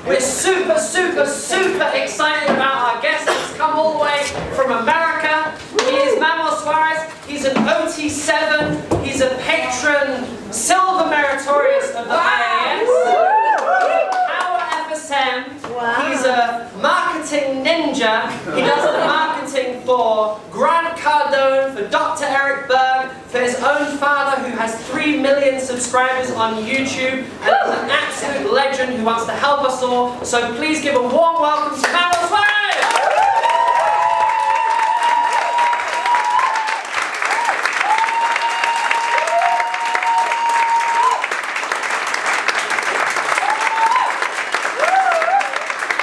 We're super, super, super excited about our guest that's come all the way from America. He is Manuel Suarez. He's an OT7. He's a patron silver meritorious of the IAS. Power FSM. Wow. He's a marketing ninja. He does the marketing for Grant Cardone, for Dr. Eric Berg, for his own father who has 3 million subscribers on YouTube, and is an absolute legend who wants to help us all. So please give a warm welcome to Manuel Suarez!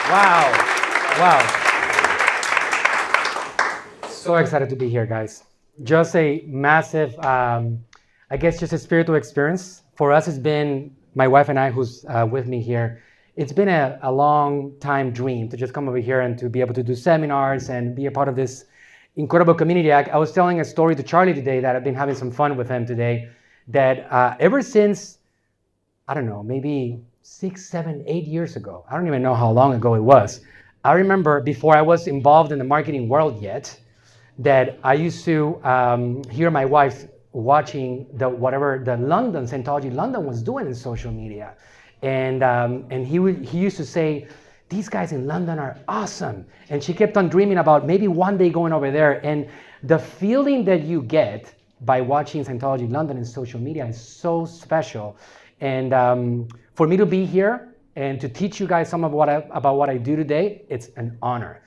Wow. Wow. So excited to be here, guys. Just a massive, I guess just a spiritual experience. For us, it's been, my wife and I, who's with me here, it's been a long time dream to just come over here and to be able to do seminars and be a part of this incredible community. I was telling a story to Charlie today that I've been having some fun with him today, that ever since, I don't know, maybe 6, 7, 8 years ago, I don't even know how long ago it was. I remember before I was involved in the marketing world yet, that I used to hear my wife watching whatever the London, Scientology London was doing in social media. And he used to say, these guys in London are awesome. And she kept on dreaming about maybe one day going over there. And the feeling that you get by watching Scientology London in social media is so special. And for me to be here and to teach you guys some of about what I do today, it's an honor.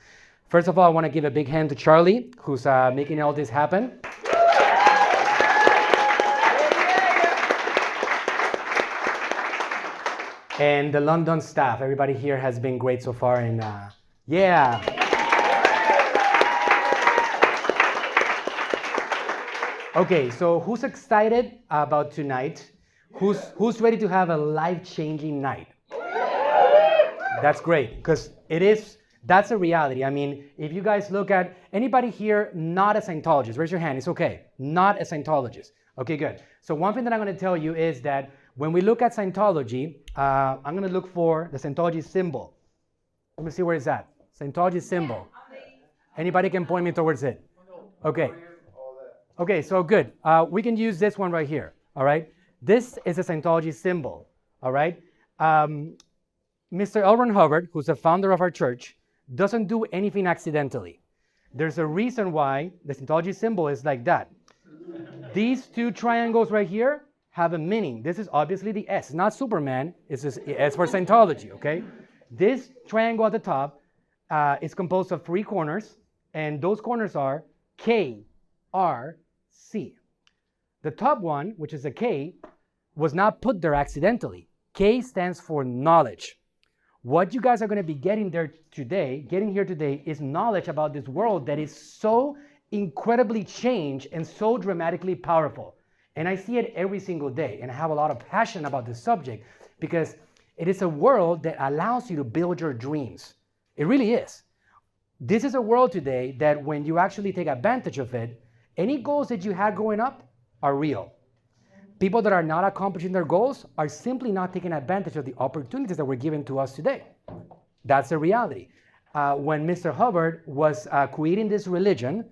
First of all, I want to give a big hand to Charlie, who's making all this happen. And the London staff, everybody here has been great so far, and yeah. Okay, so who's excited about tonight? Who's ready to have a life-changing night? That's great, because that's a reality. I mean, if you guys look at anybody here not a Scientologist, raise your hand, it's okay. Not a Scientologist. Okay, good. So one thing that I'm going to tell you is that when we look at Scientology, I'm going to look for the Scientology symbol. Let me see where it's at. Scientology symbol. Anybody can point me towards it. Okay. Okay, so good. We can use this one right here. All right. This is a Scientology symbol. All right. Mr. L. Ron Hubbard, who's the founder of our church, doesn't do anything accidentally. There's a reason why the Scientology symbol is like that. These two triangles right here have a meaning. This is obviously the S. It's not Superman. It's just S for Scientology, okay? This triangle at the top is composed of 3 corners, and those corners are K, R, C. The top one, which is a K, was not put there accidentally. K stands for knowledge. What you guys are going to be getting here today is knowledge about this world that is so incredibly changed and so dramatically powerful. And I see it every single day, and I have a lot of passion about this subject because it is a world that allows you to build your dreams. It really is. This is a world today that when you actually take advantage of it, any goals that you had growing up are real. People that are not accomplishing their goals are simply not taking advantage of the opportunities that were given to us today. That's the reality. When Mr. Hubbard was creating this religion,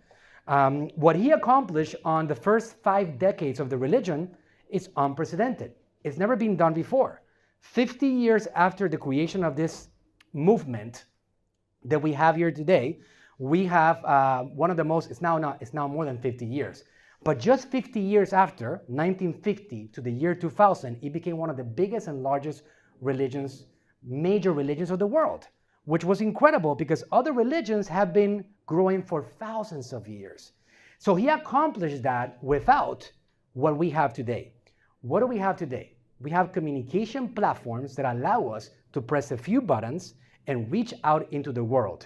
what he accomplished on the first 5 decades of the religion is unprecedented. It's never been done before. 50 years after the creation of this movement that we have here today, we have one of the most, it's now more than 50 years. But just 50 years after, 1950 to the year 2000, it became one of the biggest and largest religions, major religions of the world, which was incredible because other religions have been growing for thousands of years. So he accomplished that without what we have today. What do we have today? We have communication platforms that allow us to press a few buttons and reach out into the world.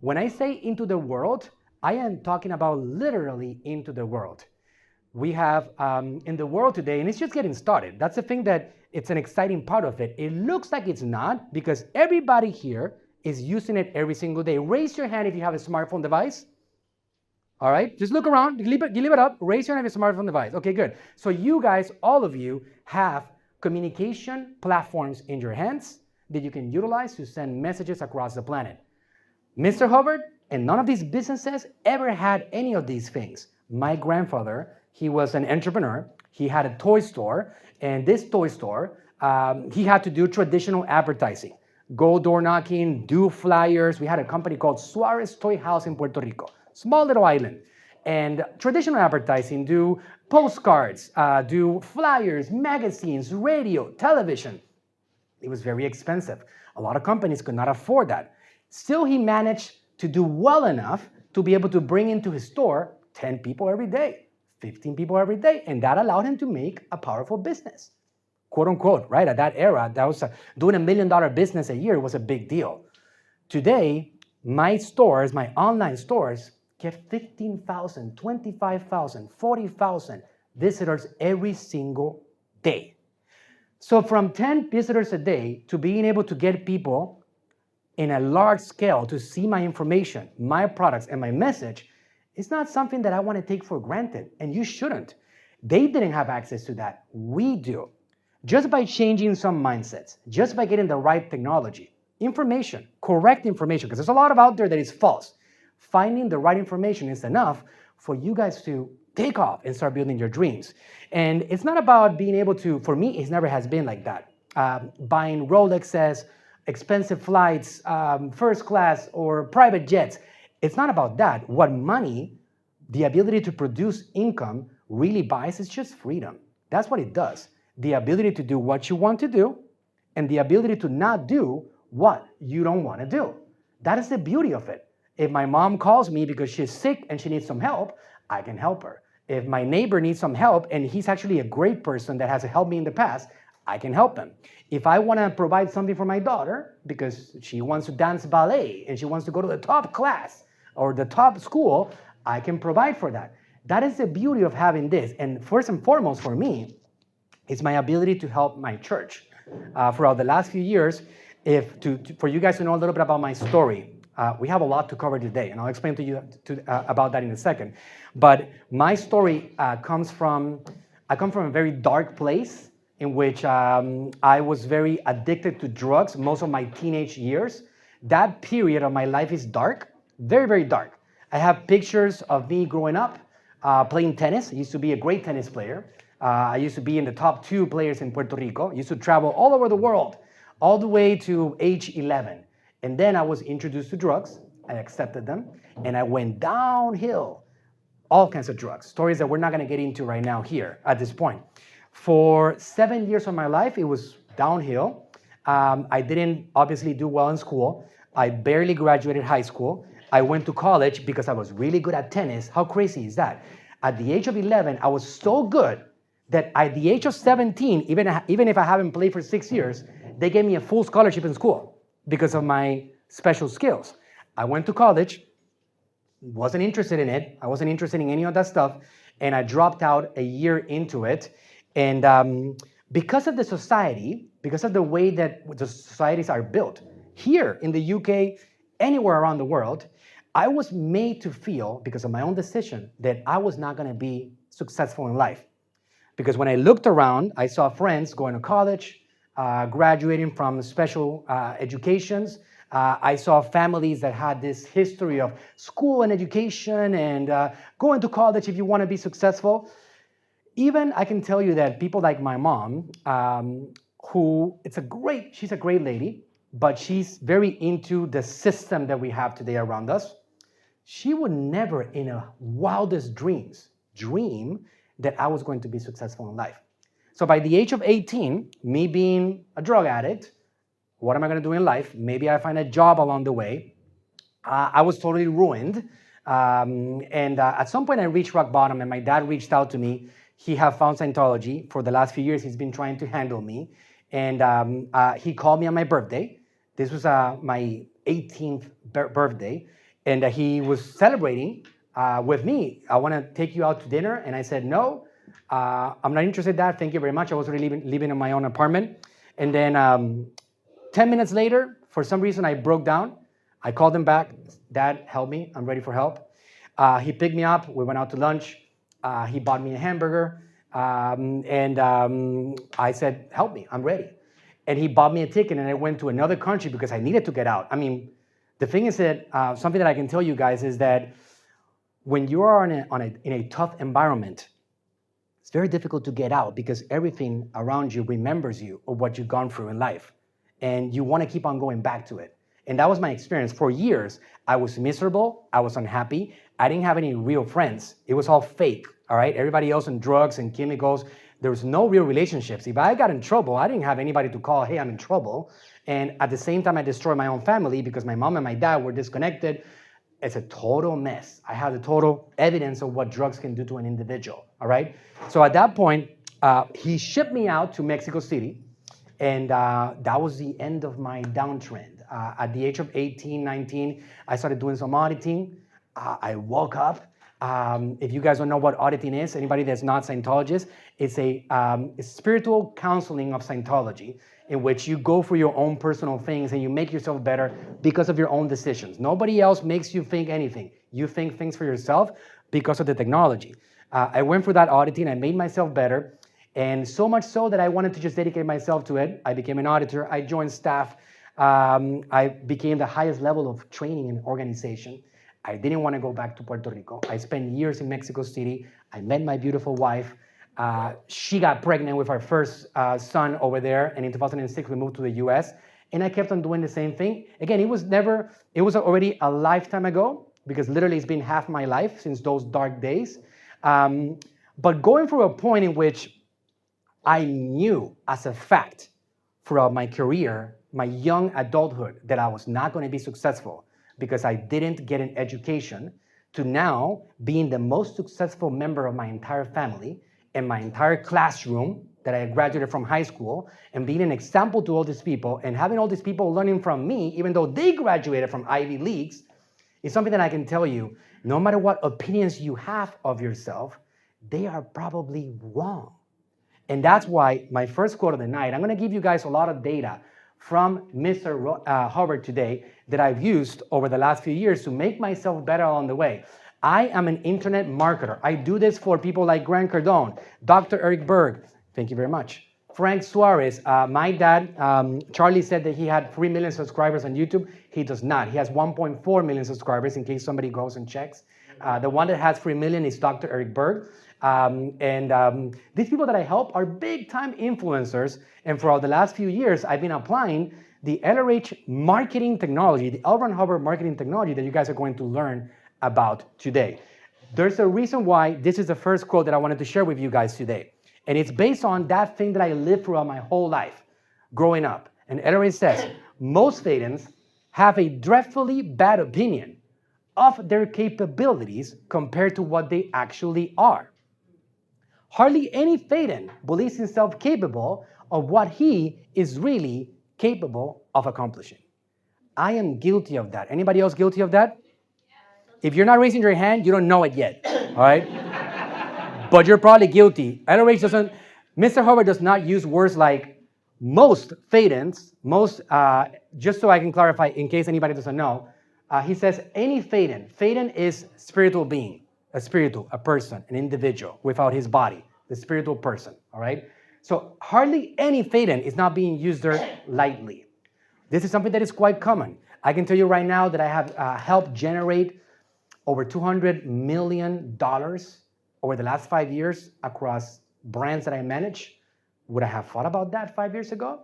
When I say into the world, I am talking about literally into the world. We have in the world today, and it's just getting started. That's the thing that it's an exciting part of it. It looks like it's not because everybody here is using it every single day. Raise your hand if you have a smartphone device. All right, just look around, leave it up, raise your hand if you have a smartphone device. Okay, good. So you guys, all of you, have communication platforms in your hands that you can utilize to send messages across the planet. Mr. Hubbard and none of these businesses ever had any of these things. My grandfather, he was an entrepreneur. He had a toy store, and this toy store, he had to do traditional advertising. Go door knocking, do flyers. We had a company called Suarez Toy House in Puerto Rico, small little island. And traditional advertising, do postcards, do flyers, magazines, radio, television. It was very expensive. A lot of companies could not afford that. Still, he managed to do well enough to be able to bring into his store 10 people every day, 15 people every day, and that allowed him to make a powerful business. Quote unquote, right? At that era, that was doing $1 million business a year was a big deal. Today, my stores, my online stores, get 15,000, 25,000, 40,000 visitors every single day. So from 10 visitors a day to being able to get people in a large scale to see my information, my products, and my message, it's not something that I want to take for granted, and you shouldn't. They didn't have access to that. We do. Just by changing some mindsets, just by getting the right technology, information, correct information, because there's a lot of out there that is false. Finding the right information is enough for you guys to take off and start building your dreams. And it's not about being able to, for me, it never has been like that. Buying Rolexes, expensive flights, first class, or private jets. It's not about that. What money, the ability to produce income, really buys is just freedom. That's what it does. The ability to do what you want to do and the ability to not do what you don't want to do. That is the beauty of it. If my mom calls me because she's sick and she needs some help, I can help her. If my neighbor needs some help and he's actually a great person that has helped me in the past, I can help him. If I want to provide something for my daughter because she wants to dance ballet and she wants to go to the top class or the top school, I can provide for that. That is the beauty of having this. And first and foremost for me, it's my ability to help my church. Throughout the last few years, for you guys to know a little bit about my story, we have a lot to cover today, and I'll explain to you about that in a second. But my story I come from a very dark place in which I was very addicted to drugs most of my teenage years. That period of my life is dark, very, very dark. I have pictures of me growing up playing tennis. I used to be a great tennis player. I used to be in the top 2 players in Puerto Rico. I used to travel all over the world, all the way to age 11. And then I was introduced to drugs. I accepted them, and I went downhill. All kinds of drugs, stories that we're not going to get into right now here at this point. For 7 years of my life, it was downhill. I didn't obviously do well in school. I barely graduated high school. I went to college because I was really good at tennis. How crazy is that? At the age of 11, I was so good that at the age of 17, even if I haven't played for 6 years, they gave me a full scholarship in school because of my special skills. I went to college, wasn't interested in it. I wasn't interested in any of that stuff, and I dropped out a year into it. And because of the society, because of the way that the societies are built, here in the UK, anywhere around the world, I was made to feel, because of my own decision, that I was not going to be successful in life. Because when I looked around, I saw friends going to college, graduating from special educations. I saw families that had this history of school and education and going to college if you want to be successful. Even I can tell you that people like my mom, she's a great lady, but she's very into the system that we have today around us. She would never in her wildest dreams dream that I was going to be successful in life. So by the age of 18, me being a drug addict, what am I going to do in life? Maybe I find a job along the way. I was totally ruined. And at some point I reached rock bottom, and my dad reached out to me. He had found Scientology. For the last few years, he's been trying to handle me. And he called me on my birthday. This was my 18th birthday. And he was celebrating with me. I want to take you out to dinner. And I said, no, I'm not interested in that. Thank you very much. I was already living in my own apartment. And then 10 minutes later, for some reason, I broke down. I called him back. Dad, help me. I'm ready for help. He picked me up. We went out to lunch. He bought me a hamburger. And I said, help me. I'm ready. And he bought me a ticket, and I went to another country because I needed to get out. I mean, the thing is that something that I can tell you guys is that when you are in a tough environment, it's very difficult to get out because everything around you remembers you of what you've gone through in life. And you want to keep on going back to it. And that was my experience. For years, I was miserable. I was unhappy. I didn't have any real friends. It was all fake, all right? Everybody else on drugs and chemicals. There was no real relationships. If I got in trouble, I didn't have anybody to call, hey, I'm in trouble. And at the same time, I destroyed my own family because my mom and my dad were disconnected. It's a total mess. I have the total evidence of what drugs can do to an individual, all right? So at that point, he shipped me out to Mexico City, and that was the end of my downtrend. At the age of 18, 19, I started doing some auditing. I woke up. If you guys don't know what auditing is, anybody that's not Scientologist, it's a spiritual counseling of Scientology, in which you go for your own personal things and you make yourself better because of your own decisions. Nobody else makes you think anything. You think things for yourself because of the technology. I went through that auditing. I made myself better, and so much so that I wanted to just dedicate myself to it. I became an auditor. I joined staff. I became the highest level of training in organization. I didn't want to go back to Puerto Rico. I spent years in Mexico City. I met my beautiful wife. She got pregnant with our first son over there, and in 2006 we moved to the US, and I kept on doing the same thing. Again, it was already a lifetime ago, because literally it's been half my life since those dark days. But going through a point in which I knew as a fact throughout my career, my young adulthood, that I was not going to be successful because I didn't get an education, to now being the most successful member of my entire family and my entire classroom that I graduated from high school, and being an example to all these people and having all these people learning from me, even though they graduated from Ivy Leagues, is something that I can tell you, no matter what opinions you have of yourself, they are probably wrong. And that's why my first quote of the night, I'm going to give you guys a lot of data from Mr. Hubbard today that I've used over the last few years to make myself better along the way. I am an internet marketer. I do this for people like Grant Cardone, Dr. Eric Berg, thank you very much, Frank Suarez. My dad, Charlie, said that he had 3 million subscribers on YouTube. He does not. He has 1.4 million subscribers in case somebody goes and checks. The one that has 3 million is Dr. Eric Berg. These people that I help are big time influencers. And for the last few years, I've been applying the LRH marketing technology, the L. Ron Hubbard marketing technology that you guys are going to learn about today. There's a reason why this is the first quote that I wanted to share with you guys today. And it's based on that thing that I lived throughout my whole life growing up. And LRH says, most Thetans have a dreadfully bad opinion of their capabilities compared to what they actually are. Hardly any Thetan believes himself capable of what he is really capable of accomplishing. I am guilty of that. Anybody else guilty of that? If you're not raising your hand, you don't know it yet, all right? But you're probably guilty. Mr. Hubbard does not use words like most Thetans, just so I can clarify in case anybody doesn't know, he says any Thetan. Thetan is spiritual being, a person, an individual without his body, the spiritual person, all right? So hardly any Thetan is not being used there lightly. This is something that is quite common. I can tell you right now that I have helped generate over $200 million over the last 5 years across brands that I manage. Would I have thought about that 5 years ago?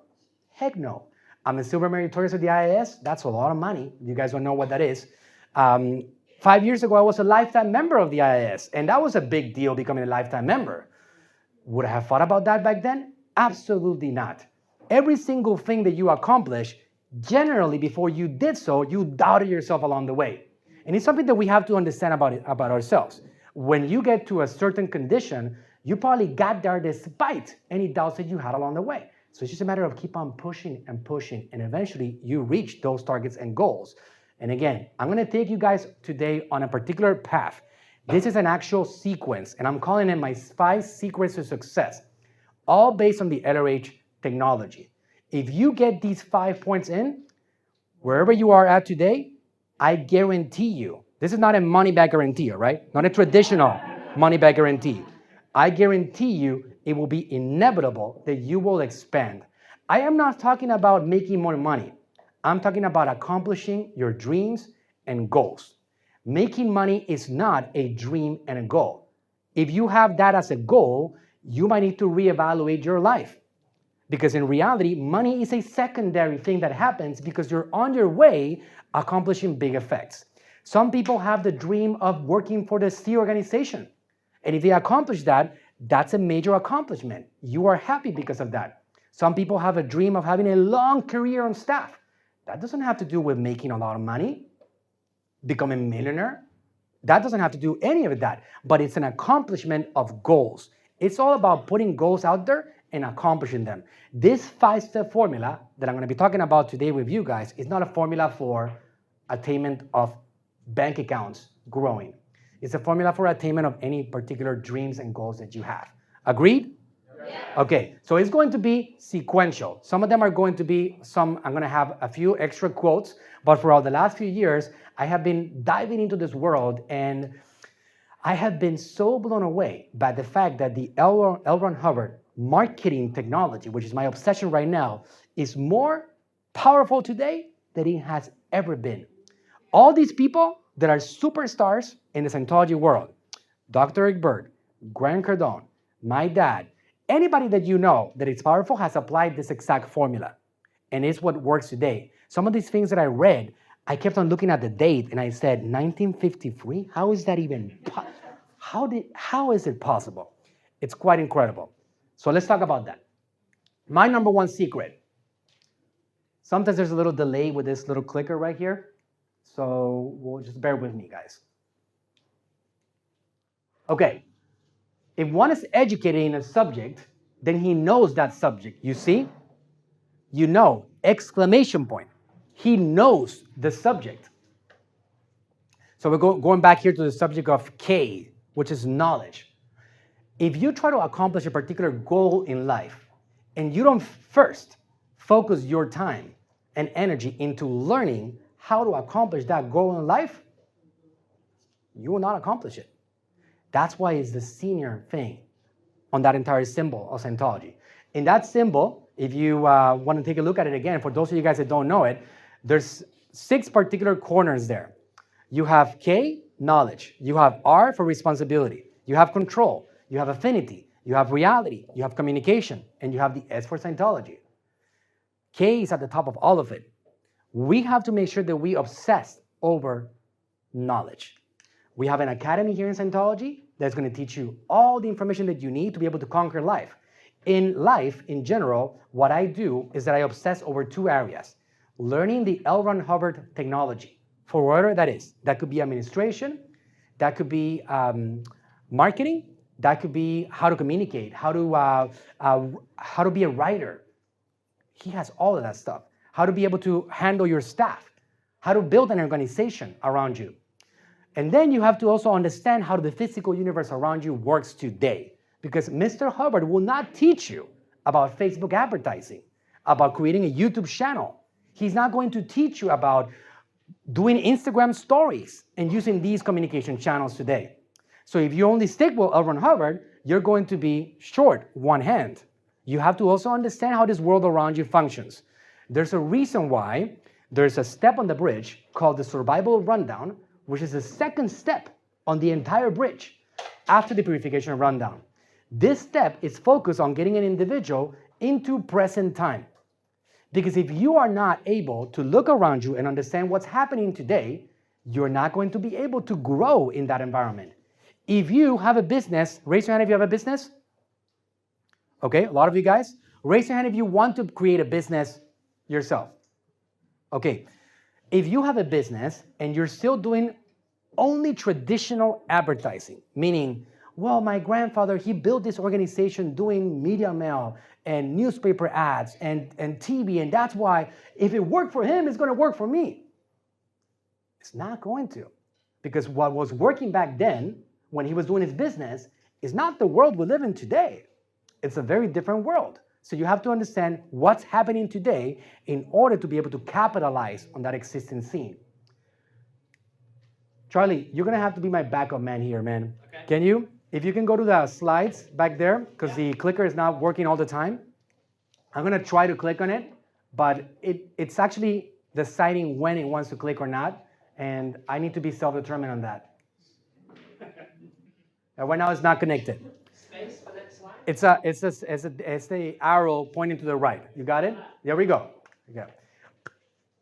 Heck no. I'm a silver meritorious of the IIS. That's a lot of money. You guys don't know what that is. 5 years ago, I was a lifetime member of the IIS, and that was a big deal, becoming a lifetime member. Would I have thought about that back then? Absolutely not. Every single thing that you accomplish, generally before you did so, you doubted yourself along the way. And it's something that we have to understand about ourselves. When you get to a certain condition, you probably got there despite any doubts that you had along the way. So it's just a matter of keep on pushing and pushing, and eventually you reach those targets and goals. And again, I'm going to take you guys today on a particular path. This is an actual sequence, and I'm calling it my 5 secrets to success, all based on the LRH technology. If you get these 5 points in, wherever you are at today, I guarantee you, this is not a money-back guarantee, all right? Not a traditional money-back guarantee. I guarantee you it will be inevitable that you will expand I am not talking about making more money. I'm talking about accomplishing your dreams and goals. Making money is not a dream and a goal. If you have that as a goal, you might need to reevaluate your life. Because in reality, money is a secondary thing that happens because you're on your way accomplishing big effects. Some people have the dream of working for the C organization. And if they accomplish that, that's a major accomplishment. You are happy because of that. Some people have a dream of having a long career on staff. That doesn't have to do with making a lot of money, becoming a millionaire. That doesn't have to do any of that, but it's an accomplishment of goals. It's all about putting goals out there and accomplishing them. This 5-step formula that I'm going to be talking about today with you guys is not a formula for attainment of bank accounts growing. It's a formula for attainment of any particular dreams and goals that you have. Agreed? Yeah. Okay, so it's going to be sequential. Some of them are going to be I'm going to have a few extra quotes, but for the last few years, I have been diving into this world, and I have been so blown away by the fact that the L. Ron Hubbard marketing technology, which is my obsession right now, is more powerful today than it has ever been. All these people that are superstars in the Scientology world, Dr. Eric Berg, Grant Cardone, my dad, anybody that you know that is powerful has applied this exact formula. And it's what works today. Some of these things that I read, I kept on looking at the date and I said, 1953? How is that even, how is it possible? It's quite incredible. So let's talk about that. My number one secret. Sometimes there's a little delay with this little clicker right here. So we'll just bear with me, guys. Okay. If one is educated in a subject, then he knows that subject. You see? You know, exclamation point. He knows the subject. So we're going back here to the subject of K, which is knowledge. If you try to accomplish a particular goal in life, and you don't first focus your time and energy into learning how to accomplish that goal in life, you will not accomplish it. That's why it's the senior thing on that entire symbol of Scientology. In that symbol, if you want to take a look at it again, for those of you guys that don't know it, there's 6 particular corners there. You have K, knowledge. You have R for responsibility. You have control. You have affinity. You have reality. You have communication. And you have the S for Scientology. K is at the top of all of it. We have to make sure that we obsess over knowledge. We have an academy here in Scientology that's going to teach you all the information that you need to be able to conquer life. In life, in general, what I do is that I obsess over 2 areas. Learning the L. Ron Hubbard technology, for whatever that is. That could be administration, that could be marketing, that could be how to communicate, how to be a writer. He has all of that stuff. How to be able to handle your staff, how to build an organization around you. And then you have to also understand how the physical universe around you works today. Because Mr. Hubbard will not teach you about Facebook advertising, about creating a YouTube channel. He's not going to teach you about doing Instagram stories and using these communication channels today. So if you only stick with L. Ron Hubbard, you're going to be short one hand. You have to also understand how this world around you functions. There's a reason why there's a step on the bridge called the survival rundown, which is the second step on the entire bridge after the purification rundown. This step is focused on getting an individual into present time. Because if you are not able to look around you and understand what's happening today, you're not going to be able to grow in that environment. If you have a business, raise your hand if you have a business. Okay, a lot of you guys. Raise your hand if you want to create a business yourself. Okay, if you have a business and you're still doing only traditional advertising, meaning, well, my grandfather, he built this organization doing media mail and newspaper ads and TV, and that's why if it worked for him, it's going to work for me. It's not going to. Because what was working back then, when he was doing his business, is not the world we live in today. It's a very different world. So you have to understand what's happening today in order to be able to capitalize on that existing scene. Charlie, you're going to have to be my backup man here, man. Okay. Can you? If you can go to the slides back there, because the clicker is not working all the time. I'm going to try to click on it, but it's actually deciding when it wants to click or not, and I need to be self-determined on that. And right now it's not connected. Space for next slide. It's the arrow pointing to the right. You got it? There we go. Okay.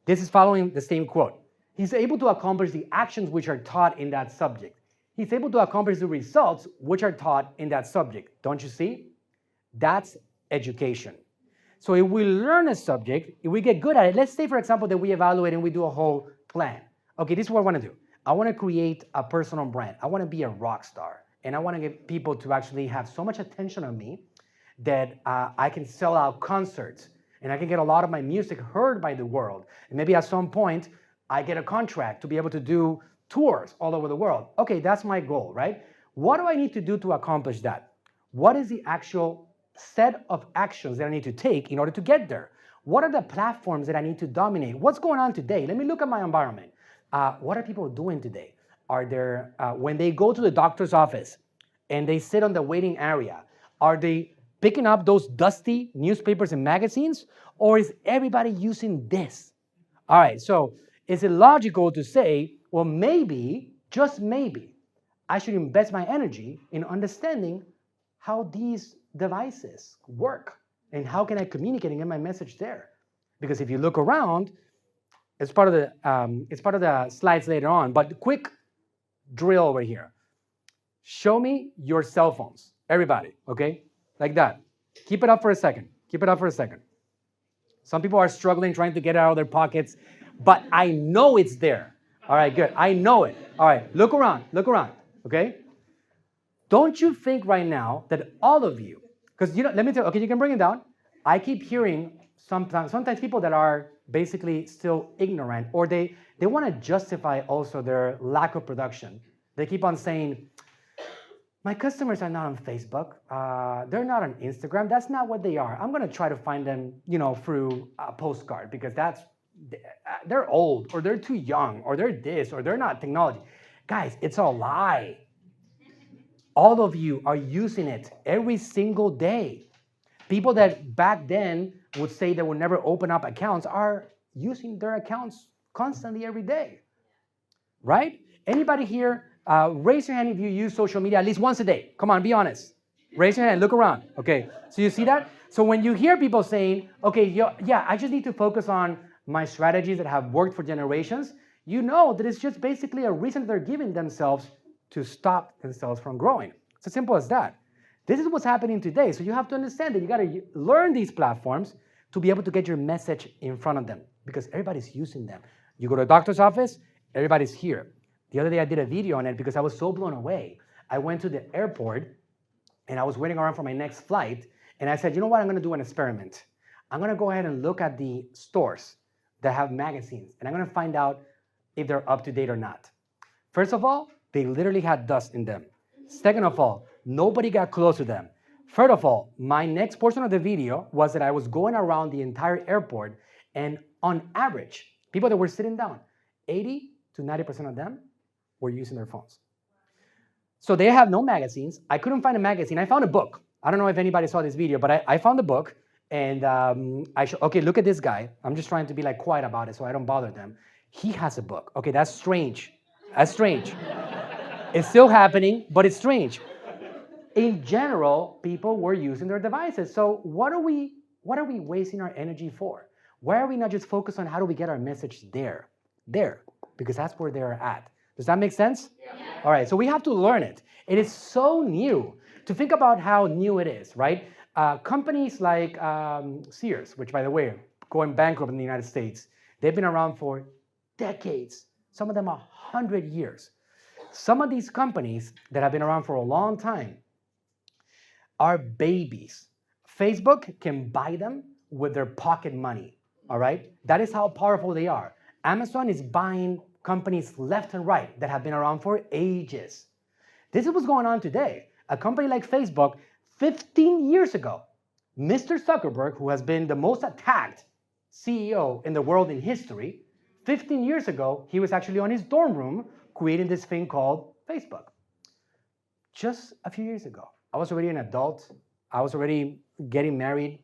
This is following the same quote. He's able to accomplish the actions which are taught in that subject. He's able to accomplish the results which are taught in that subject. Don't you see? That's education. So if we learn a subject, if we get good at it, let's say, for example, that we evaluate and we do a whole plan. Okay, this is what I want to do. I want to create a personal brand. I want to be a rock star. And I want to get people to actually have so much attention on me that I can sell out concerts and I can get a lot of my music heard by the world. And maybe at some point, I get a contract to be able to do tours all over the world. Okay, that's my goal, right? What do I need to do to accomplish that? What is the actual set of actions that I need to take in order to get there? What are the platforms that I need to dominate? What's going on today? Let me look at my environment. What are people doing today? Are there, when they go to the doctor's office and they sit on the waiting area, are they picking up those dusty newspapers and magazines? Or is everybody using this? All right, so is it logical to say, well, maybe, just maybe, I should invest my energy in understanding how these devices work and how can I communicate and get my message there? Because if you look around, it's part of the slides later on, but quick drill over here. Show me your cell phones, everybody, okay? Like that. Keep it up for a second. Keep it up for a second. Some people are struggling trying to get it out of their pockets, but I know it's there. All right, good. I know it. All right, look around, okay? Don't you think right now that all of you, because let me tell you, okay, you can bring it down. I keep hearing sometimes people that are basically still ignorant, or they want to justify also their lack of production. They keep on saying, my customers are not on Facebook. They're not on Instagram. That's not what they are. I'm going to try to find them, through a postcard because they're old, or they're too young, or they're this, or they're not technology. Guys, it's a lie. All of you are using it every single day. People that back then would say they would never open up accounts are using their accounts constantly every day, right? Anybody here, raise your hand if you use social media at least once a day. Come on, be honest. Raise your hand, look around. Okay, so you see that? So when you hear people saying, okay, yeah, I just need to focus on my strategies that have worked for generations, you know that it's just basically a reason they're giving themselves to stop themselves from growing. It's as simple as that. This is what's happening today. So you have to understand that you got to learn these platforms to be able to get your message in front of them because everybody's using them. You go to a doctor's office, everybody's here. The other day I did a video on it because I was so blown away. I went to the airport and I was waiting around for my next flight and I said, you know what, I'm going to do an experiment. I'm going to go ahead and look at the stores that have magazines and I'm going to find out if they're up to date or not. First of all, they literally had dust in them. Second of all, nobody got close to them. Third of all, my next portion of the video was that I was going around the entire airport and on average, people that were sitting down, 80 to 90% of them were using their phones. So they have no magazines. I couldn't find a magazine. I found a book. I don't know if anybody saw this video, but I found a book and okay, look at this guy. I'm just trying to be quiet about it so I don't bother them. He has a book. Okay, that's strange. That's strange. It's still happening, but it's strange. In general, people were using their devices. So what are we wasting our energy for? Why are we not just focused on how do we get our message there? Because that's where they're at. Does that make sense? Yeah. All right, so we have to learn it. It is so new. To think about how new it is, right? Companies like Sears, which by the way, going bankrupt in the United States, they've been around for decades, some of them 100 years. Some of these companies that have been around for a long time are babies. Facebook can buy them with their pocket money, all right? That is how powerful they are. Amazon is buying companies left and right that have been around for ages. This is what's going on today. A company like Facebook, 15 years ago, Mr. Zuckerberg, who has been the most attacked CEO in the world in history, 15 years ago, he was actually on his dorm room creating this thing called Facebook. Just a few years ago, I was already an adult. I was already getting married.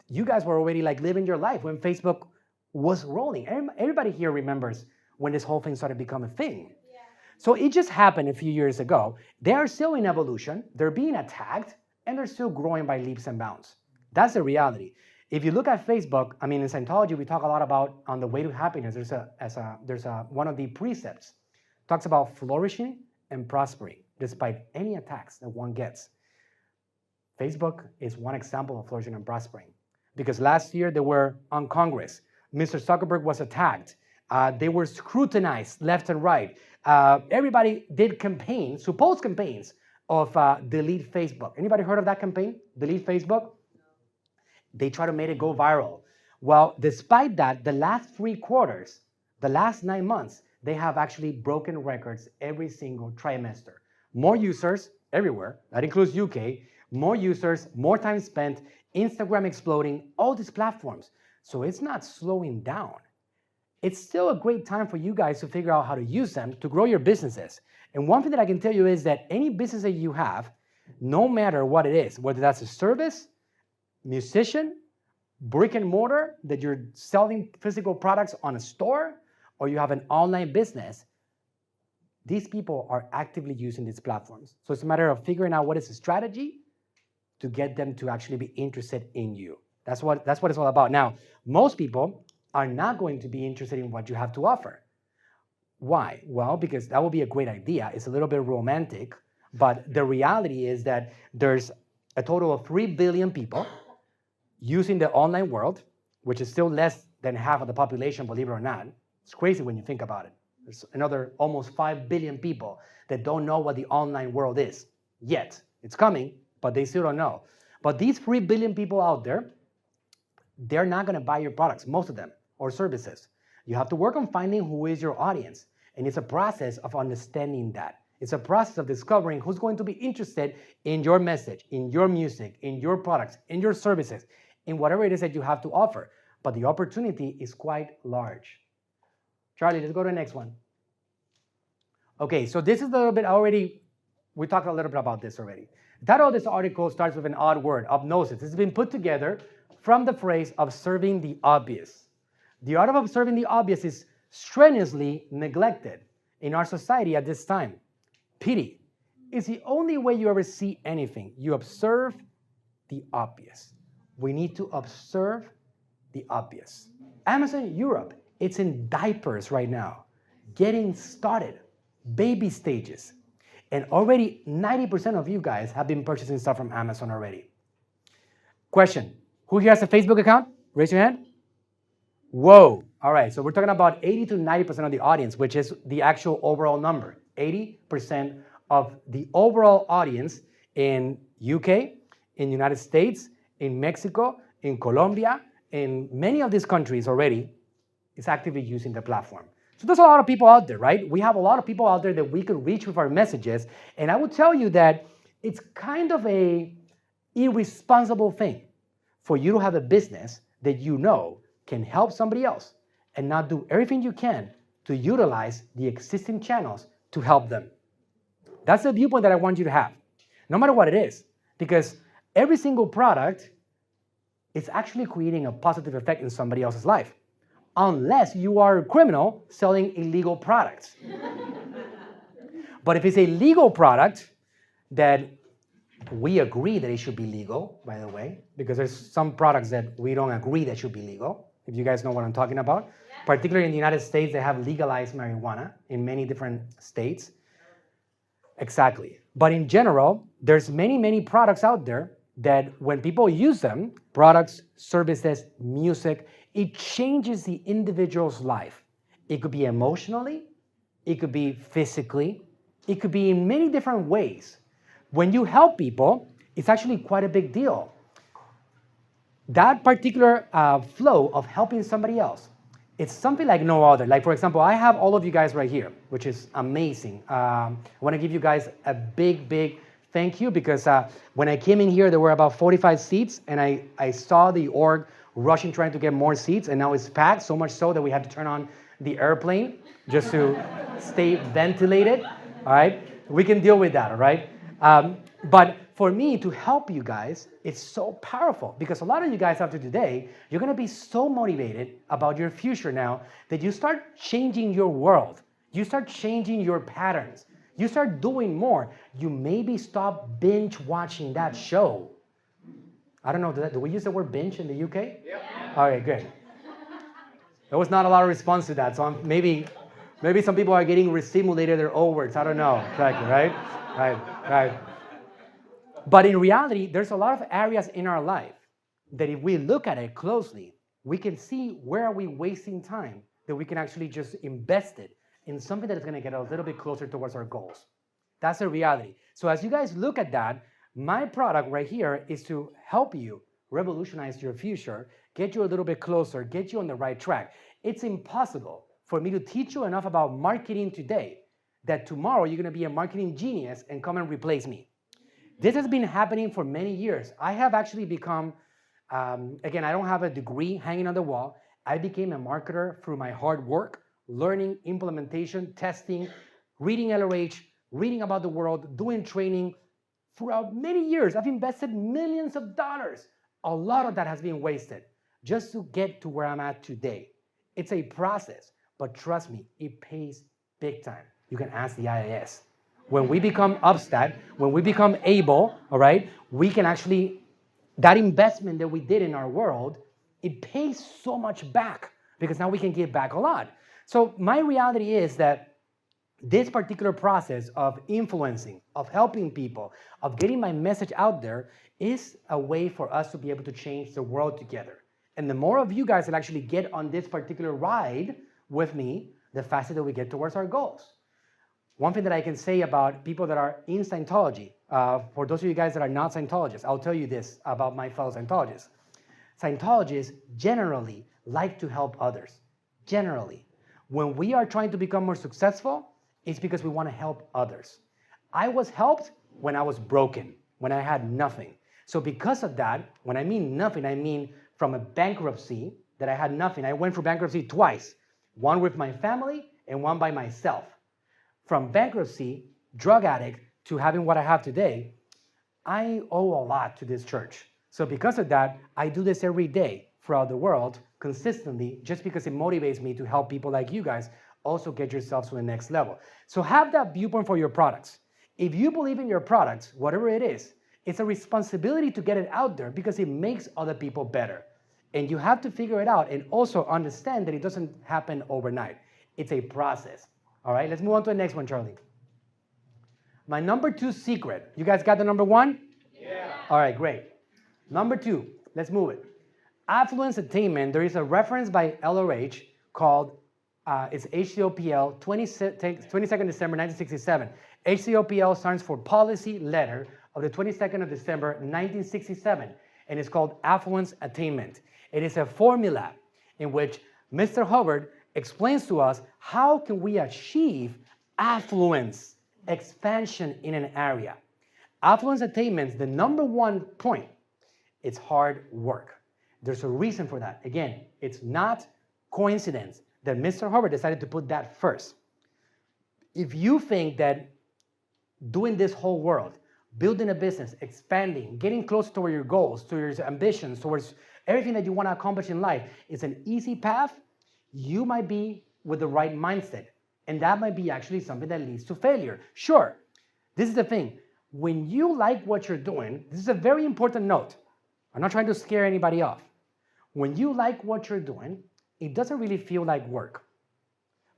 You guys were already like living your life when Facebook was rolling. Everybody here remembers when this whole thing started becoming a thing. Yeah. So it just happened a few years ago. They are still in evolution. They're being attacked, and they're still growing by leaps and bounds. That's the reality. If you look at Facebook, I mean, in Scientology, we talk a lot about on the way to happiness. There's one of the precepts talks about flourishing and prospering despite any attacks that one gets. Facebook is one example of flourishing and prospering because last year they were on Congress. Mr. Zuckerberg was attacked. They were scrutinized left and right. Everybody did campaigns, supposed campaigns of delete Facebook. Anybody heard of that campaign? Delete Facebook? They try to make it go viral. Well, despite that, the last 3 quarters, the last 9 months, they have actually broken records every single trimester. More users everywhere, that includes UK, more users, more time spent, Instagram exploding, all these platforms. So it's not slowing down. It's still a great time for you guys to figure out how to use them to grow your businesses. And one thing that I can tell you is that any business that you have, no matter what it is, whether that's a service, musician, brick and mortar, that you're selling physical products on a store, or you have an online business, these people are actively using these platforms. So it's a matter of figuring out what is the strategy to get them to actually be interested in you. That's what it's all about. Now, most people are not going to be interested in what you have to offer. Why? Well, because that would be a great idea. It's a little bit romantic, but the reality is that there's a total of 3 billion people using the online world, which is still less than half of the population, believe it or not. It's crazy when you think about it. There's another almost 5 billion people that don't know what the online world is yet. It's coming, but they still don't know. But these 3 billion people out there, they're not going to buy your products, most of them, or services. You have to work on finding who is your audience. And it's a process of understanding that. It's a process of discovering who's going to be interested in your message, in your music, in your products, in your services, in whatever it is that you have to offer. But the opportunity is quite large. Charlie, let's go to the next one. Okay, so this is a little bit already, we talked a little bit about this already. The title of this article starts with an odd word, obnosis. It's been put together from the phrase observing the obvious. The art of observing the obvious is strenuously neglected in our society at this time. Pity. It's the only way you ever see anything. You observe the obvious. We need to observe the obvious. Amazon Europe, it's in diapers right now, getting started, baby stages. And already 90% of you guys have been purchasing stuff from Amazon already. Question, who here has a Facebook account? Raise your hand. Whoa. All right, so we're talking about 80 to 90% of the audience, which is the actual overall number. 80% of the overall audience in UK, in the United States, in Mexico, in Colombia, in many of these countries already is actively using the platform. So there's a lot of people out there, right? We have a lot of people out there that we could reach with our messages. And I would tell you that it's kind of a irresponsible thing for you to have a business that you know can help somebody else and not do everything you can to utilize the existing channels to help them. That's the viewpoint that I want you to have, no matter what it is, because every single product is actually creating a positive effect in somebody else's life, unless you are a criminal selling illegal products. But if it's a legal product that we agree that it should be legal, by the way, because there's some products that we don't agree that should be legal, if you guys know what I'm talking about. Yeah. Particularly in the United States, they have legalized marijuana in many different states. Exactly. But in general, there's many, many products out there that when people use them, products, services, music, it changes the individual's life. It could be emotionally, it could be physically, it could be in many different ways. When you help people, it's actually quite a big deal. That particular flow of helping somebody else, it's something like no other. Like, for example, I have all of you guys right here, which is amazing. I want to give you guys a big, big thank you because when I came in here, there were about 45 seats, and I saw the org rushing trying to get more seats, and now it's packed, so much so that we had to turn on the airplane just to stay ventilated, all right? We can deal with that, all right? But for me to help you guys, it's so powerful because a lot of you guys after today, you're going to be so motivated about your future now that you start changing your world. You start changing your patterns. You start doing more. You maybe stop binge watching that show. I don't know, do we use the word binge in the UK? Yeah. All right, good. There was not a lot of response to that, so maybe some people are getting restimulated their old words. I don't know, exactly, right? Right. But in reality, there's a lot of areas in our life that if we look at it closely, we can see where are we wasting time that we can actually just invest it in something that is going to get a little bit closer towards our goals. That's the reality. So as you guys look at that, my product right here is to help you revolutionize your future, get you a little bit closer, get you on the right track. It's impossible for me to teach you enough about marketing today that tomorrow you're going to be a marketing genius and come and replace me. This has been happening for many years. I have actually become, again, I don't have a degree hanging on the wall. I became a marketer through my hard work, learning, implementation, testing, reading LRH, reading about the world, doing training. Throughout many years, I've invested millions of dollars. A lot of that has been wasted just to get to where I'm at today. It's a process, but trust me, it pays big time. You can ask the IAS. When we become upstat, when we become able, all right, we can actually, that investment that we did in our world, it pays so much back because now we can give back a lot. So my reality is that this particular process of influencing, of helping people, of getting my message out there is a way for us to be able to change the world together. And the more of you guys that actually get on this particular ride with me, the faster that we get towards our goals. One thing that I can say about people that are in Scientology, for those of you guys that are not Scientologists, I'll tell you this about my fellow Scientologists. Scientologists generally like to help others. Generally. When we are trying to become more successful, it's because we want to help others. I was helped when I was broken, when I had nothing. So because of that, when I mean nothing, I mean from a bankruptcy that I had nothing. I went through bankruptcy twice, one with my family and one by myself. From bankruptcy, drug addict, to having what I have today, I owe a lot to this church. So because of that, I do this every day throughout the world, consistently, just because it motivates me to help people like you guys also get yourselves to the next level. So have that viewpoint for your products. If you believe in your products, whatever it is, it's a responsibility to get it out there because it makes other people better. And you have to figure it out and also understand that it doesn't happen overnight. It's a process. All right, let's move on to the next one, Charlie. My number 2 secret. You guys got the number 1? Yeah. All right, great. Number 2, let's move it. Affluence attainment, there is a reference by LRH called, it's HCOPL, 22nd December 1967. HCOPL stands for Policy Letter of the 22nd of December 1967, and it's called Affluence Attainment. It is a formula in which Mr. Hubbard explains to us how can we achieve affluence, expansion in an area. Affluence attainment, the number 1 point, it's hard work. There's a reason for that. Again, it's not coincidence that Mr. Hubbard decided to put that first. If you think that doing this whole world, building a business, expanding, getting closer toward your goals, to your ambitions, towards everything that you want to accomplish in life is an easy path, you might be with the right mindset. And that might be actually something that leads to failure. Sure, this is the thing. When you like what you're doing, this is a very important note. I'm not trying to scare anybody off. When you like what you're doing, it doesn't really feel like work.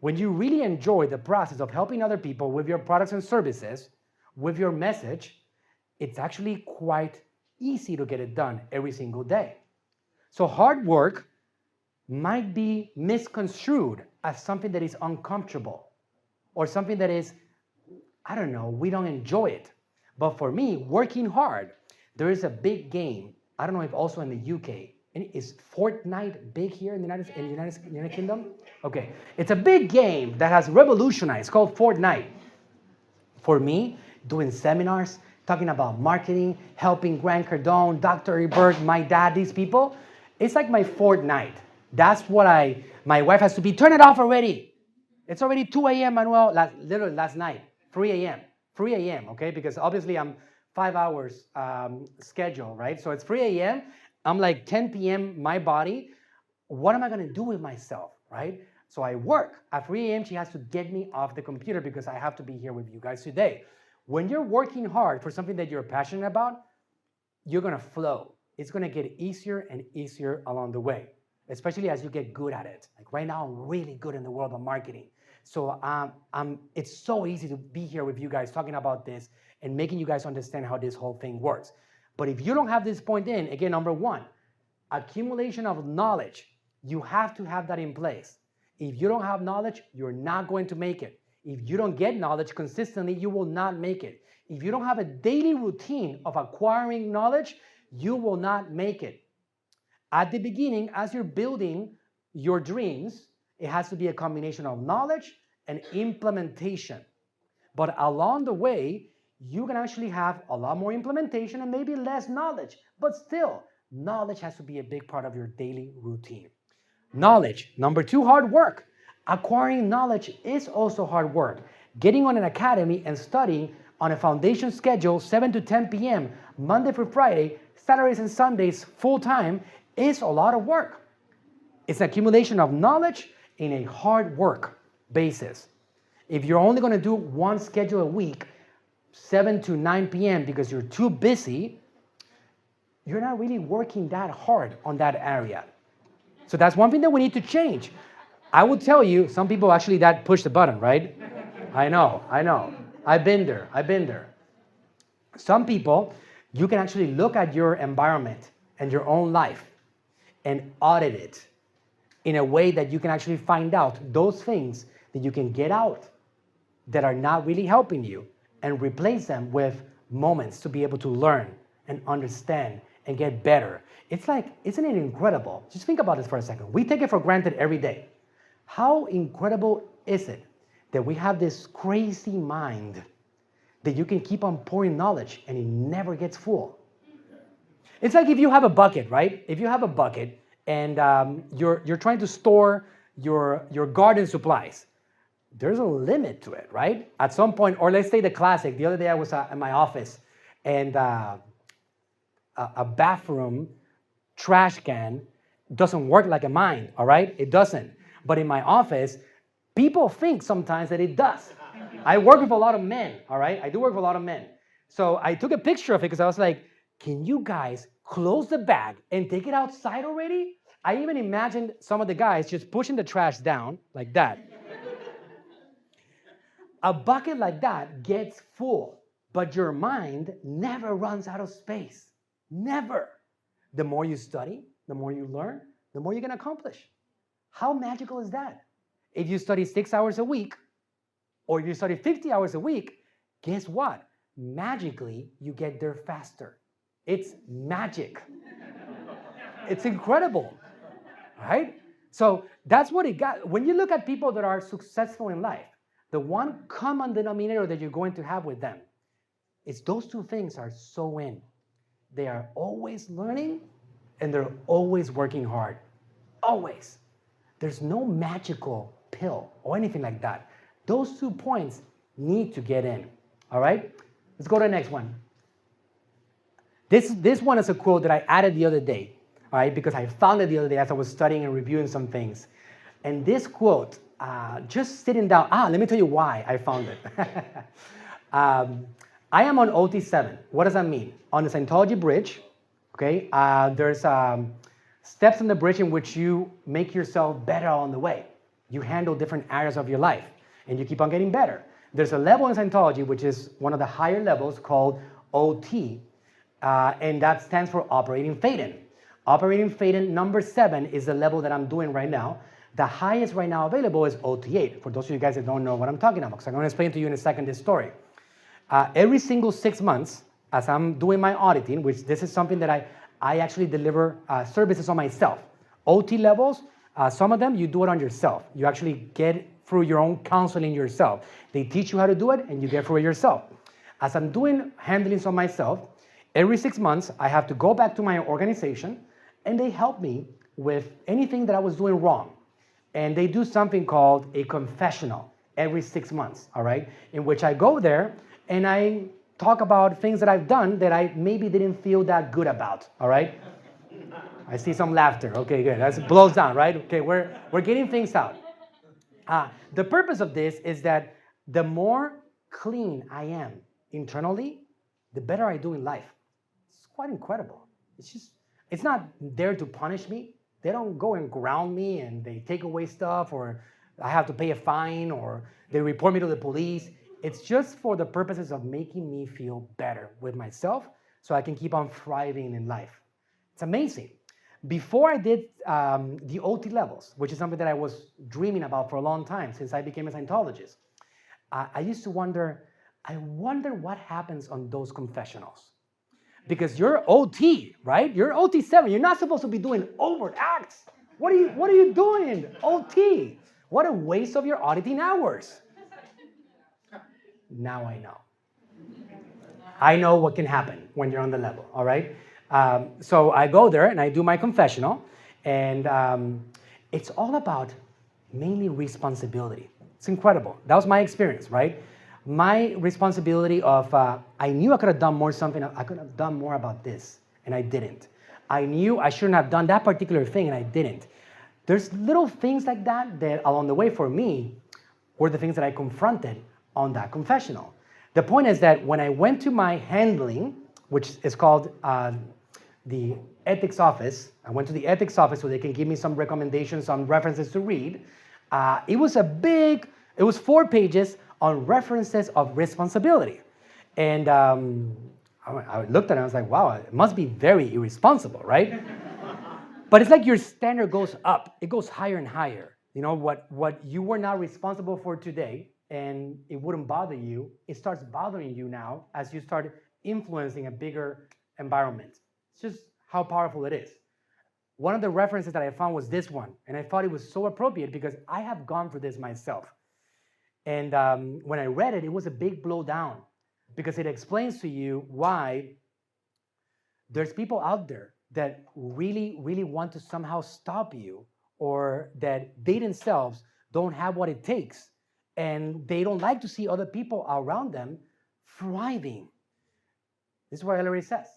When you really enjoy the process of helping other people with your products and services, with your message, it's actually quite easy to get it done every single day. So hard work might be misconstrued as something that is uncomfortable or something that is, I don't know, we don't enjoy it. But for me, working hard, there is a big game. I don't know if also in the UK, is Fortnite big here in the United Kingdom? Okay, it's a big game that has revolutionized, it's called Fortnite. For me, doing seminars, talking about marketing, helping Grant Cardone, Dr. Berg, my dad, these people, it's like my Fortnite. That's what my wife has to be, turn it off already. It's already 2 a.m., Manuel, literally last night, 3 a.m., okay? Because obviously I'm 5 hours schedule, right? So it's 3 a.m. I'm like 10 p.m. my body. What am I going to do with myself, right? So I work. At 3 a.m. she has to get me off the computer because I have to be here with you guys today. When you're working hard for something that you're passionate about, you're going to flow. It's going to get easier and easier along the way, especially as you get good at it. Like right now, I'm really good in the world of marketing. So it's so easy to be here with you guys talking about this and making you guys understand how this whole thing works. But if you don't have this point in, again, number one, accumulation of knowledge, you have to have that in place. If you don't have knowledge, you're not going to make it. If you don't get knowledge consistently, you will not make it. If you don't have a daily routine of acquiring knowledge, you will not make it. At the beginning, as you're building your dreams, it has to be a combination of knowledge and implementation. But along the way, you can actually have a lot more implementation and maybe less knowledge. But still, knowledge has to be a big part of your daily routine. Knowledge. Number two, hard work. Acquiring knowledge is also hard work. Getting on an academy and studying on a foundation schedule, 7 to 10 p.m., Monday through Friday, Saturdays and Sundays, full-time, is a lot of work. It's an accumulation of knowledge in a hard work basis. If you're only going to do one schedule a week, 7 to 9 p.m., because you're too busy, you're not really working that hard on that area. So that's one thing that we need to change. I would tell you, some people actually that push the button, right? I know. I've been there. Some people, you can actually look at your environment and your own life and audit it in a way that you can actually find out those things that you can get out that are not really helping you and replace them with moments to be able to learn and understand and get better. It's like, isn't it incredible? Just think about this for a second. We take it for granted every day. How incredible is it that we have this crazy mind that you can keep on pouring knowledge and it never gets full? It's like if you have a bucket, right? If you have a bucket and you're trying to store your garden supplies, there's a limit to it, right? At some point, or let's say the classic. The other day I was in my office and a bathroom trash can doesn't work like a mine, all right? It doesn't. But in my office, people think sometimes that it does. I work with a lot of men, all right? I do work with a lot of men. So I took a picture of it because I was like, can you guys close the bag and take it outside already? I even imagined some of the guys just pushing the trash down like that. A bucket like that gets full, but your mind never runs out of space. Never. The more you study, the more you learn, the more you can accomplish. How magical is that? If you study 6 hours a week, or if you study 50 hours a week, guess what? Magically, you get there faster. It's magic. It's incredible, right? So that's what it got. When you look at people that are successful in life, the one common denominator that you're going to have with them is those two things are so in. They are always learning and they're always working hard. Always. There's no magical pill or anything like that. Those 2 points need to get in. All right? Let's go to the next one. This one is a quote that I added the other day, all right, because I found it the other day as I was studying and reviewing some things. And this quote, just sitting down, let me tell you why I found it. I am on OT7. What does that mean? On the Scientology bridge, okay, there's steps on the bridge in which you make yourself better on the way. You handle different areas of your life, and you keep on getting better. There's a level in Scientology, which is one of the higher levels called OT, and that stands for Operating Phaeton. Operating Phaeton number 7 is the level that I'm doing right now. The highest right now available is OT8, for those of you guys that don't know what I'm talking about, because I'm going to explain to you in a second this story. Every single 6 months, as I'm doing my auditing, which this is something that I actually deliver services on myself. OT levels, some of them you do it on yourself. You actually get through your own counseling yourself. They teach you how to do it and you get through it yourself. As I'm doing handlings on myself, every 6 months I have to go back to my organization and they help me with anything that I was doing wrong. And they do something called a confessional every 6 months, all right? In which I go there and I talk about things that I've done that I maybe didn't feel that good about, all right? I see some laughter. Okay, good. That blows down, right? Okay, we're getting things out. The purpose of this is that the more clean I am internally, the better I do in life. It's quite incredible. It's not there to punish me. They don't go and ground me and they take away stuff, or I have to pay a fine, or they report me to the police. It's just for the purposes of making me feel better with myself so I can keep on thriving in life. It's amazing. Before I did the OT levels, which is something that I was dreaming about for a long time since I became a Scientologist, I used to wonder, I wonder what happens on those confessionals. Because you're OT, right? You're OT7. You're not supposed to be doing overt acts. What are you doing? OT. What a waste of your auditing hours. Now I know. I know what can happen when you're on the level, all right? So I go there and I do my confessional, and it's all about mainly responsibility. It's incredible. That was my experience, right? My responsibility of, I knew I could have done I could have done more about this, and I didn't. I knew I shouldn't have done that particular thing, and I didn't. There's little things like that that along the way for me were the things that I confronted on that confessional. The point is that when I went to my handling, which is called the ethics office, I went to the ethics office so they can give me some recommendations, some references to read. It was 4 pages on references of responsibility. And I looked at it and I was like, wow, it must be very irresponsible, right? But it's like your standard goes up. It goes higher and higher. You know, what you were not responsible for today and it wouldn't bother you, it starts bothering you now as you start influencing a bigger environment. It's just how powerful it is. One of the references that I found was this one, and I thought it was so appropriate because I have gone through this myself. And when I read it, it was a big blow down because it explains to you why there's people out there that really, really want to somehow stop you, or that they themselves don't have what it takes, and they don't like to see other people around them thriving. This is what Hillary says.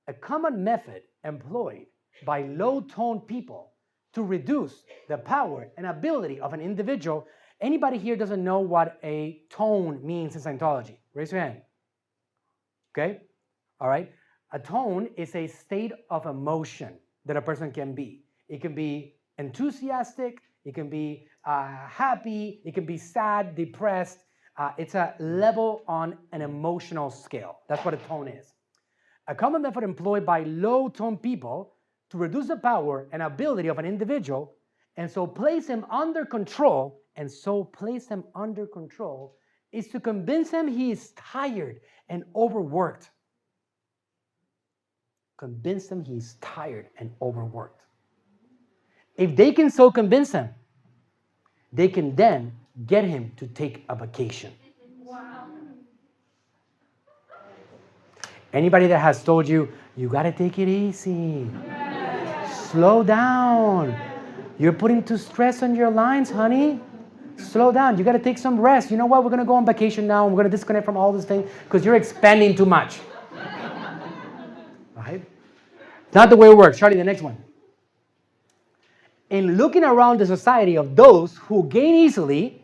A common method employed by low-toned people to reduce the power and ability of an individual. Anybody here doesn't know what a tone means in Scientology? Raise your hand. Okay? All right. A tone is a state of emotion that a person can be. It can be enthusiastic, it can be happy, it can be sad, depressed. It's a level on an emotional scale. That's what a tone is. A common method employed by low-tone people to reduce the power and ability of an individual and so place him under control, is to convince him he is tired and overworked. Convince him he's tired and overworked. If they can so convince him, they can then get him to take a vacation. Wow. Anybody that has told you, you got to take it easy. Slow down. You're putting too stress on your lines, honey. Slow down. You got to take some rest. You know what? We're going to go on vacation now. We're going to disconnect from all this thing because you're expanding too much. Right? Not the way it works. Charlie, the next one. In looking around the society of those who gain easily,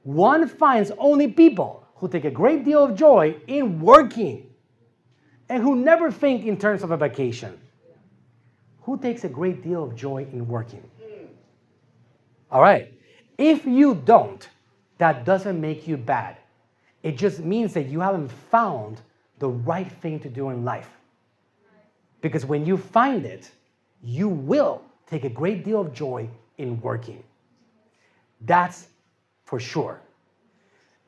one finds only people who take a great deal of joy in working and who never think in terms of a vacation. Who takes a great deal of joy in working? All right. If you don't, that doesn't make you bad. It just means that you haven't found the right thing to do in life. Because when you find it, you will take a great deal of joy in working. That's for sure.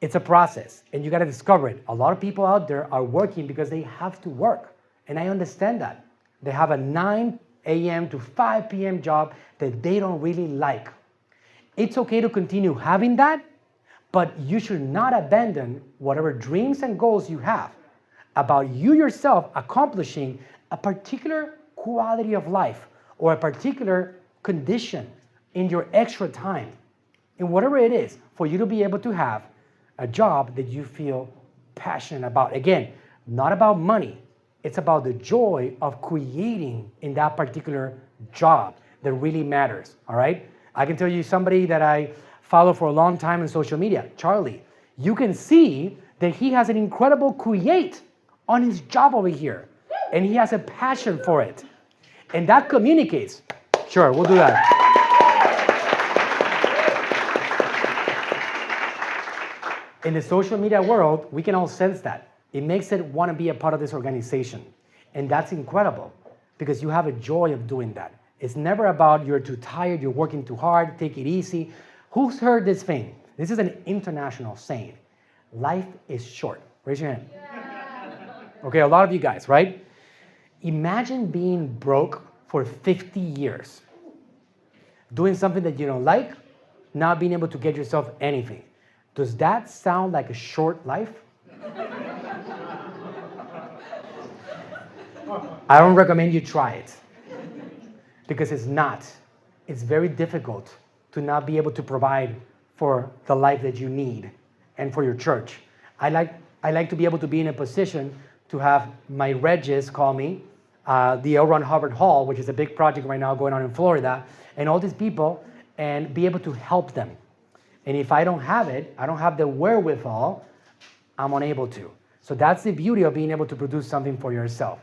It's a process, and you got to discover it. A lot of people out there are working because they have to work, and I understand that. They have a 9 a.m. to 5 p.m. job that they don't really like. It's okay to continue having that, but you should not abandon whatever dreams and goals you have about you yourself accomplishing a particular quality of life or a particular condition in your extra time, in whatever it is, for you to be able to have a job that you feel passionate about. Again, not about money. It's about the joy of creating in that particular job that really matters, all right? I can tell you somebody that I follow for a long time on social media, Charlie. You can see that he has an incredible create on his job over here, and he has a passion for it. And that communicates. Sure, we'll do that. In the social media world, we can all sense that. It makes it want to be a part of this organization. And that's incredible because you have a joy of doing that. It's never about you're too tired, you're working too hard, take it easy. Who's heard this thing? This is an international saying. Life is short. Raise your hand. Okay, a lot of you guys, right? Imagine being broke for 50 years, doing something that you don't like, not being able to get yourself anything. Does that sound like a short life? I don't recommend you try it because it's not. It's very difficult to not be able to provide for the life that you need and for your church. I like to be able to be in a position to have my Regis call me, the L. Ron Hubbard Hall, which is a big project right now going on in Florida, and all these people, and be able to help them. And if I don't have it, I don't have the wherewithal, I'm unable to. So that's the beauty of being able to produce something for yourself.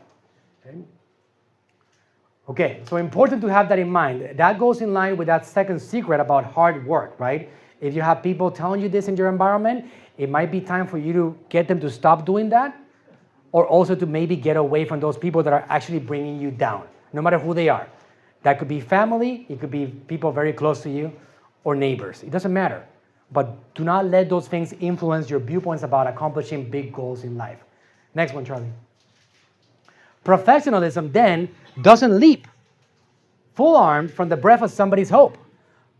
Okay, so important to have that in mind. That goes in line with that second secret about hard work, right? If you have people telling you this in your environment, it might be time for you to get them to stop doing that, or also to maybe get away from those people that are actually bringing you down, no matter who they are. That could be family, it could be people very close to you, or neighbors. It doesn't matter. But do not let those things influence your viewpoints about accomplishing big goals in life. Next one, Charlie. Professionalism then doesn't leap full-armed from the breath of somebody's hope.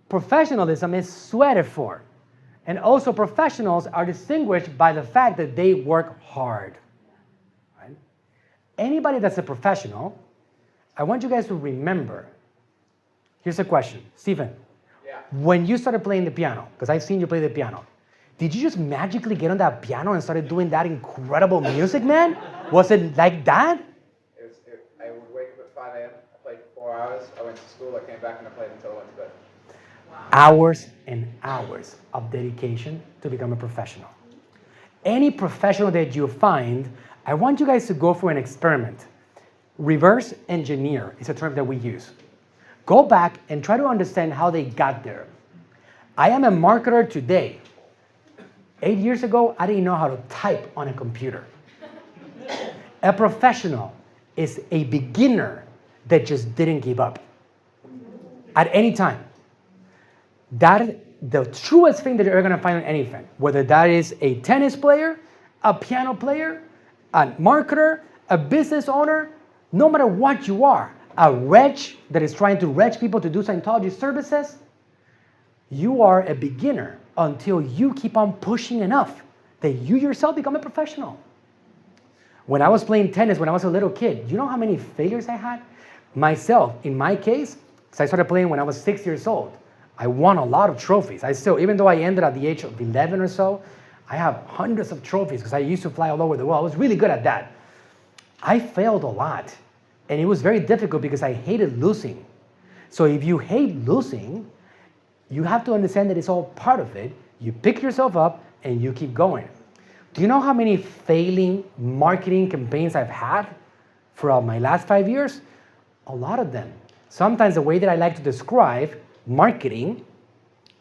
Professionalism is sweated for. And also professionals are distinguished by the fact that they work hard. Right? Anybody that's a professional, I want you guys to remember. Here's a question. Stephen, when you started playing the piano, because I've seen you play the piano, did you just magically get on that piano and started doing that incredible music, man? Was it like that? I would wake up at 5 a.m., I played for 4 hours, I went to school, I came back and I played until I went to bed. Hours and hours of dedication to become a professional. Any professional that you find, I want you guys to go for an experiment. Reverse engineer is a term that we use. Go back and try to understand how they got there. I am a marketer today. 8 years ago, I didn't know how to type on a computer. A professional is a beginner that just didn't give up at any time. That the truest thing that you're going to find on anything, whether that is a tennis player, a piano player, a marketer, a business owner, no matter what you are, a wretch that is trying to wretch people to do Scientology services, you are a beginner until you keep on pushing enough that you yourself become a professional. When I was playing tennis when I was a little kid, you know how many failures I had? Myself, in my case, because I started playing when I was 6 years old, I won a lot of trophies. I still, even though I ended at the age of 11 or so, I have hundreds of trophies because I used to fly all over the world. I was really good at that. I failed a lot. And it was very difficult because I hated losing. So if you hate losing, you have to understand that it's all part of it. You pick yourself up and you keep going. Do you know how many failing marketing campaigns I've had throughout my last 5 years? A lot of them. Sometimes the way that I like to describe marketing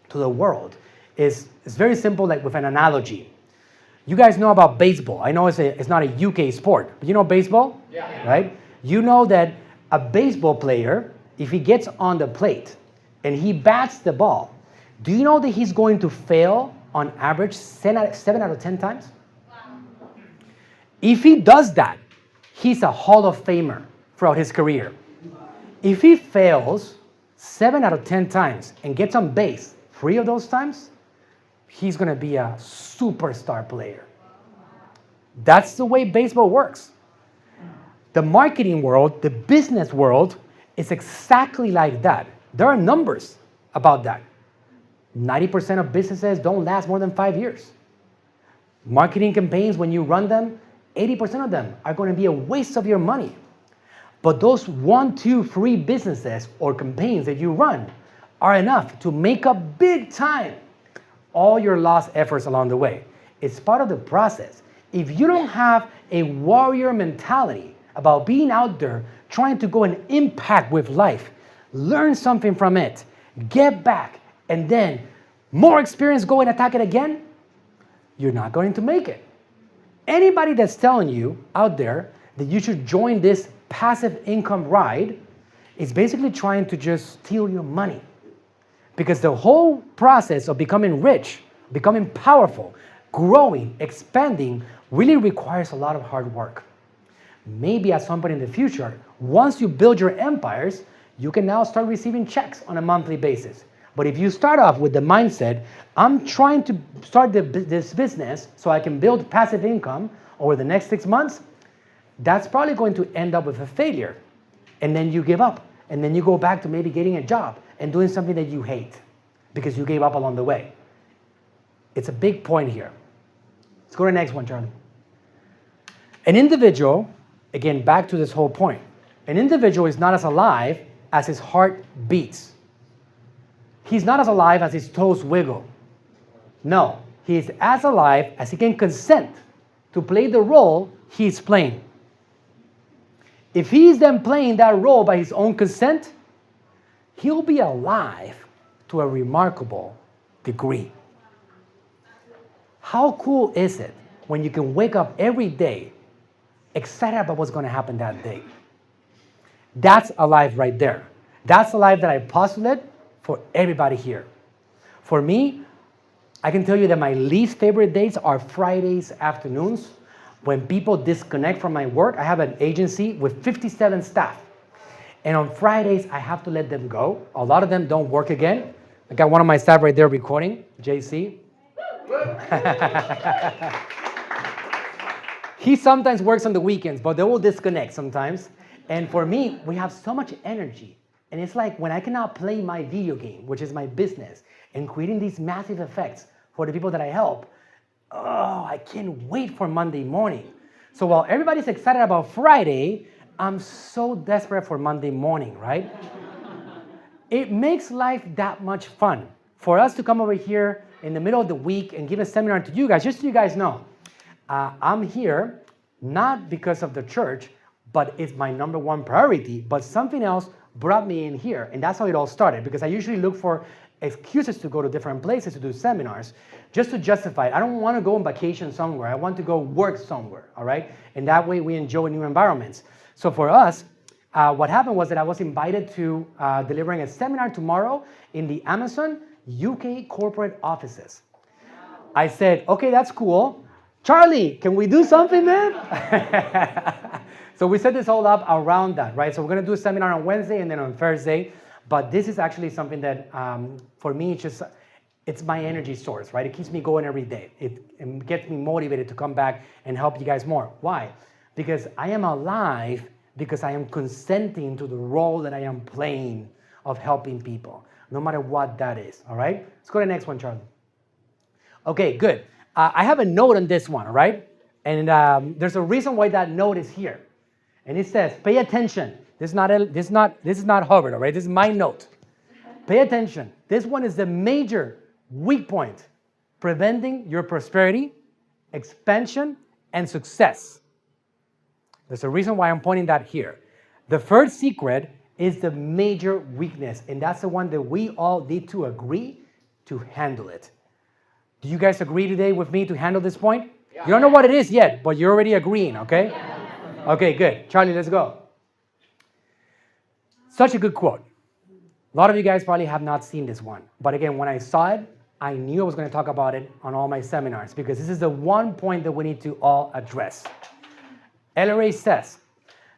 to the world is very simple, like with an analogy. You guys know about baseball. I know it's not a UK sport, but you know baseball? Yeah. Right? You know that a baseball player, if he gets on the plate and he bats the ball, do you know that he's going to fail on average 7 out of 10 times? Wow. If he does that, he's a Hall of Famer throughout his career. If he fails 7 out of 10 times and gets on base 3 of those times, he's going to be a superstar player. That's the way baseball works. The marketing world, the business world, is exactly like that. There are numbers about that. 90% of businesses don't last more than 5 years. Marketing campaigns, when you run them, 80% of them are going to be a waste of your money. But those 1, 2, 3 businesses or campaigns that you run are enough to make up big time all your lost efforts along the way. It's part of the process. If you don't have a warrior mentality about being out there trying to go and impact with life, learn something from it, get back, and then more experience, go and attack it again, you're not going to make it. Anybody that's telling you out there that you should join this passive income ride is basically trying to just steal your money. Because the whole process of becoming rich, becoming powerful, growing, expanding, really requires a lot of hard work. Maybe at some point in the future, once you build your empires, you can now start receiving checks on a monthly basis. But if you start off with the mindset, I'm trying to start this business so I can build passive income over the next 6 months, that's probably going to end up with a failure. And then you give up. And then you go back to maybe getting a job and doing something that you hate because you gave up along the way. It's a big point here. Let's go to the next one, Charlie. An individual, again, back to this whole point. An individual is not as alive as his heart beats. He's not as alive as his toes wiggle. No, he is as alive as he can consent to play the role he's playing. If he's then playing that role by his own consent, he'll be alive to a remarkable degree. How cool is it when you can wake up every day excited about what's going to happen that day? That's alive right there. That's a life that I postulate for everybody here. For me, I can tell you that my least favorite days are Fridays afternoons when people disconnect from my work. I have an agency with 57 staff. And on Fridays, I have to let them go. A lot of them don't work again. I got one of my staff right there recording, JC. He sometimes works on the weekends, but they will disconnect sometimes. And for me, we have so much energy. And it's like when I cannot play my video game, which is my business, and creating these massive effects for the people that I help, oh, I can't wait for Monday morning. So while everybody's excited about Friday, I'm so desperate for Monday morning, right? It makes life that much fun for us to come over here in the middle of the week and give a seminar to you guys. Just so you guys know, I'm here not because of the church, but it's my number one priority, but something else brought me in here, and that's how it all started, because I usually look for excuses to go to different places to do seminars just to justify it. I don't want to go on vacation somewhere. I want to go work somewhere, all right? And that way we enjoy new environments. So for us, what happened was that I was invited to delivering a seminar tomorrow in the Amazon UK corporate offices. I said, okay, that's cool. Charlie, can we do something, man? So we set this all up around that, right? So we're going to do a seminar on Wednesday and then on Thursday. But this is actually something that, for me, it's my energy source, right? It keeps me going every day. It gets me motivated to come back and help you guys more. Why? Because I am alive because I am consenting to the role that I am playing of helping people, no matter what that is, all right? Let's go to the next one, Charlie. Okay, good. I have a note on this one, all right? And there's a reason why that note is here. And it says, pay attention. This is not Harvard, all right? This is my note. Pay attention. This one is the major weak point, preventing your prosperity, expansion, and success. There's a reason why I'm pointing that here. The first secret is the major weakness, and that's the one that we all need to agree to handle it. Do you guys agree today with me to handle this point? Yeah. You don't know what it is yet, but you're already agreeing, okay? Yeah. Okay, good. Charlie, let's go. Such a good quote. A lot of you guys probably have not seen this one. But again, when I saw it, I knew I was going to talk about it on all my seminars because this is the one point that we need to all address. LRA says,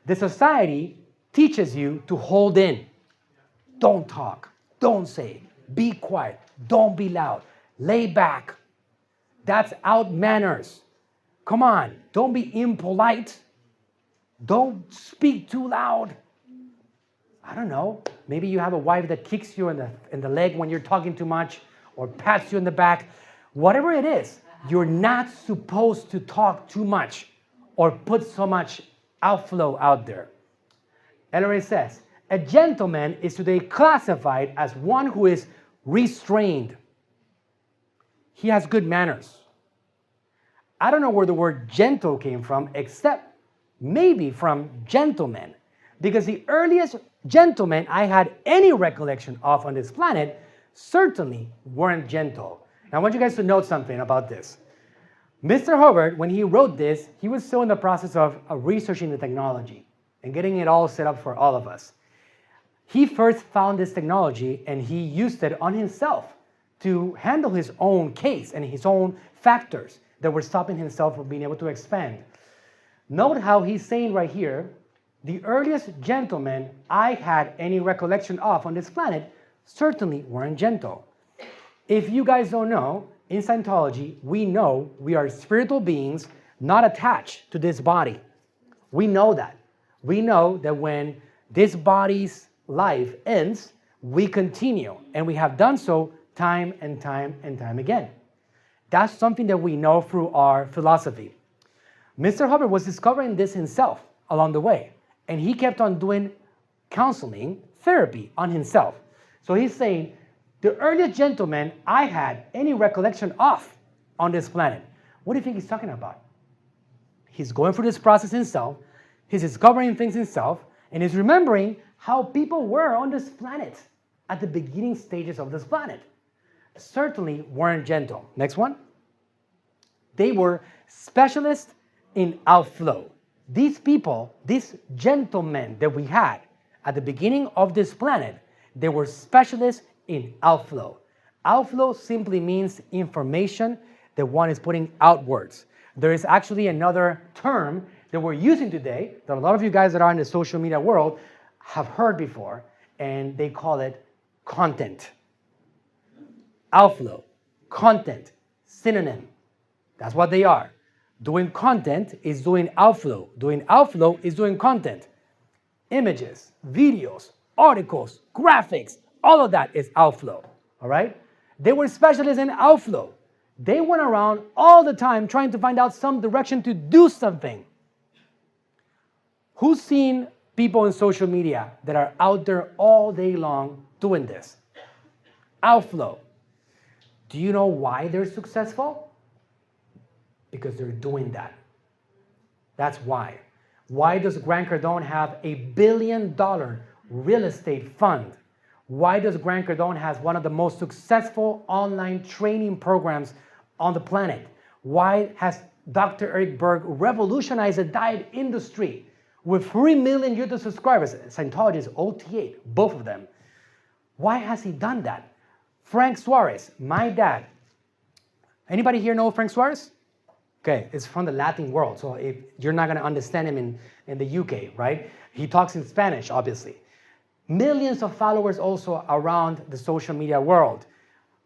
the society teaches you to hold in. Don't talk. Don't say. Be quiet. Don't be loud. Lay back. That's out manners. Come on. Don't be impolite. Don't speak too loud. I don't know. Maybe you have a wife that kicks you in the leg when you're talking too much or pats you in the back. Whatever it is, you're not supposed to talk too much or put so much outflow out there. Ellery says, a gentleman is today classified as one who is restrained. He has good manners. I don't know where the word gentle came from, except maybe from gentleman, because the earliest gentlemen I had any recollection of on this planet certainly weren't gentle. Now I want you guys to note something about this. Mr. Hubbard, when he wrote this, he was still in the process of researching the technology and getting it all set up for all of us. He first found this technology and he used it on himself to handle his own case and his own factors that were stopping himself from being able to expand. Note how he's saying right here, the earliest gentlemen I had any recollection of on this planet certainly weren't gentle. If you guys don't know, in Scientology, we know we are spiritual beings not attached to this body. We know that. We know that when this body's life ends, we continue, and we have done so time and time and time again. That's something that we know through our philosophy. Mr. Hubbard was discovering this himself along the way, and he kept on doing counseling, therapy on himself. So he's saying, the earliest gentleman I had any recollection of on this planet. What do you think he's talking about? He's going through this process himself, he's discovering things himself, and he's remembering how people were on this planet at the beginning stages of this planet. Certainly weren't gentle. Next one. They were specialists in outflow. These people, these gentlemen that we had at the beginning of this planet, they were specialists in outflow. Outflow simply means information that one is putting outwards. There is actually another term that we're using today that a lot of you guys that are in the social media world have heard before, and they call it content. Outflow, content, synonym. That's what they are. Doing content is doing outflow. Doing outflow is doing content. Images, videos, articles, graphics, all of that is outflow, all right? They were specialists in outflow. They went around all the time trying to find out some direction to do something. Who's seen people in social media that are out there all day long doing this? Outflow. Do you know why they're successful? Because they're doing that. That's why. Why does Grant Cardone have $1 billion real estate fund? Why does Grant Cardone have one of the most successful online training programs on the planet? Why has Dr. Eric Berg revolutionized the diet industry with 3 million YouTube subscribers? Scientology is OT8, both of them. Why has he done that? Frank Suarez, my dad. Anybody here know Frank Suarez? Okay, it's from the Latin world, so if you're not going to understand him in the UK, right? He talks in Spanish, obviously. Millions of followers also around the social media world.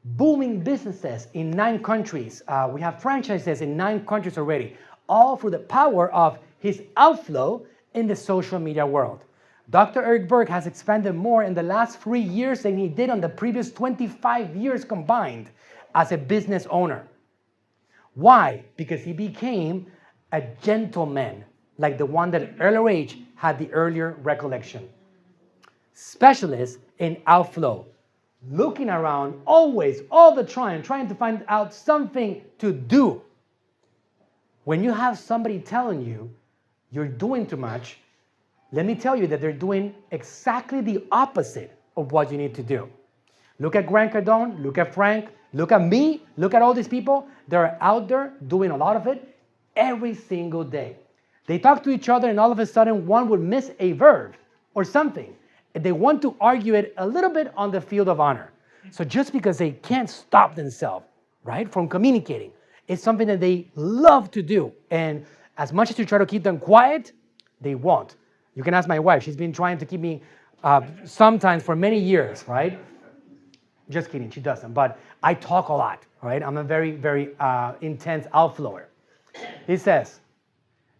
Booming businesses in 9 countries. We have franchises in 9 countries already, all through the power of his outflow in the social media world. Dr. Eric Berg has expanded more in the last 3 years than he did on the previous 25 years combined as a business owner. Why? Because he became a gentleman, like the one that LRH had the earlier recollection. Specialist in outflow, looking around always, all the time, trying to find out something to do. When you have somebody telling you you're doing too much, let me tell you that they're doing exactly the opposite of what you need to do. Look at Grant Cardone, look at Frank, look at me, look at all these people. They're out there doing a lot of it every single day. They talk to each other and all of a sudden one would miss a verb or something. And they want to argue it a little bit on the field of honor. So just because they can't stop themselves, right, from communicating, it's something that they love to do. And as much as you try to keep them quiet, they won't. You can ask my wife. She's been trying to keep me sometimes for many years, right? Just kidding, she doesn't. But I talk a lot, right? I'm a very, very intense outflower. He says,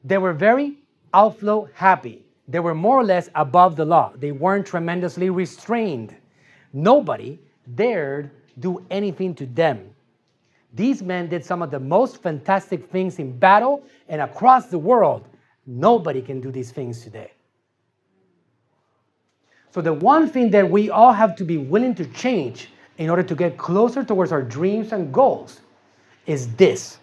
they were very outflow happy. They were more or less above the law. They weren't tremendously restrained. Nobody dared do anything to them. These men did some of the most fantastic things in battle and across the world. Nobody can do these things today. So the one thing that we all have to be willing to change in order to get closer towards our dreams and goals is this.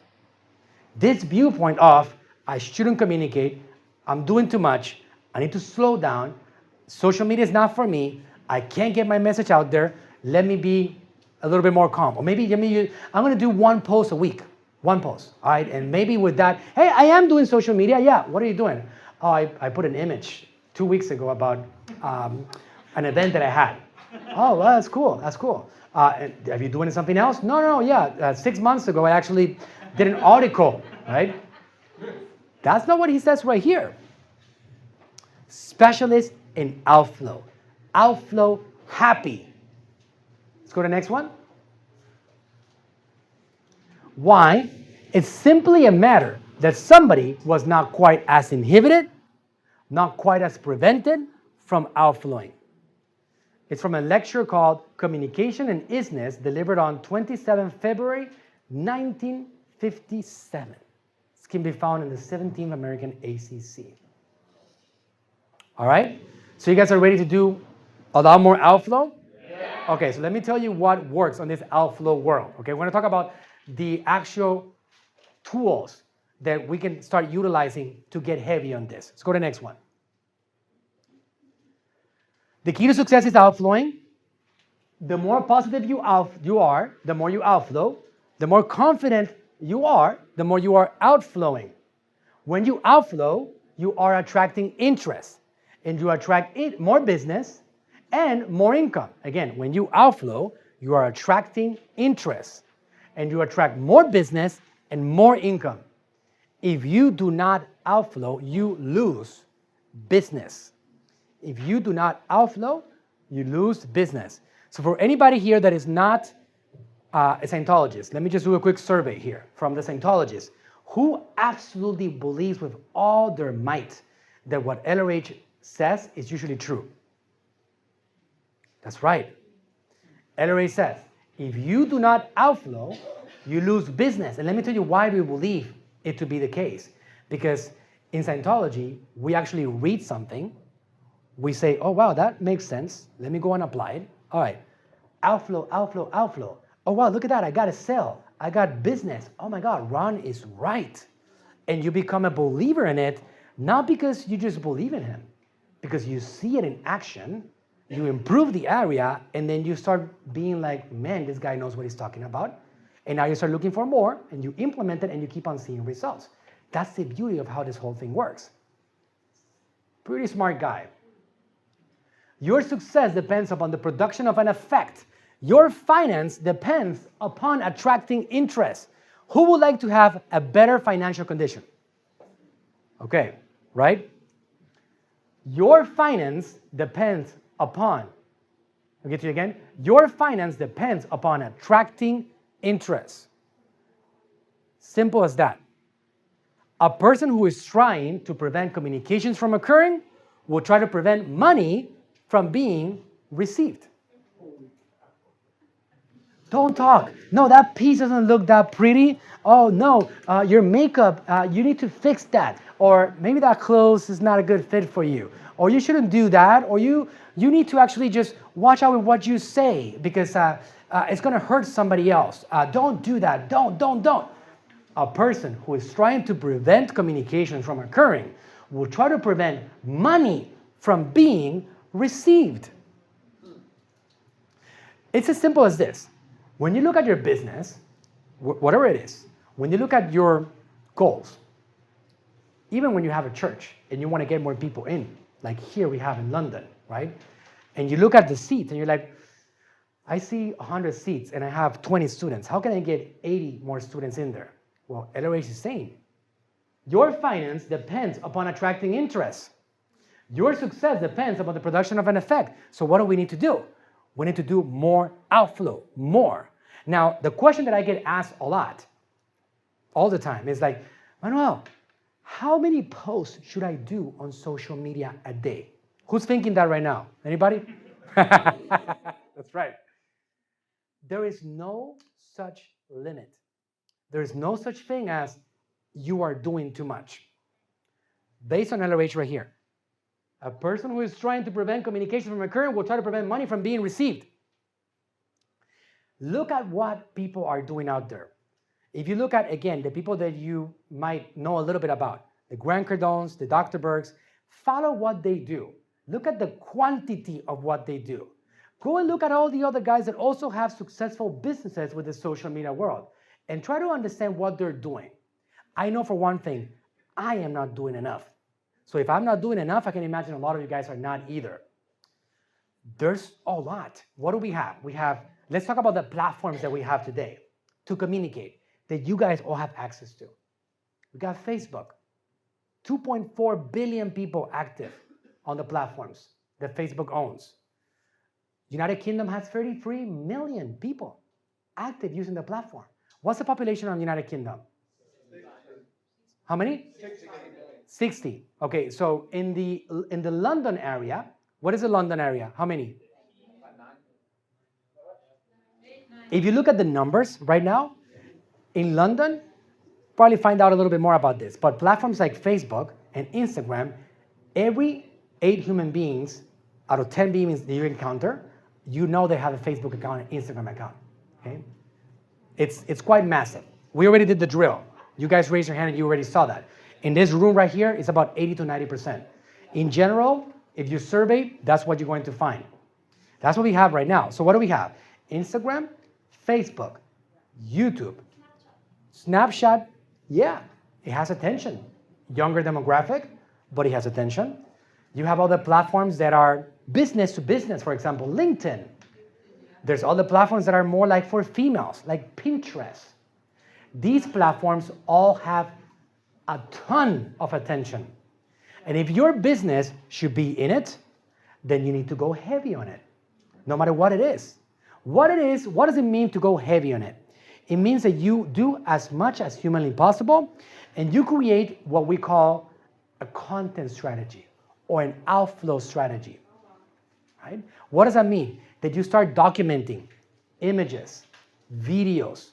This viewpoint of, I shouldn't communicate, I'm doing too much, I need to slow down, social media is not for me, I can't get my message out there, let me be a little bit more calm. Or maybe I'm going to do one post a week, one post, all right? And maybe with that, hey, I am doing social media, yeah, what are you doing? Oh, I put an image 2 weeks ago about an event that I had. Oh, well, that's cool, that's cool. Are you doing something else? No, yeah, 6 months ago I actually did an article, right? That's not what he says right here. Specialist in outflow. Outflow happy. Let's go to the next one. Why? It's simply a matter that somebody was not quite as inhibited, not quite as prevented from outflowing. It's from a lecture called Communication and Isness, delivered on 27 February 1957. This can be found in the 17th American ACC. All right? So you guys are ready to do a lot more outflow? Yeah. Okay, so let me tell you what works on this outflow world. Okay, we're going to talk about the actual tools that we can start utilizing to get heavy on this. Let's go to the next one. The key to success is outflowing. The more positive you are, the more you outflow. The more confident you are, the more you are outflowing. When you outflow, you are attracting interest, and you attract more business and more income. Again, when you outflow, you are attracting interest, and you attract more business and more income. If you do not outflow, you lose business. If you do not outflow, you lose business. So for anybody here that is not a Scientologist, let me just do a quick survey here from the Scientologists. Who absolutely believes with all their might that what LRH says is usually true? That's right. LRH says, if you do not outflow, you lose business. And let me tell you why we believe it to be the case. Because in Scientology, we actually read something, we say, oh, wow, that makes sense. Let me go and apply it. All right. Outflow, outflow, outflow. Oh, wow, look at that. I got a sale. I got business. Oh, my God, Ron is right. And you become a believer in it, not because you just believe in him, because you see it in action, you improve the area, and then you start being like, man, this guy knows what he's talking about. And now you start looking for more, and you implement it, and you keep on seeing results. That's the beauty of how this whole thing works. Pretty smart guy. Your success depends upon the production of an effect. Your finance depends upon attracting interest. Who would like to have a better financial condition? Okay, right? Your finance depends upon, I'll get to you again. Your finance depends upon attracting interest. Simple as that. A person who is trying to prevent communications from occurring will try to prevent money from being received. Don't talk. No, that piece doesn't look that pretty. Oh, no, your makeup, you need to fix that. Or maybe that clothes is not a good fit for you. Or you shouldn't do that. Or you need to actually just watch out with what you say because it's going to hurt somebody else. Don't do that. Don't. A person who is trying to prevent communication from occurring will try to prevent money from being received. It's as simple as this. When you look at your business, whatever it is, when you look at your goals, even when you have a church and you want to get more people in, like here we have in London, right? And you look at the seats and you're like, I see 100 seats and I have 20 students. How can I get 80 more students in there? Well, LRH is saying, your finance depends upon attracting interest. Your success depends upon the production of an effect. So what do we need to do? We need to do more outflow, more. Now, the question that I get asked a lot, all the time, is like, Manuel, how many posts should I do on social media a day? Who's thinking that right now? Anybody? That's right. There is no such limit. There's no such thing as you are doing too much. Based on LRH right here. A person who is trying to prevent communication from occurring will try to prevent money from being received. Look at what people are doing out there. If you look at, again, the people that you might know a little bit about, the Grant Cardones, the Dr. Bergs, follow what they do. Look at the quantity of what they do. Go and look at all the other guys that also have successful businesses with the social media world and try to understand what they're doing. I know for one thing, I am not doing enough. So if I'm not doing enough, I can imagine a lot of you guys are not either. There's a lot. What do we have? Let's talk about the platforms that we have today to communicate that you guys all have access to. We got Facebook, 2.4 billion people active on the platforms that Facebook owns. United Kingdom has 33 million people active using the platform. What's the population of the United Kingdom? 60. How many? 60. Okay, so in the London area, what is the London area? How many? If you look at the numbers right now, in London, probably find out a little bit more about this, but platforms like Facebook and Instagram, every 8 human beings out of 10 beings that you encounter, you know they have a Facebook account and Instagram account. Okay? It's quite massive. We already did the drill. You guys raised your hand and you already saw that. In this room right here, it's about 80 to 90%. In general, if you survey, that's what you're going to find. That's what we have right now. So what do we have? Instagram, Facebook, YouTube, Snapchat, yeah, it has attention. Younger demographic, but it has attention. You have other platforms that are business to business, for example, LinkedIn. There's other platforms that are more like for females, like Pinterest. These platforms all have a ton of attention. And if your business should be in it, then you need to go heavy on it, no matter what it is. What does it mean to go heavy on it? It means that you do as much as humanly possible and you create what we call a content strategy or an outflow strategy. Right? What does that mean? That you start documenting images, videos,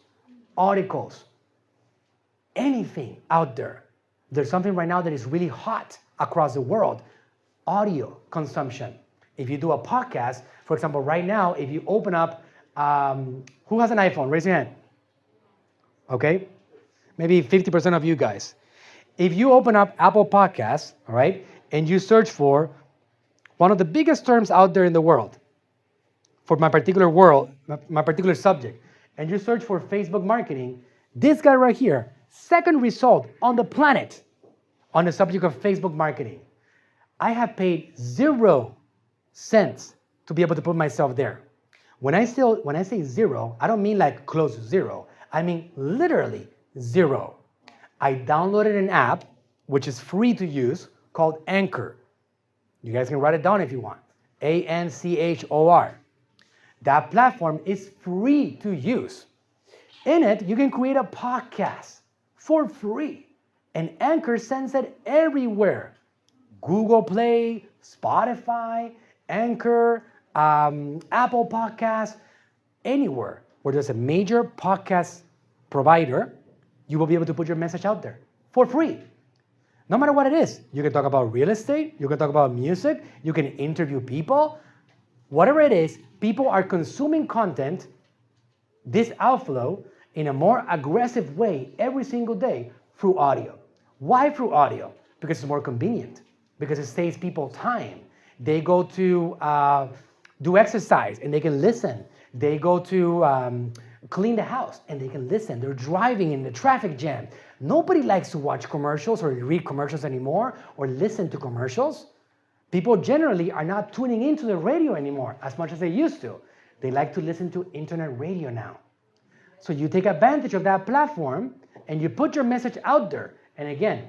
articles, anything out there. There's something right now that is really hot across the world, audio consumption. If you do a podcast, for example, right now, if you open up, who has an iPhone? Raise your hand. Okay, maybe 50% of you guys. If you open up Apple Podcasts, all right, and you search for one of the biggest terms out there in the world, for my particular subject, and you search for Facebook marketing, this guy right here, second result on the planet on the subject of Facebook marketing. I have paid 0 cents to be able to put myself there. When I say zero, I don't mean like close to zero. I mean literally 0. I downloaded an app, which is free to use, called Anchor. You guys can write it down if you want. ANCHOR. That platform is free to use. In it, you can create a podcast for free. And Anchor sends it everywhere. Google Play, Spotify, Anchor, Apple Podcasts, anywhere where there's a major podcast provider, you will be able to put your message out there for free. No matter what it is. You can talk about real estate, you can talk about music, you can interview people. Whatever it is, people are consuming content, this outflow, in a more aggressive way every single day through audio. Why through audio? Because it's more convenient, because it saves people time. They go to do exercise and they can listen. They go to clean the house and they can listen. They're driving in the traffic jam. Nobody likes to watch commercials or read commercials anymore or listen to commercials. People generally are not tuning into the radio anymore as much as they used to. They like to listen to internet radio now. So you take advantage of that platform and you put your message out there. And again,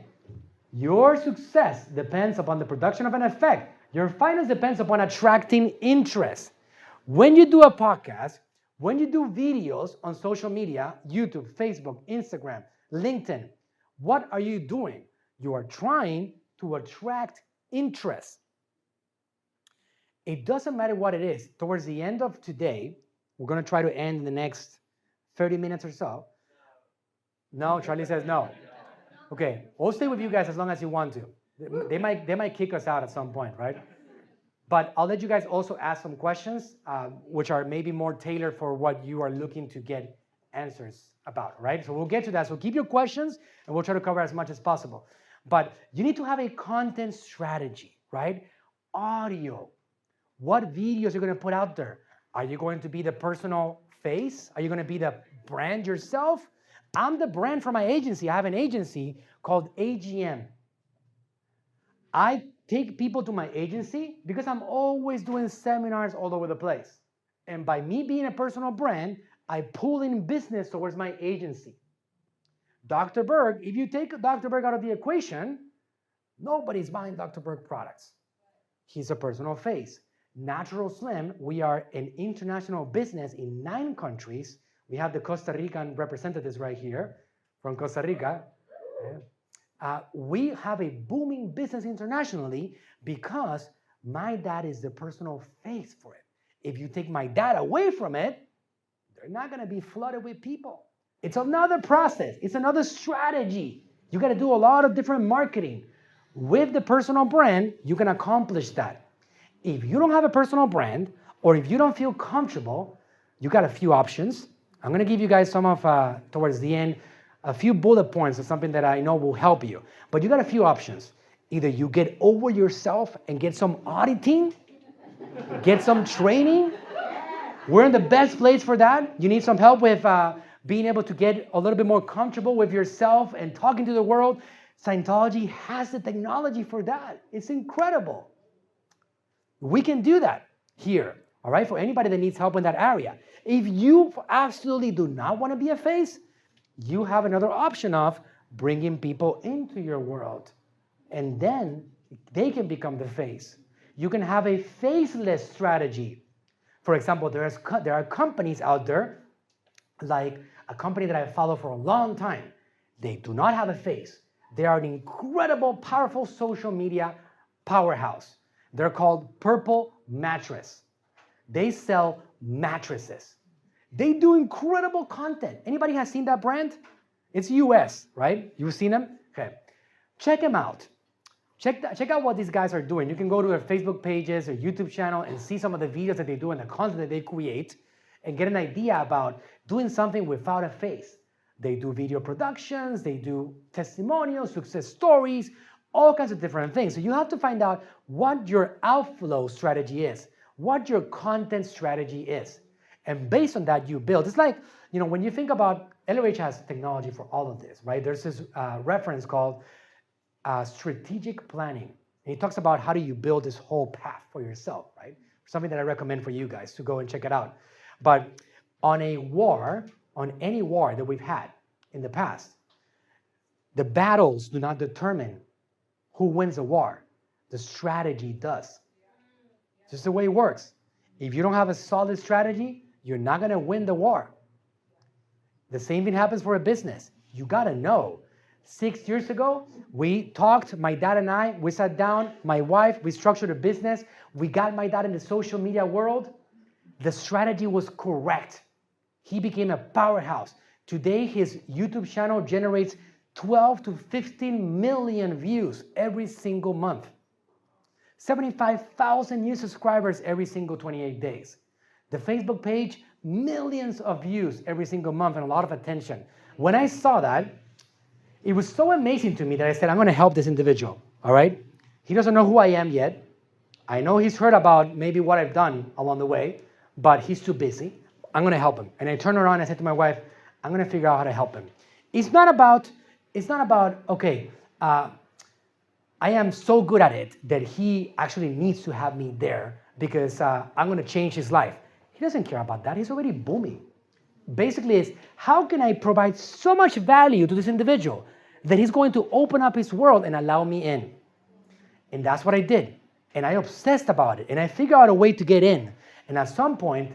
your success depends upon the production of an effect. Your finance depends upon attracting interest. When you do a podcast, when you do videos on social media, YouTube, Facebook, Instagram, LinkedIn, what are you doing? You are trying to attract interest. It doesn't matter what it is. Towards the end of today, we're going to try to end in the next 30 minutes or so. No, Charlie says no. Okay, we'll stay with you guys as long as you want to. They might kick us out at some point, right? But I'll let you guys also ask some questions, which are maybe more tailored for what you are looking to get answers about, right? So we'll get to that. So keep your questions, and we'll try to cover as much as possible. But you need to have a content strategy, right? Audio. What videos are you going to put out there? Are you going to be the personal face? Are you going to be the brand yourself? I'm the brand for my agency. I have an agency called AGM. I take people to my agency because I'm always doing seminars all over the place. And by me being a personal brand, I pull in business towards my agency. Dr. Berg, if you take Dr. Berg out of the equation, nobody's buying Dr. Berg products. He's a personal face. Natural Slim, we are an international business in 9 countries. We have the Costa Rican representatives right here from Costa Rica. We have a booming business internationally because my dad is the personal face for it. If you take my dad away from it, they're not going to be flooded with people. It's another process. It's another strategy. You got to do a lot of different marketing. With the personal brand, you can accomplish that. If you don't have a personal brand, or if you don't feel comfortable, you got a few options. I'm going to give you guys some of, towards the end, a few bullet points of something that I know will help you. But you got a few options. Either you get over yourself and get some auditing, get some training. We're in the best place for that. You need some help with being able to get a little bit more comfortable with yourself and talking to the world. Scientology has the technology for that. It's incredible. We can do that here, all right, for anybody that needs help in that area. If you absolutely do not want to be a face, you have another option of bringing people into your world, and then they can become the face. You can have a faceless strategy. For example, there are companies out there, like a company that I follow for a long time. They do not have a face. They are an incredible, powerful social media powerhouse. They're called Purple Mattress. They sell mattresses. They do incredible content. Anybody has seen that brand? It's US, right? You've seen them? Okay. Check them out. Check out what these guys are doing. You can go to their Facebook pages or YouTube channel and see some of the videos that they do and the content that they create and get an idea about doing something without a face. They do video productions, they do testimonials, success stories, all kinds of different things. So you have to find out what your outflow strategy is, what your content strategy is. And based on that, you build. It's like, when you think about, LOH has technology for all of this, right? There's this reference called strategic planning. And he talks about how do you build this whole path for yourself, right? Something that I recommend for you guys to go and check it out. But on any war that we've had in the past, the battles do not determine who wins the war. The strategy does. It's just the way it works. If you don't have a solid strategy, you're not going to win the war. The same thing happens for a business. You got to know. 6 years ago, we talked, my dad and I, we sat down, my wife, we structured a business. We got my dad in the social media world. The strategy was correct. He became a powerhouse. Today, his YouTube channel generates 12 to 15 million views every single month. 75,000 new subscribers every single 28 days. The Facebook page, millions of views every single month and a lot of attention. When I saw that, it was so amazing to me that I said, I'm going to help this individual, all right? He doesn't know who I am yet. I know he's heard about maybe what I've done along the way, but he's too busy. I'm going to help him. And I turned around and I said to my wife, I'm going to figure out how to help him. It's not about, okay, I am so good at it that he actually needs to have me there because I'm going to change his life. He doesn't care about that. He's already booming. Basically, it's how can I provide so much value to this individual that he's going to open up his world and allow me in. And that's what I did. And I obsessed about it. And I figured out a way to get in. And at some point,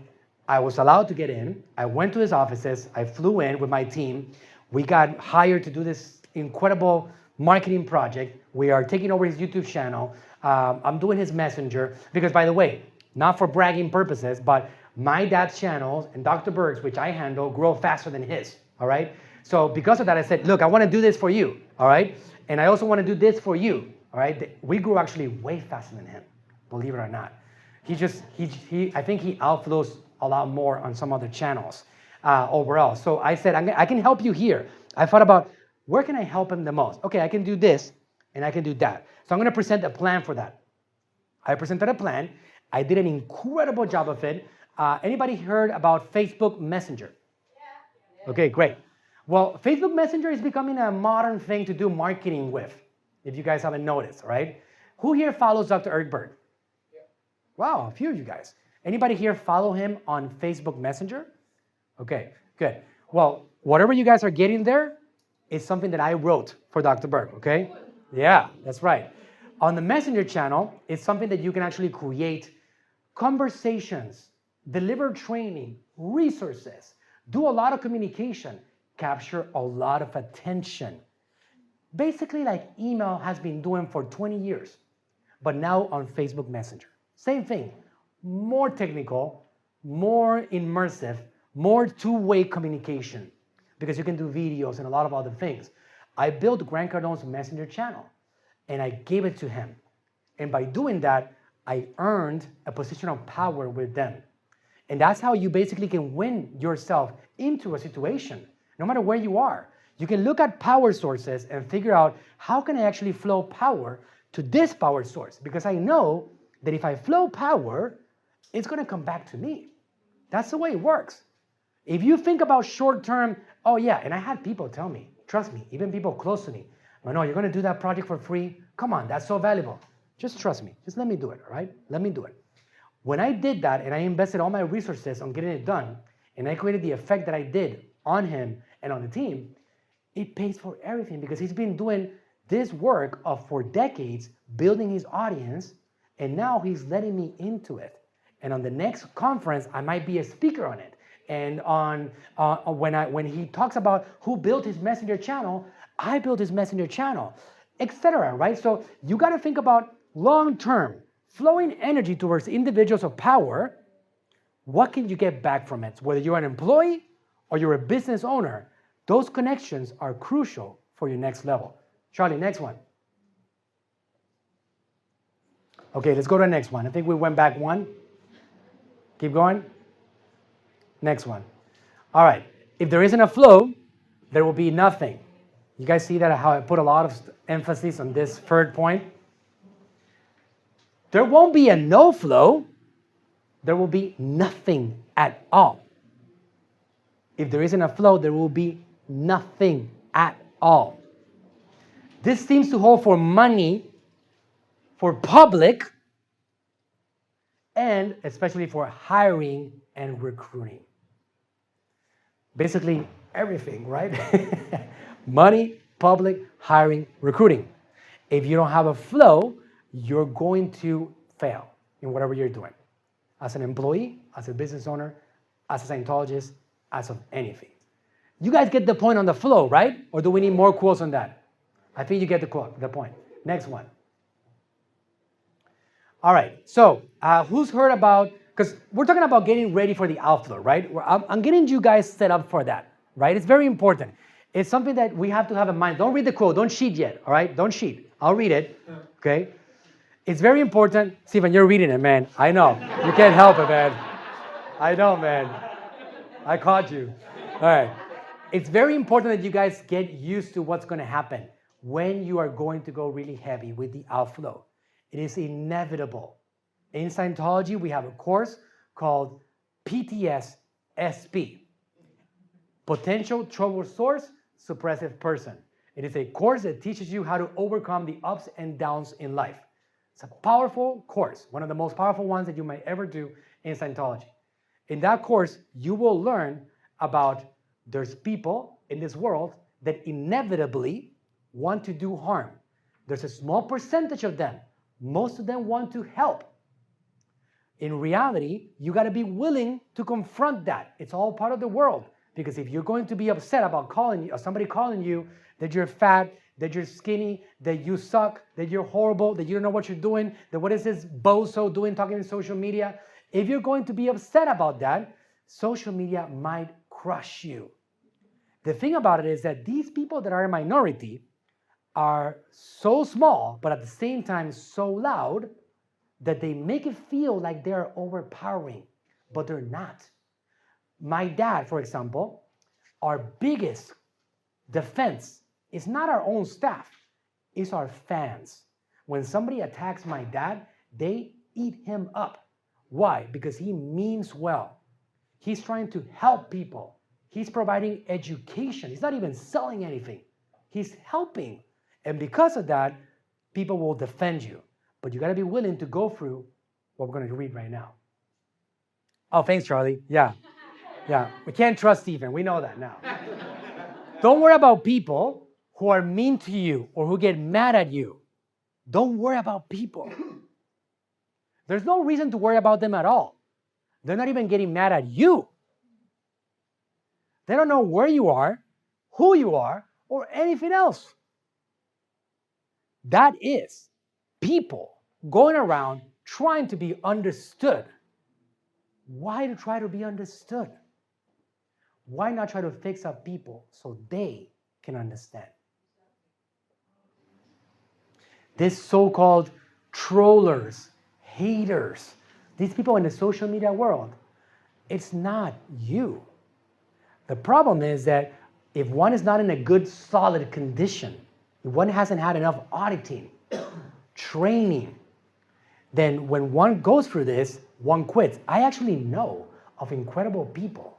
I was allowed to get in. I went to his offices. I flew in with my team. We got hired to do this incredible marketing project. We are taking over his YouTube channel. I'm doing his messenger. Because, by the way, not for bragging purposes, but my dad's channels and Dr. Berg's, which I handle, grow faster than his. All right? So because of that, I said, look, I want to do this for you, all right? And I also want to do this for you, all right? We grew actually way faster than him, believe it or not. I think he outflows a lot more on some other channels overall. So I said, I can help you here. I thought about, where can I help him the most? Okay, I can do this, and I can do that. So I'm going to present a plan for that. I presented a plan. I did an incredible job of it. Anybody heard about Facebook Messenger? Yeah. Okay, great. Well, Facebook Messenger is becoming a modern thing to do marketing with, if you guys haven't noticed, right? Who here follows Dr. Eric Berg? Yeah. Wow, a few of you guys. Anybody here follow him on Facebook Messenger? Okay, good. Well, whatever you guys are getting there is something that I wrote for Dr. Berg, okay? Yeah, that's right. On the Messenger channel, it's something that you can actually create conversations, deliver training, resources, do a lot of communication, capture a lot of attention. Basically like email has been doing for 20 years, but now on Facebook Messenger. Same thing, more technical, more immersive, more two-way communication, because you can do videos and a lot of other things. I built Grant Cardone's Messenger channel, and I gave it to him. And by doing that, I earned a position of power with them. And that's how you basically can win yourself into a situation, no matter where you are. You can look at power sources and figure out, how can I actually flow power to this power source? Because I know that if I flow power, it's going to come back to me. That's the way it works. If you think about short-term, oh yeah, and I had people tell me, trust me, even people close to me, Manuel, you're going to do that project for free? Come on, that's so valuable. Just trust me. Just let me do it, all right? Let me do it. When I did that and I invested all my resources on getting it done, and I created the effect that I did on him and on the team, it pays for everything, because he's been doing this work for decades, building his audience, and now he's letting me into it. And on the next conference, I might be a speaker on it. And when he talks about who built his Messenger channel, I built his Messenger channel, etc. Right? So you got to think about long-term, flowing energy towards individuals of power. What can you get back from it? Whether you're an employee or you're a business owner, those connections are crucial for your next level. Charlie, next one. Okay, let's go to the next one. I think we went back one. Keep going. Next one. All right. If there isn't a flow, there will be nothing. You guys see that, how I put a lot of emphasis on this third point? There won't be a no flow. There will be nothing at all. If there isn't a flow, there will be nothing at all. This seems to hold for money, for public, and especially for hiring and recruiting. Basically everything, right? Money, public, hiring, recruiting. If you don't have a flow, you're going to fail in whatever you're doing. As an employee, as a business owner, as a Scientologist, as of anything. You guys get the point on the flow, right? Or do we need more quotes on that? I think you get the point. Next one. All right, so who's heard about, because we're talking about getting ready for the outflow, right? I'm getting you guys set up for that, right? It's very important. It's something that we have to have in mind. Don't read the quote. Don't cheat yet, all right? Don't cheat. I'll read it, okay? It's very important. Stephen, you're reading it, man. I know. You can't help it, man. I know, man. I caught you. All right. It's very important that you guys get used to what's going to happen when you are going to go really heavy with the outflow. It is inevitable. In Scientology, we have a course called PTS-SP, Potential Trouble Source, Suppressive Person. It is a course that teaches you how to overcome the ups and downs in life. It's a powerful course, one of the most powerful ones that you might ever do in Scientology. In that course, you will learn about there's people in this world that inevitably want to do harm. There's a small percentage of them. Most of them want to help. In reality, you got to be willing to confront that. It's all part of the world. Because if you're going to be upset about somebody calling you that you're fat, that you're skinny, that you suck, that you're horrible, that you don't know what you're doing, that what is this bozo doing talking in social media? If you're going to be upset about that, social media might crush you. The thing about it is that these people that are a minority are so small, but at the same time so loud, that they make it feel like they're overpowering, but they're not. My dad, for example, our biggest defense is not our own staff, it's our fans. When somebody attacks my dad, they eat him up. Why? Because he means well. He's trying to help people. He's providing education. He's not even selling anything. He's helping. And because of that, people will defend you. But you got to be willing to go through what we're going to read right now. Oh, thanks, Charlie. Yeah. Yeah. We can't trust Stephen. We know that now. Don't worry about people who are mean to you or who get mad at you. Don't worry about people. There's no reason to worry about them at all. They're not even getting mad at you. They don't know where you are, who you are, or anything else. That is people going around trying to be understood. Why to try to be understood? Why not try to fix up people so they can understand? This so-called trollers, haters, these people in the social media world, it's not you. The problem is that if one is not in a good, solid condition, if one hasn't had enough auditing, training, then when one goes through this, one quits. I actually know of incredible people,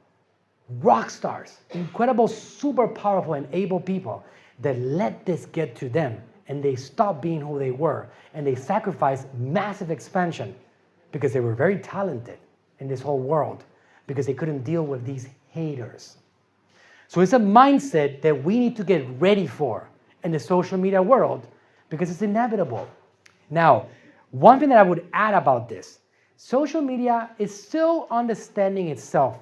rock stars, incredible, super powerful and able people that let this get to them and they stopped being who they were and they sacrificed massive expansion because they were very talented in this whole world because they couldn't deal with these haters. So it's a mindset that we need to get ready for in the social media world because it's inevitable. Now, one thing that I would add about this, social media is still understanding itself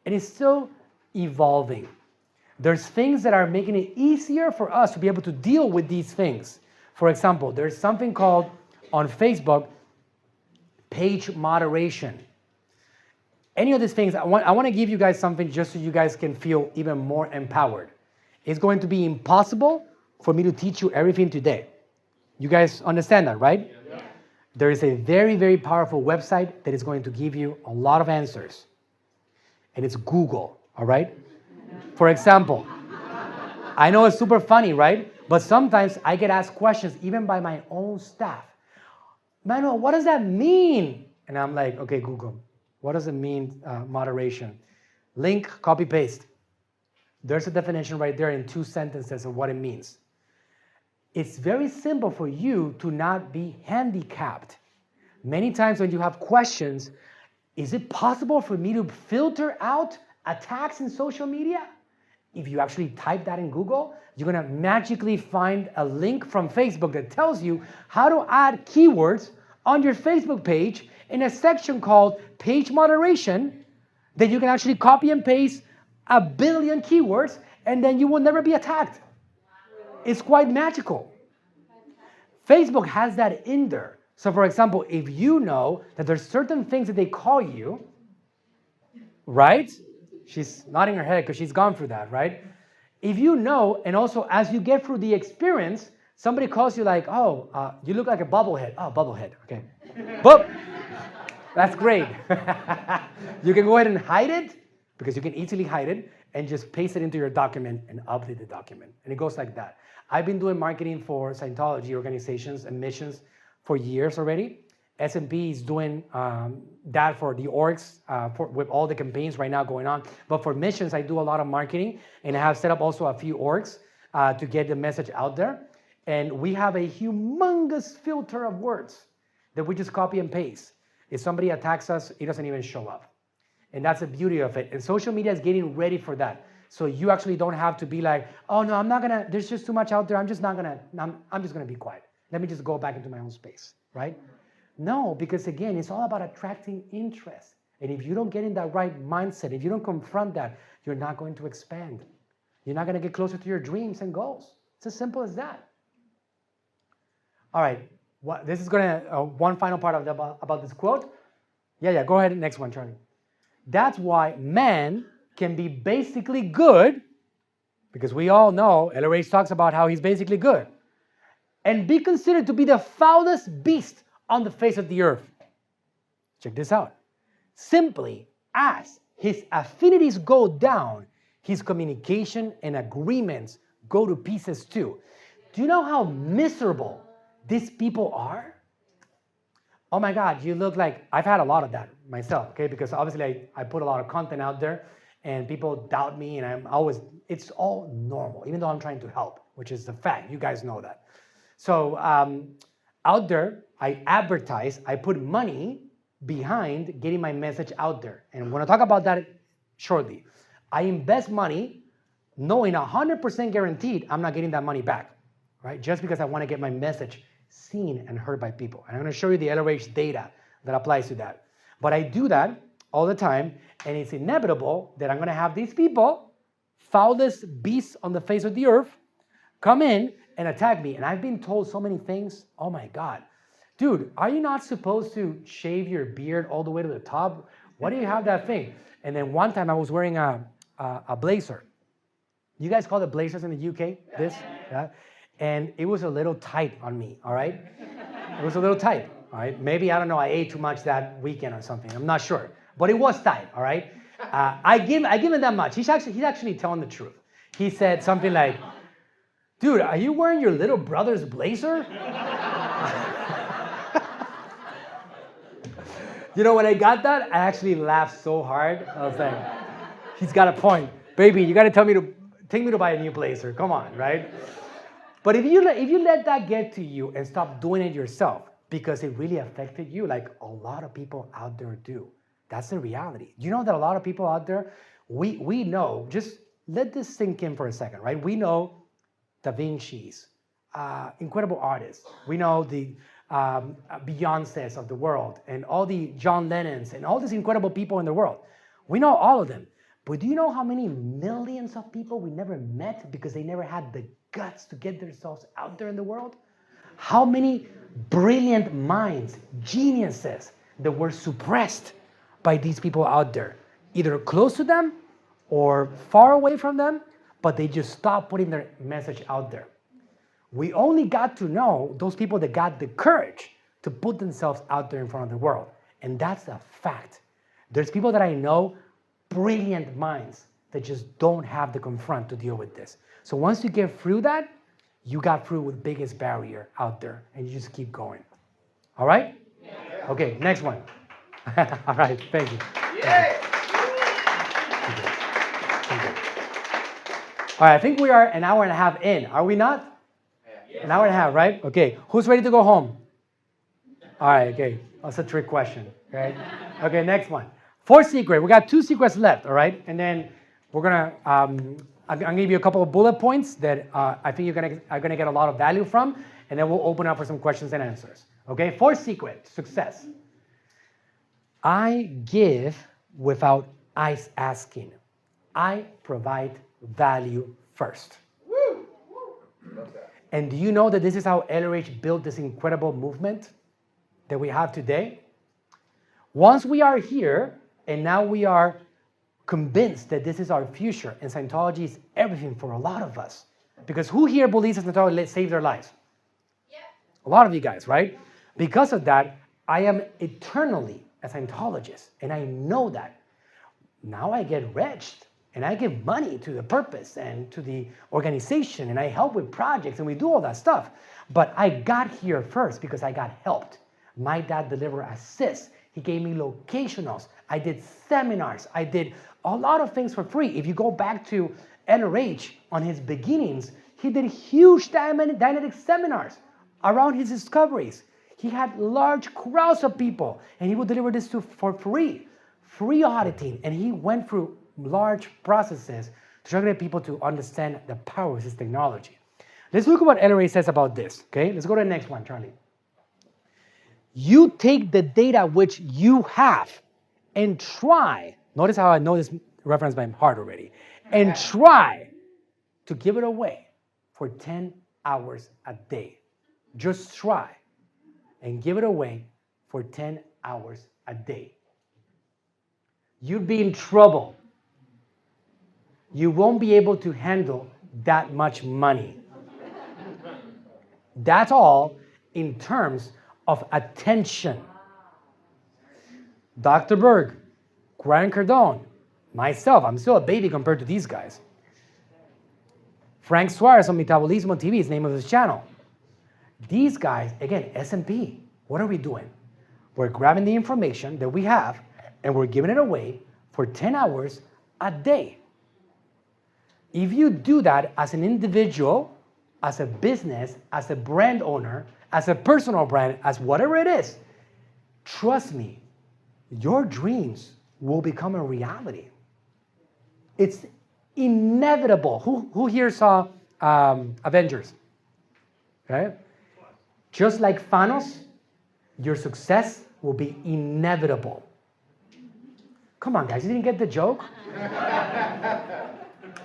and it's still evolving. There's things that are making it easier for us to be able to deal with these things. For example, there's something called on Facebook, page moderation. Any of these things, I want to give you guys something just so you guys can feel even more empowered. It's going to be impossible for me to teach you everything today. You guys understand that, right? Yeah. There is a very, very powerful website that is going to give you a lot of answers. And it's Google, all right? For example, I know it's super funny, right? But sometimes I get asked questions even by my own staff. Manuel, what does that mean? And I'm like, okay, Google. What does it mean, moderation? Link, copy, paste. There's a definition right there in 2 sentences of what it means. It's very simple for you to not be handicapped. Many times when you have questions, is it possible for me to filter out attacks in social media? If you actually type that in Google, you're going to magically find a link from Facebook that tells you how to add keywords on your Facebook page in a section called page moderation that you can actually copy and paste 1 billion keywords and then you will never be attacked. It's quite magical. Facebook has that in there. So for example, if you know that there's certain things that they call you, right? She's nodding her head because she's gone through that, right? If you know, and also as you get through the experience, somebody calls you like, oh, you look like a bubblehead. Oh, bubblehead, okay. Boop. That's great. You can go ahead and hide it, because you can easily hide it, and just paste it into your document and update the document. And it goes like that. I've been doing marketing for Scientology organizations and missions for years already. S&P is doing that for the orgs, with all the campaigns right now going on. But for missions, I do a lot of marketing, and I have set up also a few orgs to get the message out there. And we have a humongous filter of words that we just copy and paste. If somebody attacks us, it doesn't even show up. And that's the beauty of it. And social media is getting ready for that. So you actually don't have to be like, oh no, I'm not gonna, there's just too much out there. I'm just gonna be quiet. Let me just go back into my own space, right? No, because again, it's all about attracting interest. And if you don't get in that right mindset, if you don't confront that, you're not going to expand. You're not gonna get closer to your dreams and goals. It's as simple as that. All right, this is gonna, one final part of about this quote. Yeah, go ahead, next one, Charlie. That's why man can be basically good because we all know LRH talks about how he's basically good, and be considered to be the foulest beast on the face of the earth. Check this out. Simply as his affinities go down, his communication and agreements go to pieces too. Do you know how miserable these people are? Oh my God, you look like, I've had a lot of that myself, okay? Because obviously I put a lot of content out there and people doubt me, and it's all normal, even though I'm trying to help, which is the fact. You guys know that. So out there, I advertise, I put money behind getting my message out there. And we're gonna talk about that shortly. I invest money knowing 100% guaranteed I'm not getting that money back, right? Just because I wanna get my message seen and heard by people. And I'm gonna show you the LRH data that applies to that. But I do that all the time, and it's inevitable that I'm gonna have these people, foulest beasts on the face of the earth, come in and attack me. And I've been told so many things. Oh my God. Dude, are you not supposed to shave your beard all the way to the top? Why do you have that thing? And then one time I was wearing a blazer. You guys call it blazers in the UK? This? Yeah. And it was a little tight on me, all right? It was a little tight, all right? Maybe, I don't know, I ate too much that weekend or something. I'm not sure. But it was tight, all right? I give him that much. He's actually telling the truth. He said something like, dude, are you wearing your little brother's blazer? You know, when I got that, I actually laughed so hard. I was like, he's got a point. Baby, you got to take me to buy a new blazer. Come on, right? But if you let that get to you and stop doing it yourself because it really affected you, like a lot of people out there do. That's the reality. You know that a lot of people out there, we know, just let this sink in for a second, right? We know Da Vinci's, incredible artists. We know the Beyoncés of the world and all the John Lennons and all these incredible people in the world. We know all of them. But do you know how many millions of people we never met because they never had the guts to get themselves out there in the world? How many brilliant minds, geniuses that were suppressed by these people out there, either close to them or far away from them, but they just stopped putting their message out there. We only got to know those people that got the courage to put themselves out there in front of the world. And that's a fact. There's people that I know, brilliant minds, that just don't have the confront to deal with this. So once you get through that, you got through with the biggest barrier out there, and you just keep going. All right? Yeah. Okay, next one. All right, thank you. Yeah. Thank you. All right, I think we are an hour and a half in. Are we not? An hour and a half, right? Okay, who's ready to go home? All right, okay. That's a trick question, right? Okay, next one. Fourth secret. We got 2 secrets left, all right? And then we're gonna, I'm gonna give you a couple of bullet points that I think you're gonna get a lot of value from, and then we'll open up for some questions and answers. Okay, fourth secret, success. I give without asking. I provide value first. Woo! Love that. And do you know that this is how LRH built this incredible movement that we have today? Once we are here, and now we are convinced that this is our future, and Scientology is everything for a lot of us. Because who here believes that Scientology saved their lives? Yeah. A lot of you guys, right? Because of that, I am eternally a Scientologist, and I know that. Now I get rich, and I give money to the purpose and to the organization, and I help with projects, and we do all that stuff. But I got here first because I got helped. My dad delivered assists. He gave me locationals. I did seminars. I did a lot of things for free. If you go back to LRH on his beginnings, he did huge dynamic seminars around his discoveries. He had large crowds of people, and he would deliver this for free auditing, and he went through large processes to try to get people to understand the power of his technology. Let's look at what LRH says about this, okay? Let's go to the next one, Charlie. You take the data which you have and try, notice how I know this reference by heart already, and try to give it away for 10 hours a day. Just try and give it away for 10 hours a day. You'd be in trouble. You won't be able to handle that much money. That's all in terms of attention. Dr. Berg, Grant Cardone, myself, I'm still a baby compared to these guys. Frank Suarez on Metabolismo TV is the name of his channel. These guys, again, S&P, what are we doing? We're grabbing the information that we have and we're giving it away for 10 hours a day. If you do that as an individual, as a business, as a brand owner, as a personal brand, as whatever it is, trust me, your dreams will become a reality. It's inevitable. Who here saw Avengers? Okay? Just like Thanos, your success will be inevitable. Come on, guys, you didn't get the joke?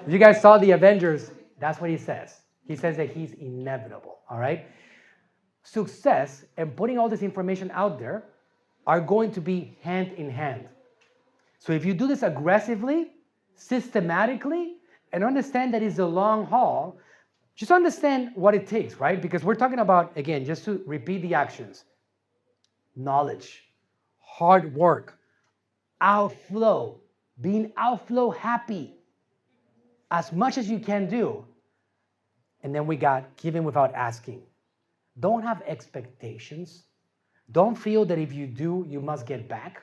If you guys saw the Avengers, that's what he says. He says that he's inevitable, all right? Success and putting all this information out there are going to be hand in hand. So if you do this aggressively, systematically, and understand that it's a long haul, just understand what it takes, right? Because we're talking about, again, just to repeat the actions, knowledge, hard work, outflow, being outflow happy, as much as you can do. And then we got giving without asking. Don't have expectations. Don't feel that if you do, you must get back.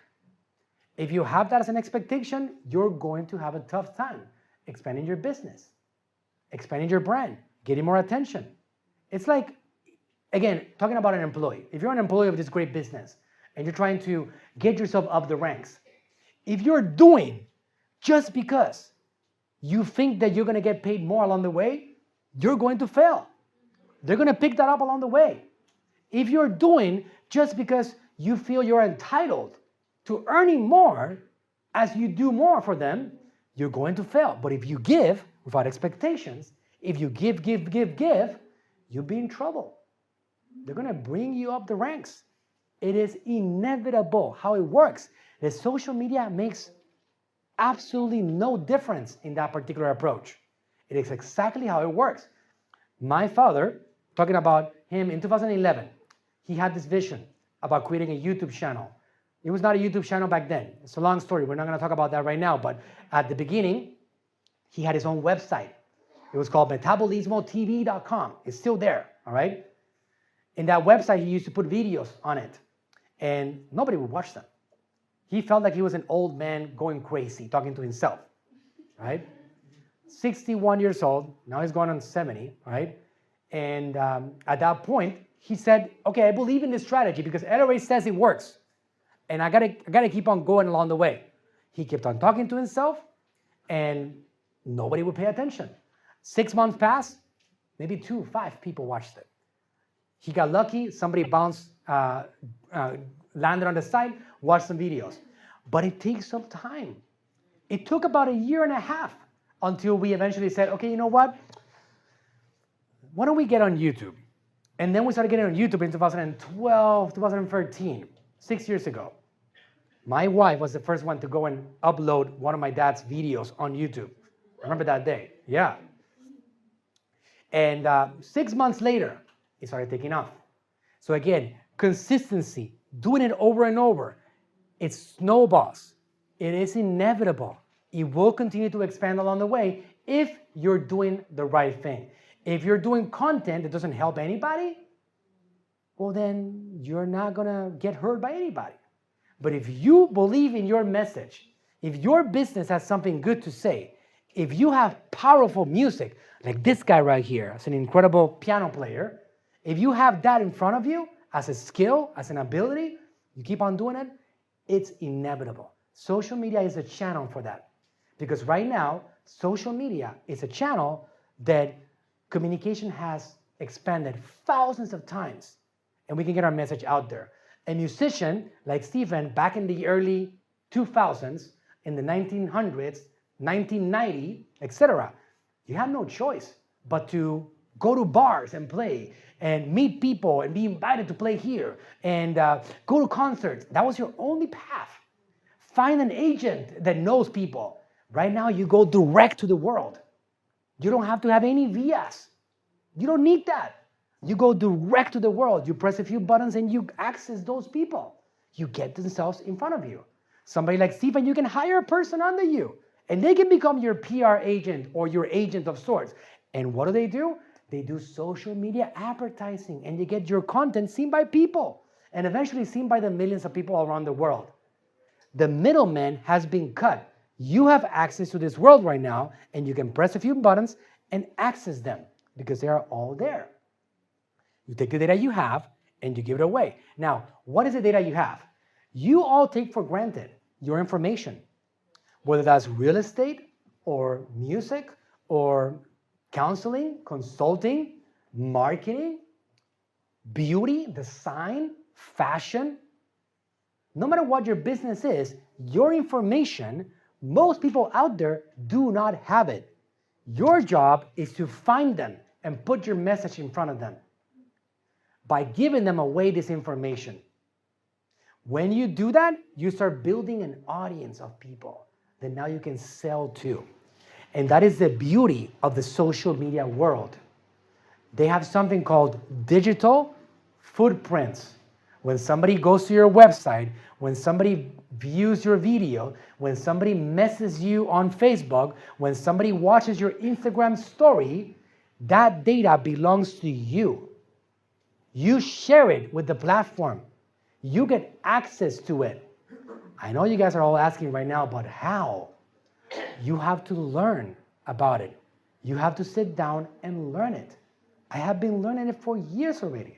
If you have that as an expectation, you're going to have a tough time expanding your business, expanding your brand, getting more attention. It's like, again, talking about an employee. If you're an employee of this great business and you're trying to get yourself up the ranks, if you're doing just because you think that you're going to get paid more along the way, you're going to fail. They're going to pick that up along the way. If you're doing just because you feel you're entitled to earning more as you do more for them, you're going to fail. But if you give without expectations, if you give, you'll be in trouble. They're going to bring you up the ranks. It is inevitable how it works. The social media makes absolutely no difference in that particular approach. It is exactly how it works. My father, talking about him in 2011, he had this vision about creating a YouTube channel. It was not a YouTube channel back then. It's a long story. We're not going to talk about that right now. But at the beginning, he had his own website. It was called metabolismotv.com. It's still there, all right? In that website, he used to put videos on it. And nobody would watch them. He felt like he was an old man going crazy, talking to himself, right? 61 years old. Now he's going on 70, right? And at that point, he said, okay, I believe in this strategy because LRA says it works. And I gotta keep on going along the way. He kept on talking to himself and nobody would pay attention. 6 months passed, maybe 5 people watched it. He got lucky, somebody landed on the site, watched some videos. But it takes some time. It took about 1.5 years until we eventually said, okay, you know what? Why don't we get on YouTube? And then we started getting on YouTube in 2012, 2013, 6 years ago. My wife was the first one to go and upload one of my dad's videos on YouTube. Remember that day? Yeah. And 6 months later, it started taking off. So again, consistency, doing it over and over, it snowballs. It is inevitable. It will continue to expand along the way if you're doing the right thing. If you're doing content that doesn't help anybody, well then you're not gonna get hurt by anybody. But if you believe in your message, if your business has something good to say, if you have powerful music, like this guy right here, as an incredible piano player, if you have that in front of you as a skill, as an ability, you keep on doing it, it's inevitable. Social media is a channel for that. Because right now, social media is a channel that communication has expanded thousands of times, and we can get our message out there. A musician like Stephen, back in the early 2000s, in the 1900s, 1990, etc., you had no choice but to go to bars and play and meet people and be invited to play here and go to concerts. That was your only path. Find an agent that knows people. Right now, you go direct to the world. You don't have to have any VS. You don't need that. You go direct to the world. You press a few buttons and you access those people. You get themselves in front of you. Somebody like Stephen, you can hire a person under you and they can become your PR agent or your agent of sorts. And what do? They do social media advertising and you get your content seen by people and eventually seen by the millions of people around the world. The middleman has been cut. You have access to this world right now and you can press a few buttons and access them because they are all there. You take the data you have and you give it away. Now, what is the data you have? You all take for granted your information, whether that's real estate or music or counseling, consulting, marketing, beauty, design, fashion. No matter what your business is, your information, most people out there do not have it. Your job is to find them and put your message in front of them by giving them away this information. When you do that, you start building an audience of people that now you can sell to. And that is the beauty of the social media world. They have something called digital footprints. When somebody goes to your website, when somebody views your video, when somebody messages you on Facebook, when somebody watches your Instagram story, that data belongs to you. You share it with the platform. You get access to it. I know you guys are all asking right now, but how? You have to learn about it. You have to sit down and learn it. I have been learning it for years already.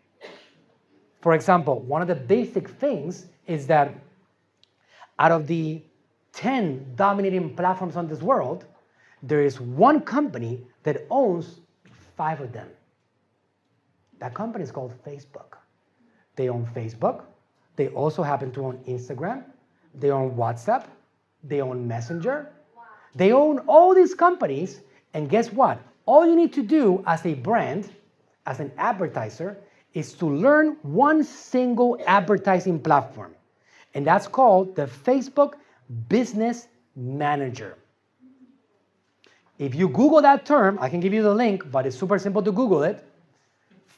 For example, one of the basic things is that out of the 10 dominating platforms on this world, there is one company that owns 5 of them. That company is called Facebook. They own Facebook. They also happen to own Instagram. They own WhatsApp. They own Messenger. Wow. They own all these companies. And guess what? All you need to do as a brand, as an advertiser, is to learn one single advertising platform. And that's called the Facebook Business Manager. If you Google that term, I can give you the link, but it's super simple to Google it.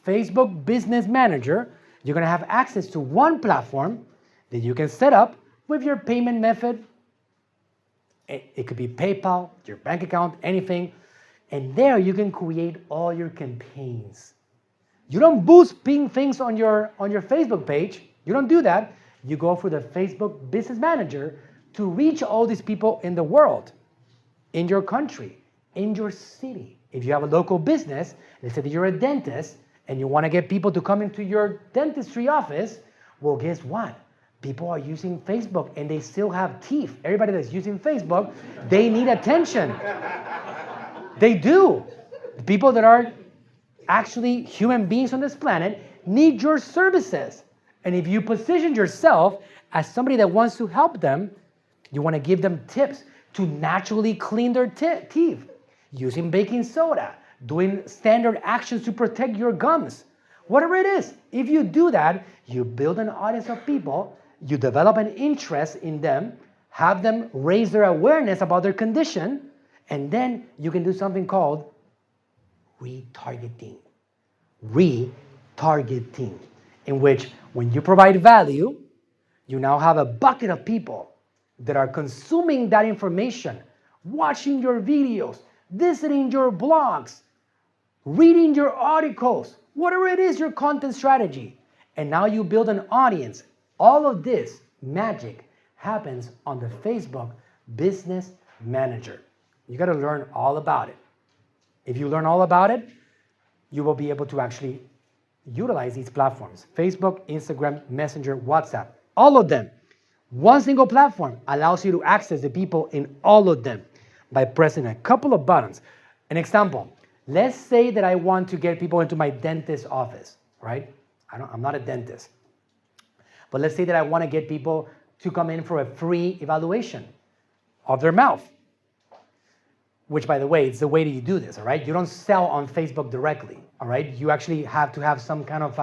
Facebook Business Manager, you're going to have access to one platform that you can set up with your payment method. It could be PayPal, your bank account, anything. And there you can create all your campaigns. You don't boost ping things on your Facebook page. You don't do that. You go for the Facebook Business Manager to reach all these people in the world, in your country, in your city. If you have a local business, let's say that you're a dentist, and you want to get people to come into your dentistry office, well, guess what? People are using Facebook and they still have teeth. Everybody that's using Facebook, they need attention. They do. The people that are actually human beings on this planet need your services. And if you position yourself as somebody that wants to help them, you want to give them tips to naturally clean their teeth, using baking soda, doing standard actions to protect your gums. Whatever it is, if you do that, you build an audience of people, you develop an interest in them, have them raise their awareness about their condition, and then you can do something called retargeting. Retargeting, in which when you provide value, you now have a bucket of people that are consuming that information, watching your videos, visiting your blogs, reading your articles, whatever it is, your content strategy. And now you build an audience. All of this magic happens on the Facebook Business Manager. You got to learn all about it. If you learn all about it, you will be able to actually utilize these platforms. Facebook, Instagram, Messenger, WhatsApp, all of them. One single platform allows you to access the people in all of them by pressing a couple of buttons. An example, let's say that I want to get people into my dentist office, right? I'm not a dentist. But let's say that I want to get people to come in for a free evaluation of their mouth. Which, by the way, it's the way that you do this, all right? You don't sell on Facebook directly, all right? You actually have to have some kind of,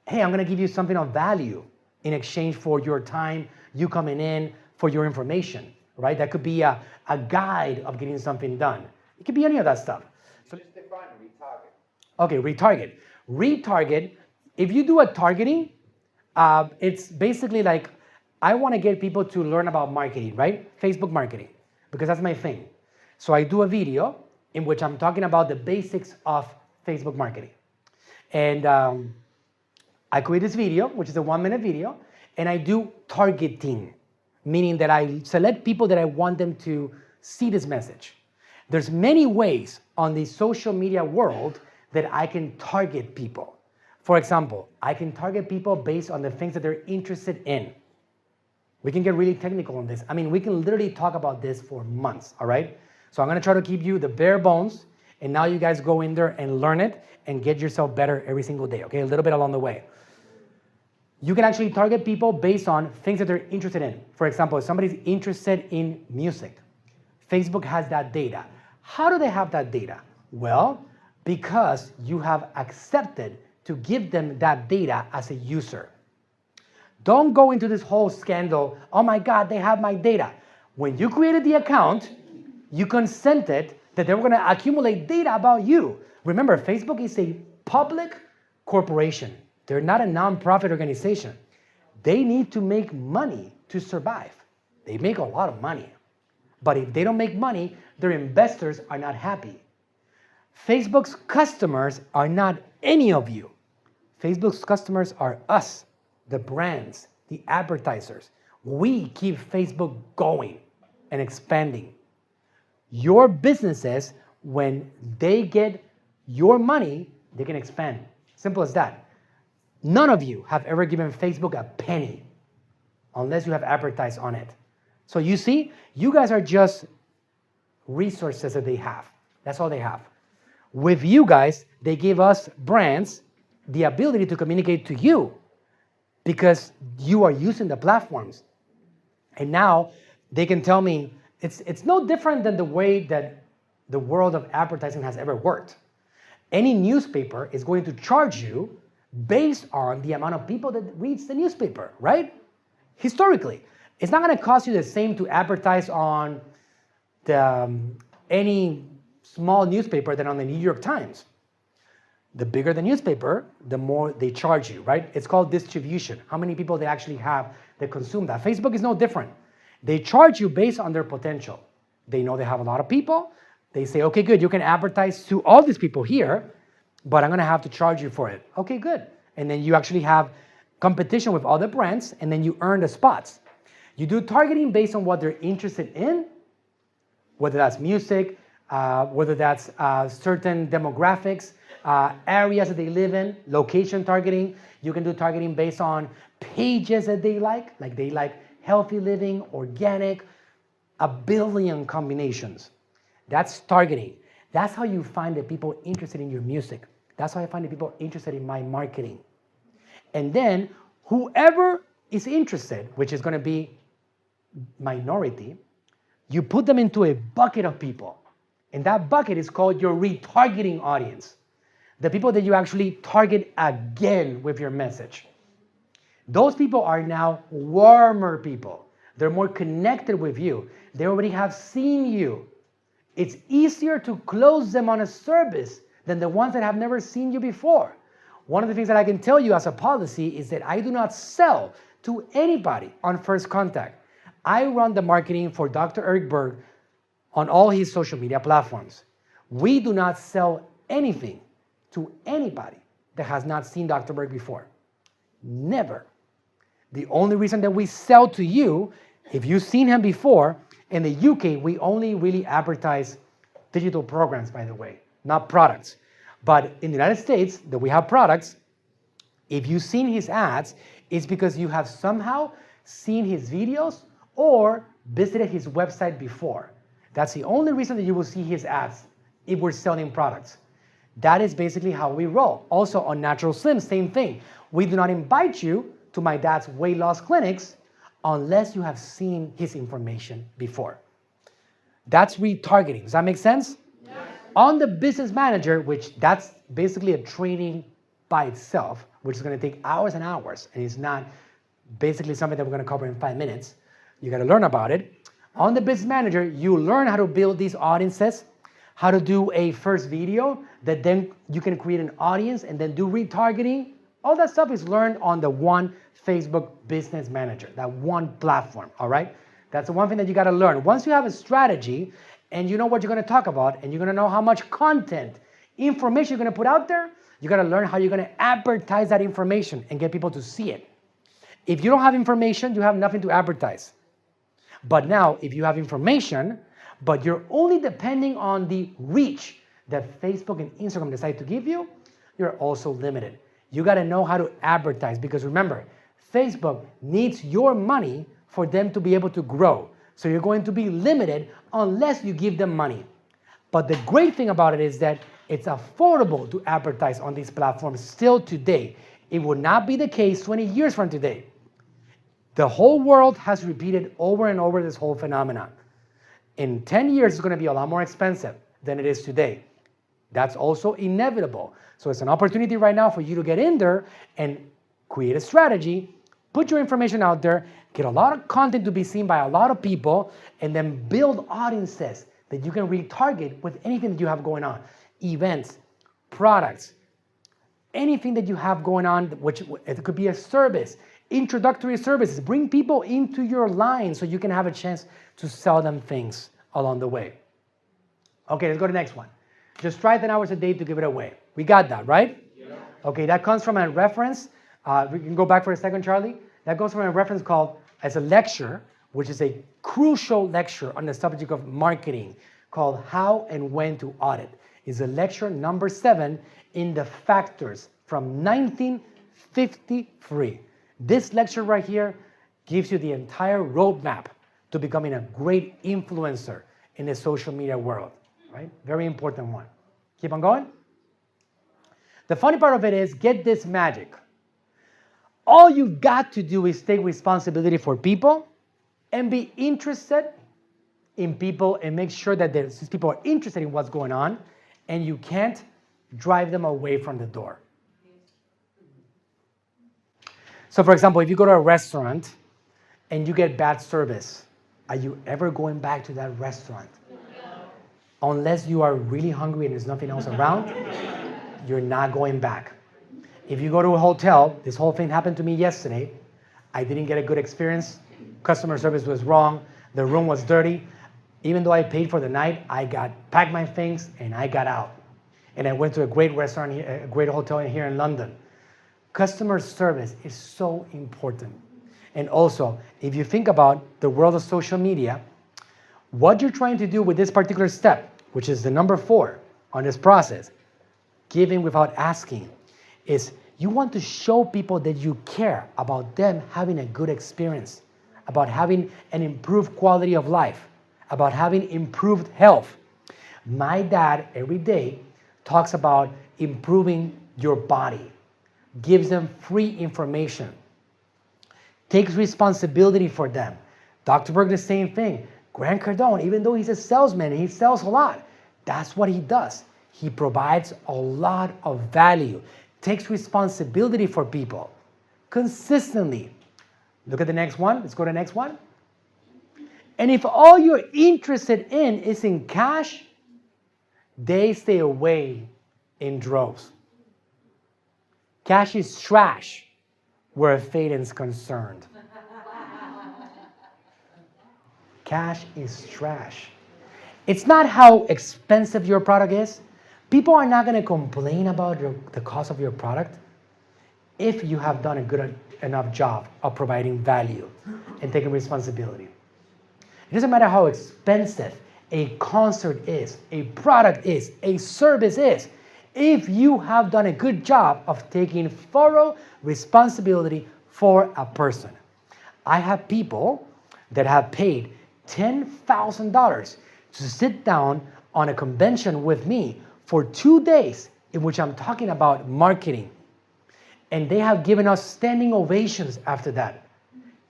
hey, I'm going to give you something of value in exchange for your time, you coming in, for your information, right? That could be a guide of getting something done. It could be any of that stuff. Okay, retarget. Retarget, if you do a targeting, it's basically like, I want to get people to learn about marketing, right? Facebook marketing, because that's my thing. So I do a video in which I'm talking about the basics of Facebook marketing. And I create this video, which is a 1-minute video, and I do targeting, meaning that I select people that I want them to see this message. There's many ways on the social media world that I can target people. For example, I can target people based on the things that they're interested in. We can get really technical on this. I mean, we can literally talk about this for months, all right? So I'm gonna try to keep you the bare bones, and now you guys go in there and learn it and get yourself better every single day, okay? A little bit along the way. You can actually target people based on things that they're interested in. For example, if somebody's interested in music, Facebook has that data. How do they have that data? Well, because you have accepted to give them that data as a user. Don't go into this whole scandal, oh my God, they have my data. When you created the account, you consented that they were gonna accumulate data about you. Remember, Facebook is a public corporation. They're not a non-profit organization. They need to make money to survive. They make a lot of money. But if they don't make money, their investors are not happy. Facebook's customers are not any of you. Facebook's customers are us, the brands, the advertisers. We keep Facebook going and expanding. Your businesses, when they get your money, they can expand. Simple as that. None of you have ever given Facebook a penny unless you have advertised on it. So you see, you guys are just resources that they have. That's all they have. With you guys, they give us brands the ability to communicate to you because you are using the platforms. And now they can tell me, it's no different than the way that the world of advertising has ever worked. Any newspaper is going to charge you based on the amount of people that reads the newspaper, right? Historically. It's not going to cost you the same to advertise on any small newspaper than on the New York Times. The bigger the newspaper, the more they charge you, right? It's called distribution. How many people they actually have that consume that. Facebook is no different. They charge you based on their potential. They know they have a lot of people. They say, okay, good, you can advertise to all these people here, but I'm going to have to charge you for it. Okay, good. And then you actually have competition with other brands, and then you earn the spots. You do targeting based on what they're interested in, whether that's music, whether that's certain demographics, areas that they live in, location targeting. You can do targeting based on pages that they like they like healthy living, organic, a billion combinations. That's targeting. That's how you find the people interested in your music. That's how I find the people interested in my marketing. And then whoever is interested, which is going to be minority, you put them into a bucket of people. And that bucket is called your retargeting audience. The people that you actually target again with your message. Those people are now warmer people. They're more connected with you. They already have seen you. It's easier to close them on a service than the ones that have never seen you before. One of the things that I can tell you as a policy is that I do not sell to anybody on first contact. I run the marketing for Dr. Eric Berg on all his social media platforms. We do not sell anything to anybody that has not seen Dr. Berg before. Never. The only reason that we sell to you, if you've seen him before, in the UK, we only really advertise digital programs, by the way, not products. But in the United States, that we have products, if you've seen his ads, it's because you have somehow seen his videos or visited his website before. That's the only reason that you will see his ads if we're selling products. That is basically how we roll. Also on Natural Slim, same thing. We do not invite you to my dad's weight loss clinics unless you have seen his information before. That's retargeting. Does that make sense? Yes. On the business manager, which that's basically a training by itself, which is going to take hours and hours, and it's not basically something that we're going to cover in 5 minutes. You got to learn about it. On the business manager, you learn how to build these audiences, how to do a first video that then you can create an audience and then do retargeting. All that stuff is learned on the one Facebook Business Manager, that one platform, all right? That's the one thing that you gotta learn. Once you have a strategy and you know what you're gonna talk about and you're gonna know how much content, information you're gonna put out there, you gotta learn how you're gonna advertise that information and get people to see it. If you don't have information, you have nothing to advertise. But now, if you have information, but you're only depending on the reach that Facebook and Instagram decide to give you, you're also limited. You gotta know how to advertise, because remember, Facebook needs your money for them to be able to grow. So you're going to be limited unless you give them money. But the great thing about it is that it's affordable to advertise on these platforms still today. It will not be the case 20 years from today. The whole world has repeated over and over this whole phenomenon. In 10 years, it's going to be a lot more expensive than it is today. That's also inevitable. So it's an opportunity right now for you to get in there and create a strategy, put your information out there, get a lot of content to be seen by a lot of people, and then build audiences that you can retarget with anything that you have going on. Events, products, anything that you have going on, which it could be a service, introductory services. Bring people into your line so you can have a chance to sell them things along the way. Okay, let's go to the next one. Just try 10 hours a day to give it away. We got that, right? Yeah. Okay, that comes from a reference. We can go back for a second, Charlie. That goes from a reference called, as a lecture, which is a crucial lecture on the subject of marketing, called How and When to Audit. It's a lecture number 7 in the Factors from 1953. This lecture right here gives you the entire roadmap to becoming a great influencer in the social media world, right? Very important one. Keep on going. The funny part of it is, get this magic. All you've got to do is take responsibility for people and be interested in people and make sure that these people are interested in what's going on, and you can't drive them away from the door. So for example, if you go to a restaurant and you get bad service, are you ever going back to that restaurant? No. Unless you are really hungry and there's nothing else around, you're not going back. If you go to a hotel, this whole thing happened to me yesterday. I didn't get a good experience. Customer service was wrong. The room was dirty. Even though I paid for the night, packed my things and I got out. And I went to a great restaurant, a great hotel here in London. Customer service is so important. And also, if you think about the world of social media, what you're trying to do with this particular step, which is the number 4 on this process, giving without asking, is you want to show people that you care about them having a good experience, about having an improved quality of life, about having improved health. My dad every day talks about improving your body, gives them free information, takes responsibility for them. Dr. Berg, the same thing. Grant Cardone, even though he's a salesman and he sells a lot, that's what he does. He provides a lot of value, takes responsibility for people consistently. Look at the next one. Let's go to the next one. And if all you're interested in is in cash, they stay away in droves. Cash is trash where faith is concerned. Cash is trash. It's not how expensive your product is. People are not going to complain about the cost of your product if you have done a good enough job of providing value and taking responsibility. It doesn't matter how expensive a concert is, a product is, a service is, if you have done a good job of taking thorough responsibility for a person. I have people that have paid $10,000 to sit down on a convention with me for 2 days in which I'm talking about marketing. And they have given us standing ovations after that.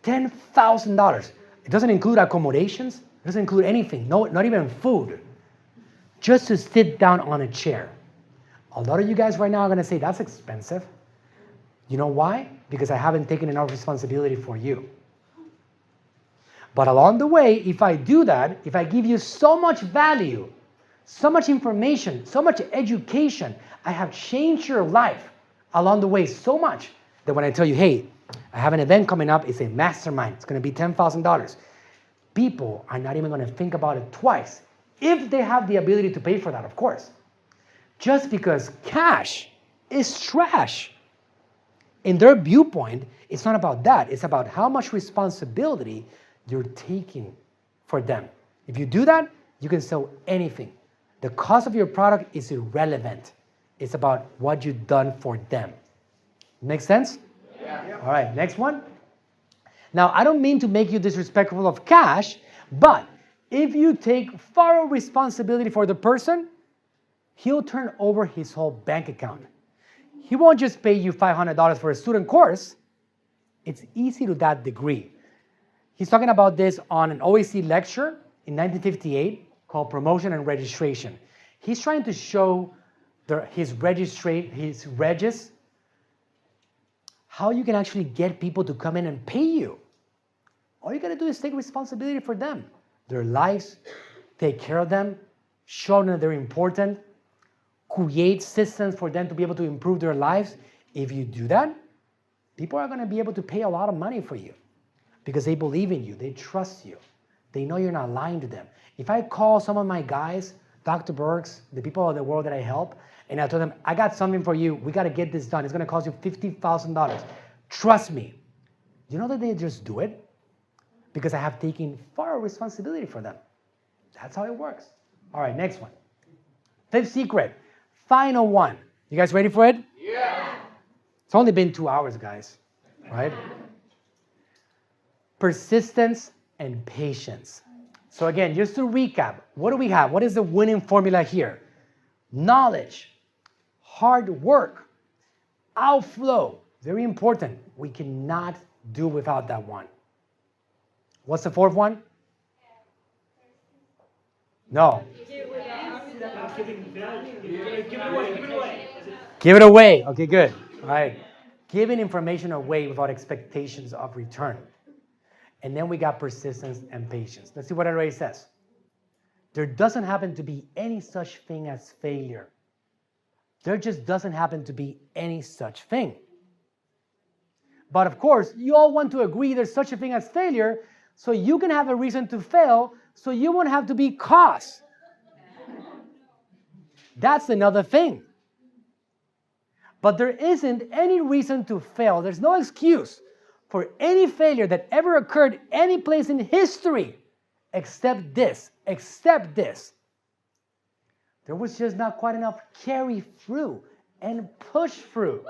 $10,000. It doesn't include accommodations. It doesn't include anything. No, not even food. Just to sit down on a chair. A lot of you guys right now are going to say, that's expensive. You know why? Because I haven't taken enough responsibility for you. But along the way, if I do that, if I give you so much value so much information, so much education. I have changed your life along the way so much that when I tell you, hey, I have an event coming up, it's a mastermind, it's going to be $10,000. People are not even going to think about it twice, if they have the ability to pay for that, of course. Just because cash is trash. In their viewpoint, it's not about that. It's about how much responsibility you're taking for them. If you do that, you can sell anything. The cost of your product is irrelevant. It's about what you've done for them. Make sense? Yeah. All right, next one. Now, I don't mean to make you disrespectful of cash, but if you take thorough responsibility for the person, he'll turn over his whole bank account. He won't just pay you $500 for a student course. It's easy to that degree. He's talking about this on an OAC lecture in 1958 called Promotion and Registration. He's trying to show his regis, how you can actually get people to come in and pay you. All you gotta do is take responsibility for them, their lives, take care of them, show them that they're important, create systems for them to be able to improve their lives. If you do that, people are gonna be able to pay a lot of money for you because they believe in you, they trust you, they know you're not lying to them. If I call some of my guys, Dr. Bergs, the people of the world that I help, and I told them, I got something for you, we gotta get this done, it's gonna cost you $50,000. Trust me. You know that they just do it? Because I have taken far responsibility for them. That's how it works. All right, next one. Fifth secret, final one. You guys ready for it? Yeah. It's only been 2 hours, guys, right? Persistence and patience. So again, just to recap, what do we have? What is the winning formula here? Knowledge, hard work, outflow. Very important. We cannot do without that one. What's the fourth one? No. Give it away. Okay, good. All right. Giving information away without expectations of return. And then we got persistence and patience. Let's see what it already says. There doesn't happen to be any such thing as failure. There just doesn't happen to be any such thing. But of course, you all want to agree there's such a thing as failure, so you can have a reason to fail, so you won't have to be caused. That's another thing. But there isn't any reason to fail. There's no excuse for any failure that ever occurred any place in history except this. There was just not quite enough carry through and push through.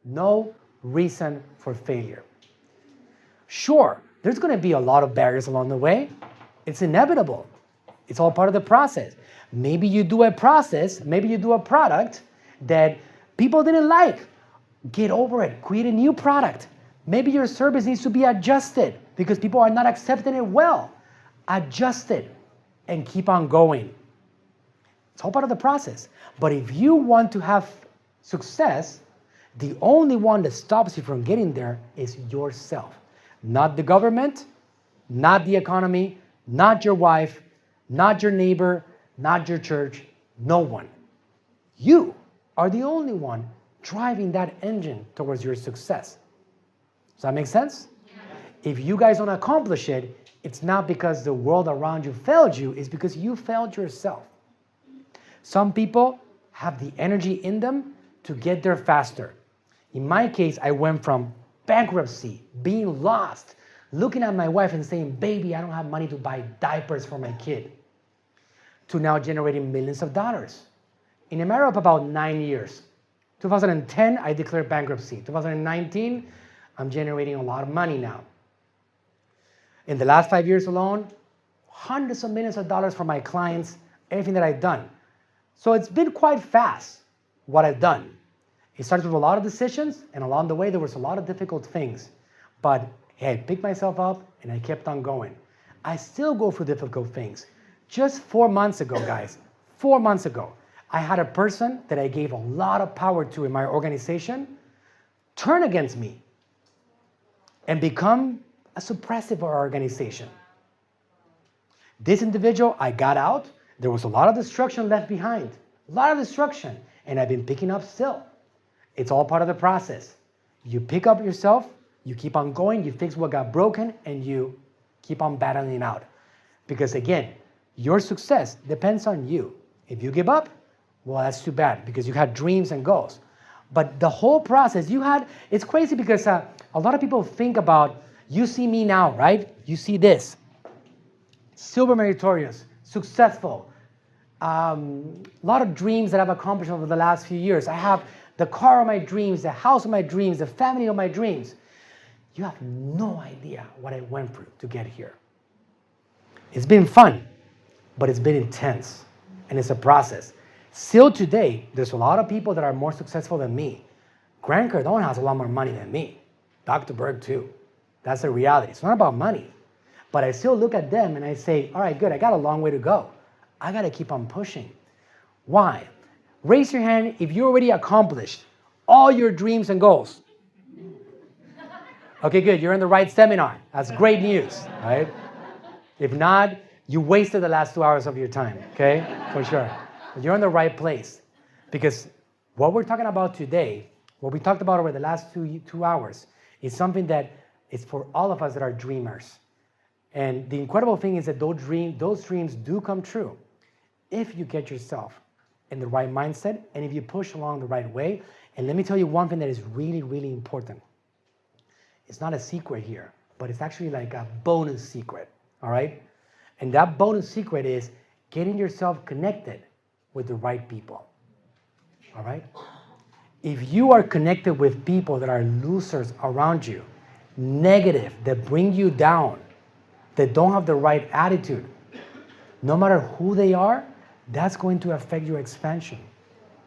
No reason for failure. Sure, there's going to be a lot of barriers along the way. It's inevitable. It's all part of the process. Maybe you do a process, maybe you do a product that people didn't like. Get over it. Create a new product. Maybe your service needs to be adjusted because people are not accepting it well. Adjust it and keep on going. It's all part of the process. But if you want to have success, the only one that stops you from getting there is yourself. Not the government, not the economy, not your wife, not your neighbor, not your church, no one. You are the only one driving that engine towards your success. Does that make sense? Yeah. If you guys don't accomplish it, it's not because the world around you failed you, it's because you failed yourself. Some people have the energy in them to get there faster. In my case, I went from bankruptcy, being lost, looking at my wife and saying, baby, I don't have money to buy diapers for my kid, to now generating millions of dollars in a matter of about 9 years. 2010, I declared bankruptcy. 2019, I'm generating a lot of money now. In the last 5 years alone, hundreds of millions of dollars for my clients, everything that I've done. So it's been quite fast, what I've done. It started with a lot of decisions, and along the way, there was a lot of difficult things. But hey, I picked myself up, and I kept on going. I still go through difficult things. Just 4 months ago, guys, 4 months ago, I had a person that I gave a lot of power to in my organization turn against me and become a suppressive of our organization. This individual, I got out. There was a lot of destruction left behind. A lot of destruction. And I've been picking up still. It's all part of the process. You pick up yourself, you keep on going, you fix what got broken, and you keep on battling out. Because again, your success depends on you. If you give up, well, that's too bad because you had dreams and goals. But the whole process it's crazy because a lot of people think about, you see me now, right? You see this. Silver meritorious, successful. A lot of dreams that I've accomplished over the last few years. I have the car of my dreams, the house of my dreams, the family of my dreams. You have no idea what I went through to get here. It's been fun, but it's been intense, and it's a process. Still today, there's a lot of people that are more successful than me. Grant Cardone has a lot more money than me. Dr. Berg too. That's the reality. It's not about money. But I still look at them and I say, all right, good, I got a long way to go. I got to keep on pushing. Why? Raise your hand if you already accomplished all your dreams and goals. Okay, good. You're in the right seminar. That's great news, right? If not, you wasted the last 2 hours of your time, okay? For sure. But you're in the right place. Because what we're talking about today, what we talked about over the last two hours, is something that is for all of us that are dreamers. And the incredible thing is that those dreams do come true if you get yourself in the right mindset and if you push along the right way. And let me tell you one thing that is really, really important. It's not a secret here, but it's actually like a bonus secret, all right? And that bonus secret is getting yourself connected with the right people, all right? If you are connected with people that are losers around you, negative, that bring you down, that don't have the right attitude, no matter who they are, that's going to affect your expansion.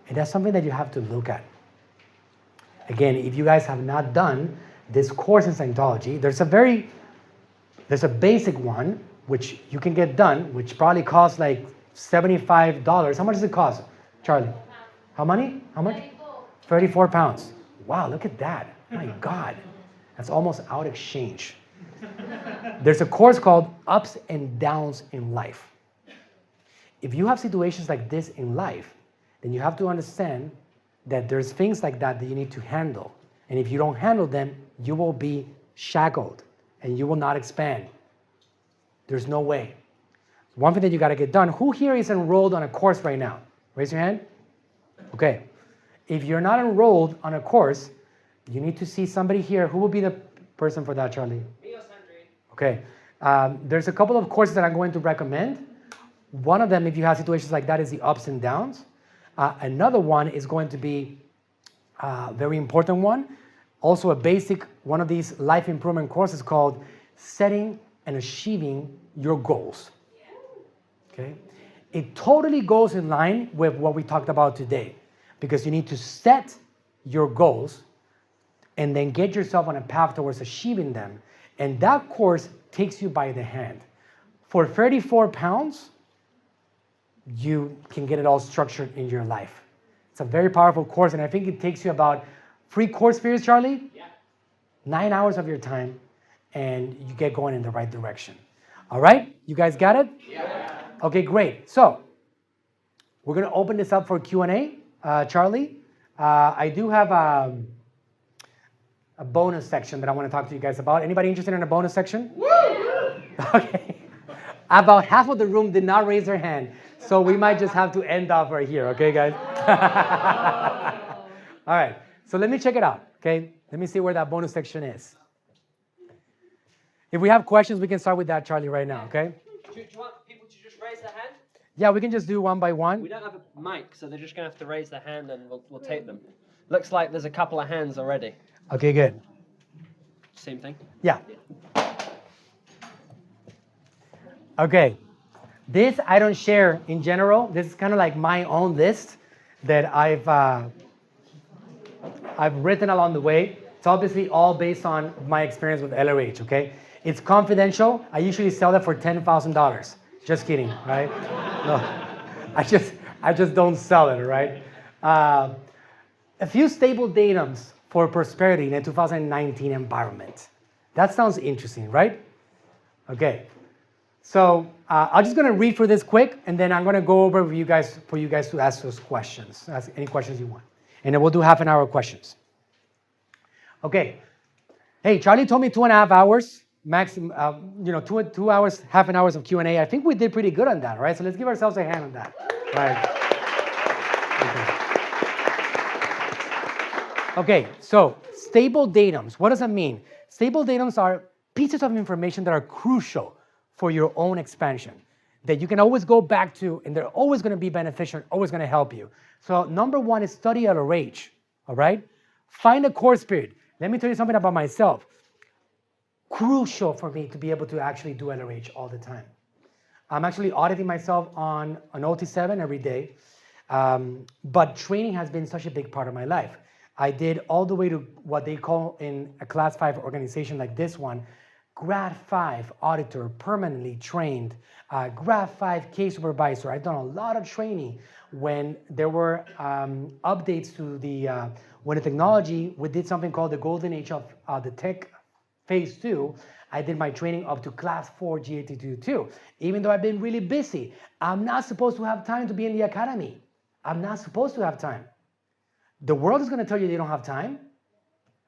And that's something that you have to look at. Again, if you guys have not done this course in Scientology, there's a basic one, which you can get done, which probably costs like $75. How much does it cost, Charlie? How many? How much? 34 pounds. Wow, look at that. My God. That's almost out exchange. There's a course called Ups and Downs in Life. If you have situations like this in life, then you have to understand that there's things like that you need to handle. And if you don't handle them, you will be shackled and you will not expand. There's no way. One thing that you got to get done. Who here is enrolled on a course right now? Raise your hand. Okay. If you're not enrolled on a course, you need to see somebody here. Who will be the person for that, Charlie? Me or Sandrine? Okay. There's a couple of courses that I'm going to recommend. One of them, if you have situations like that, is the ups and downs. Another one is going to be a very important one. Also a basic, one of these life improvement courses called Setting and Achieving Your Goals. Okay? It totally goes in line with what we talked about today, because you need to set your goals and then get yourself on a path towards achieving them. And that course takes you by the hand. For 34 pounds, you can get it all structured in your life. It's a very powerful course, and I think it takes you about 3 course periods, Charlie? Yeah. 9 hours of your time, and you get going in the right direction. All right? You guys got it? Yeah. Okay, great. So, we're going to open this up for Q&A. Charlie, I do have a bonus section that I want to talk to you guys about. Anybody interested in a bonus section? Woo! Okay. About half of the room did not raise their hand, so we might just have to end off right here, okay, guys? All right, so let me check it out, okay? Let me see where that bonus section is. If we have questions, we can start with that, Charlie, right now, okay? Do you want people to just raise their hand? Yeah, we can just do one by one. We don't have a mic, so they're just going to have to raise their hand and we'll take them. Looks like there's a couple of hands already. Okay, good. Same thing? Yeah. Okay. This I don't share in general. This is kind of like my own list that I've written along the way. It's obviously all based on my experience with LRH, okay? It's confidential. I usually sell that for $10,000. Just kidding, right? No, I just don't sell it, right? A few stable datums for prosperity in a 2019 environment. That sounds interesting, right? Okay. So I'm just going to read through this quick, and then I'm going to go over with you guys for you guys to ask those questions. Ask any questions you want. And then we'll do half an hour of questions. Okay. Hey, Charlie told me 2.5 hours, maximum, 2 hours, half an hour of Q&A. I think we did pretty good on that, right? So let's give ourselves a hand on that. Right. Okay, so stable datums. What does that mean? Stable datums are pieces of information that are crucial for your own expansion, that you can always go back to, and they're always going to be beneficial, always going to help you. So number one is study LRH, all right? Find a core spirit. Let me tell you something about myself. Crucial for me to be able to actually do LRH all the time. I'm actually auditing myself on an OT7 every day, but training has been such a big part of my life. I did all the way to what they call in a class 5 organization like this one, grad 5 auditor, permanently trained, grad 5 case supervisor. I've done a lot of training when there were updates to when the technology, we did something called the golden age of the tech phase 2. I did my training up to class 4 GAT22. Even though I've been really busy, I'm not supposed to have time to be in the academy. I'm not supposed to have time. The world is going to tell you they don't have time.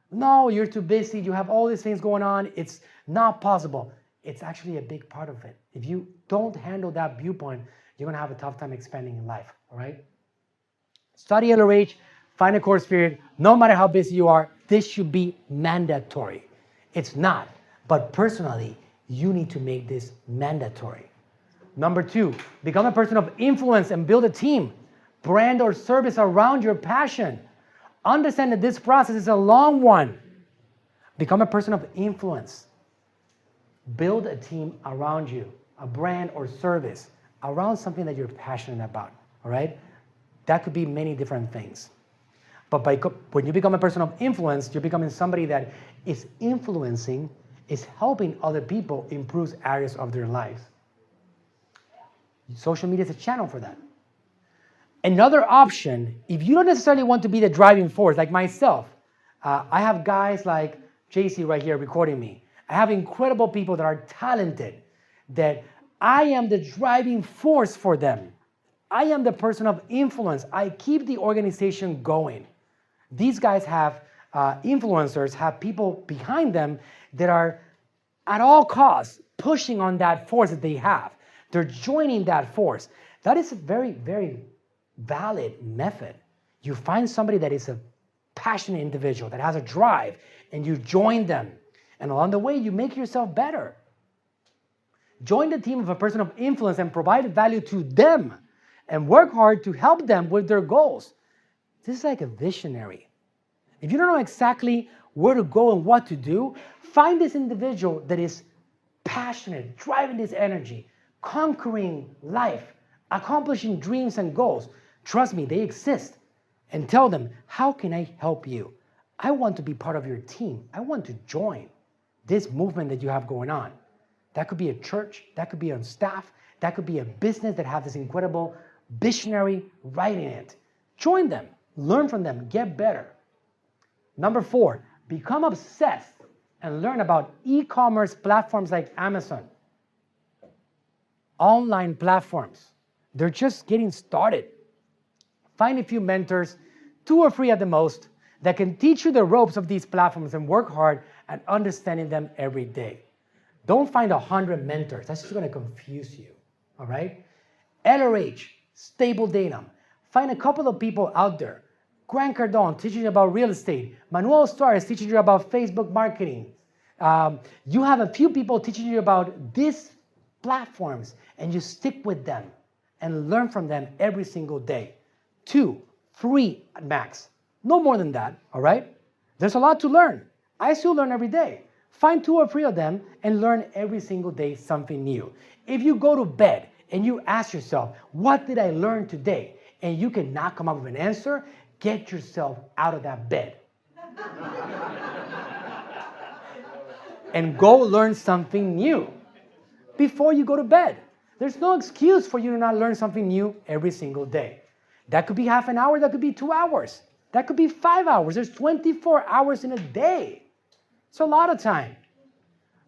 No, you're too busy. You have all these things going on. It's not possible. It's actually a big part of it. If you don't handle that viewpoint, you're going to have a tough time expanding in life, all right? Study LRH, find a core spirit. No matter how busy you are, this should be mandatory. It's not, but personally, you need to make this mandatory. Number 2, become a person of influence and build a team, brand or service around your passion. Understand that this process is a long one. Become a person of influence. Build a team around you, a brand or service around something that you're passionate about, all right? That could be many different things. But when you become a person of influence, you're becoming somebody that is influencing, is helping other people improve areas of their lives. Social media is a channel for that. Another option, if you don't necessarily want to be the driving force, like myself, I have guys like JC right here recording me. I have incredible people that are talented, that I am the driving force for them. I am the person of influence. I keep the organization going. These guys have influencers, have people behind them that are at all costs pushing on that force that they have. They're joining that force. That is a very, very valid method. You find somebody that is a passionate individual, that has a drive, and you join them. And along the way, you make yourself better. Join the team of a person of influence and provide value to them and work hard to help them with their goals. This is like a visionary. If you don't know exactly where to go and what to do, find this individual that is passionate, driving this energy, conquering life, accomplishing dreams and goals. Trust me, they exist. And tell them, how can I help you? I want to be part of your team. I want to join this movement that you have going on. That could be a church, that could be on staff, that could be a business that has this incredible visionary right in it. Join them, learn from them, get better. Number 4, become obsessed and learn about e-commerce platforms like Amazon. Online platforms. They're just getting started. Find a few mentors, 2 or 3 at the most, that can teach you the ropes of these platforms and work hard at understanding them every day. Don't find 100 mentors. That's just going to confuse you, all right? LRH, stable datum. Find a couple of people out there. Grant Cardone teaching you about real estate. Manuel Suarez teaching you about Facebook marketing. You have a few people teaching you about these platforms, and you stick with them and learn from them every single day. 2, 3 at max. No more than that, all right? There's a lot to learn. I still learn every day. Find 2 or 3 of them and learn every single day something new. If you go to bed and you ask yourself, what did I learn today? And you cannot come up with an answer, get yourself out of that bed. And go learn something new before you go to bed. There's no excuse for you to not learn something new every single day. That could be half an hour, that could be 2 hours. That could be 5 hours. There's 24 hours in a day. It's a lot of time.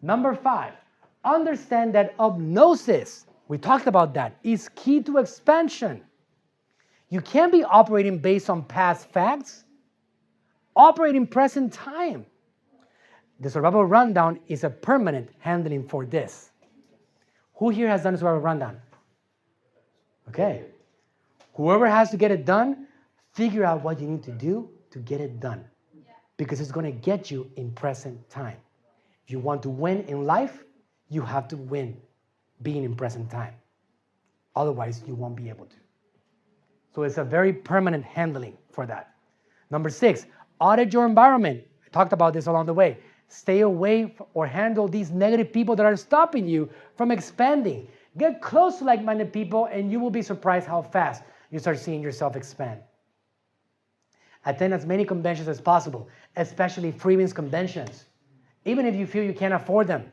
Number 5, understand that hypnosis we talked about that, is key to expansion. You can't be operating based on past facts. Operate in present time. The survival rundown is a permanent handling for this. Who here has done a survival rundown? Okay. Whoever has to get it done, figure out what you need to do to get it done. Because it's going to get you in present time. If you want to win in life, you have to win being in present time. Otherwise, you won't be able to. So it's a very permanent handling for that. Number 6, audit your environment. I talked about this along the way. Stay away or handle these negative people that are stopping you from expanding. Get close to like-minded people and you will be surprised how fast you start seeing yourself expand. Attend as many conventions as possible, especially freelance conventions, even if you feel you can't afford them.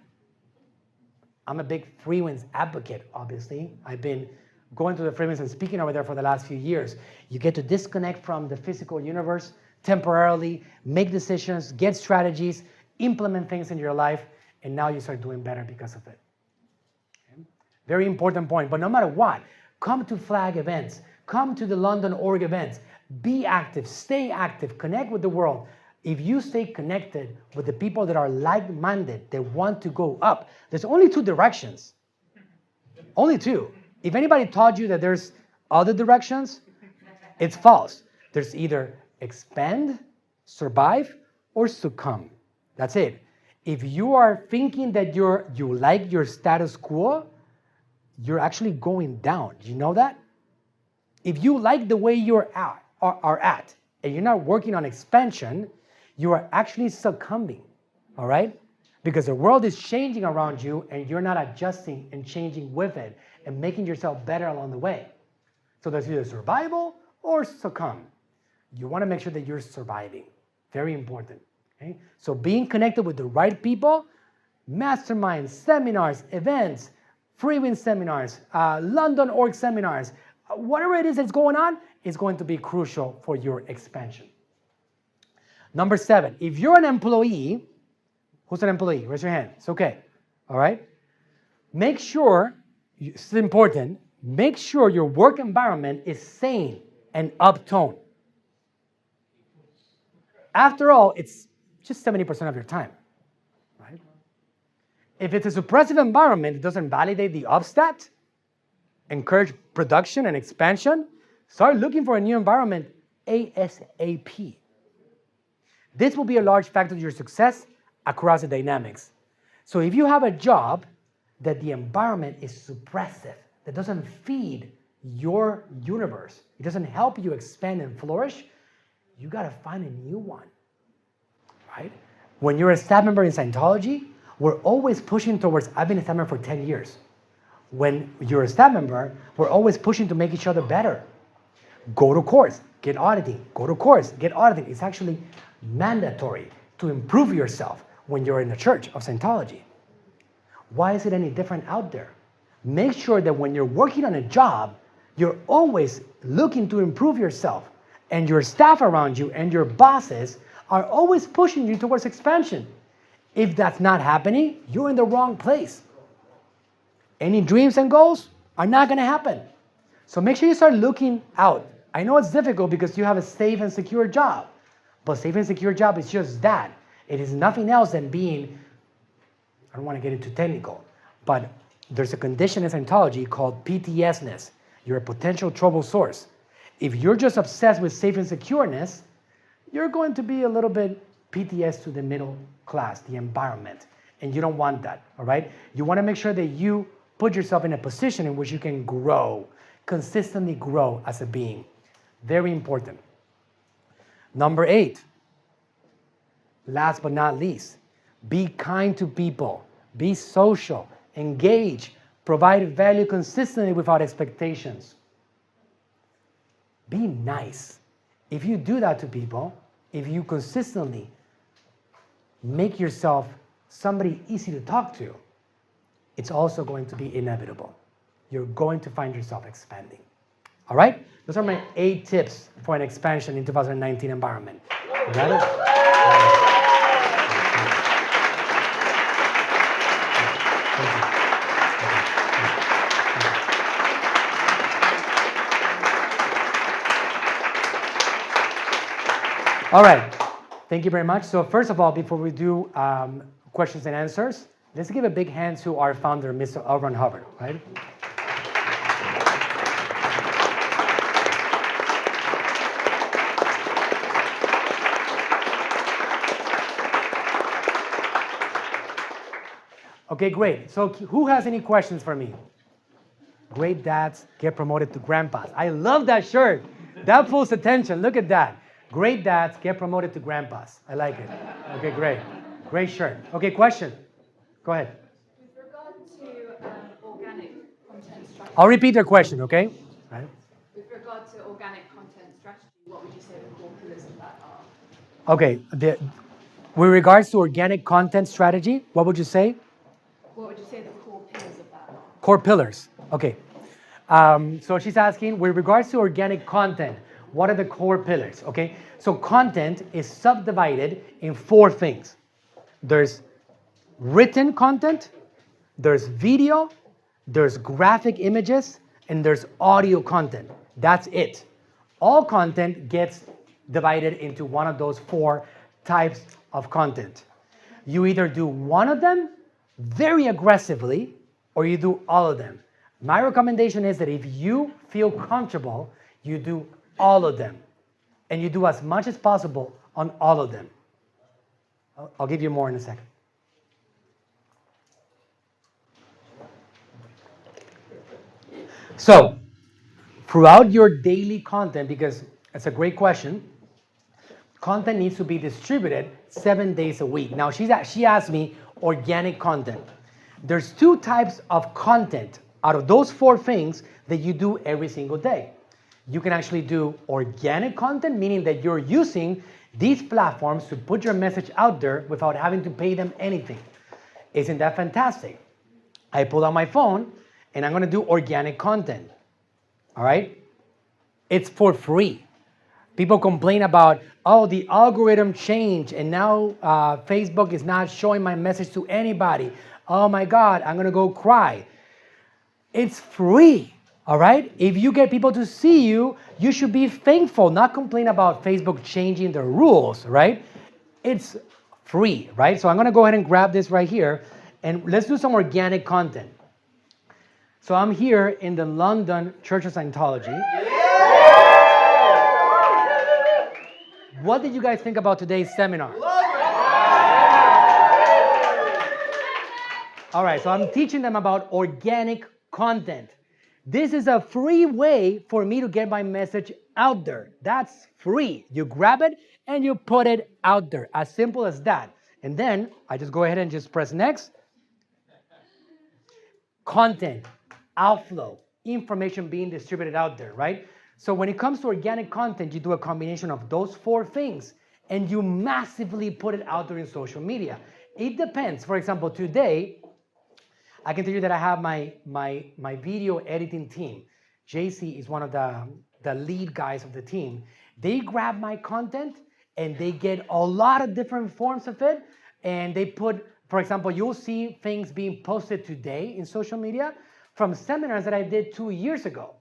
I'm a big freelance advocate, obviously. I've been going to the freelance and speaking over there for the last few years. You get to disconnect from the physical universe temporarily, make decisions, get strategies, implement things in your life, and now you start doing better because of it. Okay? Very important point. But no matter what, come to flag events, come to the London org events, be active, stay active, connect with the world. If you stay connected with the people that are like-minded, they want to go up, there's only 2 directions. Only 2. If anybody taught you that there's other directions, it's false. There's either expand, survive, or succumb. That's it. If you are thinking that you like your status quo, you're actually going down. Do you know that? If you like the way you are at, and you're not working on expansion, you are actually succumbing, all right? Because the world is changing around you, and you're not adjusting and changing with it and making yourself better along the way. So there's either survival or succumb. You want to make sure that you're surviving. Very important. Okay? So being connected with the right people, masterminds, seminars, events, freelance seminars, London org seminars, whatever it is that's going on, is going to be crucial for your expansion. Number 7, if you're an employee, who's an employee? Raise your hand. It's okay. All right? Make sure, it's important, make sure your work environment is sane and uptone. After all, it's just 70% of your time, right? If it's a suppressive environment, it doesn't validate the upstat, encourage production and expansion, start looking for a new environment ASAP. This will be a large factor to your success across the dynamics. So if you have a job that the environment is suppressive, that doesn't feed your universe, it doesn't help you expand and flourish, you got to find a new one, right? When you're a staff member in Scientology, we're always pushing towards, I've been a staff member for 10 years. When you're a staff member, we're always pushing to make each other better. Go to course, get auditing. Go to course, get auditing. It's actually mandatory to improve yourself when you're in the Church of Scientology. Why is it any different out there? Make sure that when you're working on a job, you're always looking to improve yourself, and your staff around you and your bosses are always pushing you towards expansion. If that's not happening, you're in the wrong place. Any dreams and goals are not going to happen. So make sure you start looking out. I know it's difficult because you have a safe and secure job, but safe and secure job is just that. It is nothing else than being, I don't want to get into technical, but there's a condition in Scientology called PTSness. You're a potential trouble source. If you're just obsessed with safe and secureness, you're going to be a little bit PTS to the middle class, the environment, and you don't want that, all right? You want to make sure that you put yourself in a position in which you can grow, consistently grow as a being. Very important. Number 8, last but not least, be kind to people, be social, engage, provide value consistently without expectations. Be nice. If you do that to people, if you consistently make yourself somebody easy to talk to, it's also going to be inevitable. You're going to find yourself expanding. All right? Those are my 8 tips for an expansion in 2019 environment. You got it? All right. Thank you very much. So first of all, before we do questions and answers, let's give a big hand to our founder, Mr. L. Ron Hubbard, right? Okay, great. So who has any questions for me? Great dads get promoted to grandpas. I love that shirt. That pulls attention. Look at that. Great dads get promoted to grandpas. I like it. Okay, great. Great shirt. Okay, question. Go ahead. With regard to organic content strategy. I'll repeat your question, okay? Right. With regard to organic content strategy, what would you say the core pillars of that are? Okay. With regards to organic content strategy, what would you say? What would you say the core pillars of that are? Core pillars. Okay. So she's asking, with regards to organic content, what are the core pillars? Okay. So content is subdivided in 4 things. There's written content, there's video, there's graphic images, and there's audio content. That's it. All content gets divided into one of those 4 types of content. You either do one of them very aggressively, or you do all of them. My recommendation is that if you feel comfortable, you do all of them. And you do as much as possible on all of them. I'll give you more in a second. So, throughout your daily content, because it's a great question, content needs to be distributed 7 days a week. Now, she asked me organic content. There's 2 types of content out of those 4 things that you do every single day. You can actually do organic content, meaning that you're using these platforms to put your message out there without having to pay them anything. Isn't that fantastic? I pull out my phone and I'm going to do organic content. All right? It's for free. People complain about, oh, the algorithm changed and now Facebook is not showing my message to anybody. Oh my God, I'm going to go cry. It's free. All right? If you get people to see you, you should be thankful, not complain about Facebook changing the rules, right? It's free, right? So I'm going to go ahead and grab this right here and let's do some organic content. So I'm here in the London Church of Scientology. What did you guys think about today's seminar? All right, so I'm teaching them about organic content. This is a free way for me to get my message out there. That's free. You grab it and you put it out there. As simple as that. And then I just go ahead and just press next. Content, outflow, information being distributed out there, right? So when it comes to organic content, you do a combination of those 4 things and you massively put it out there in social media. It depends. For example, today, I can tell you that I have my video editing team. JC is one of the lead guys of the team. They grab my content and they get a lot of different forms of it. And they put, for example, you'll see things being posted today in social media from seminars that I did 2 years ago.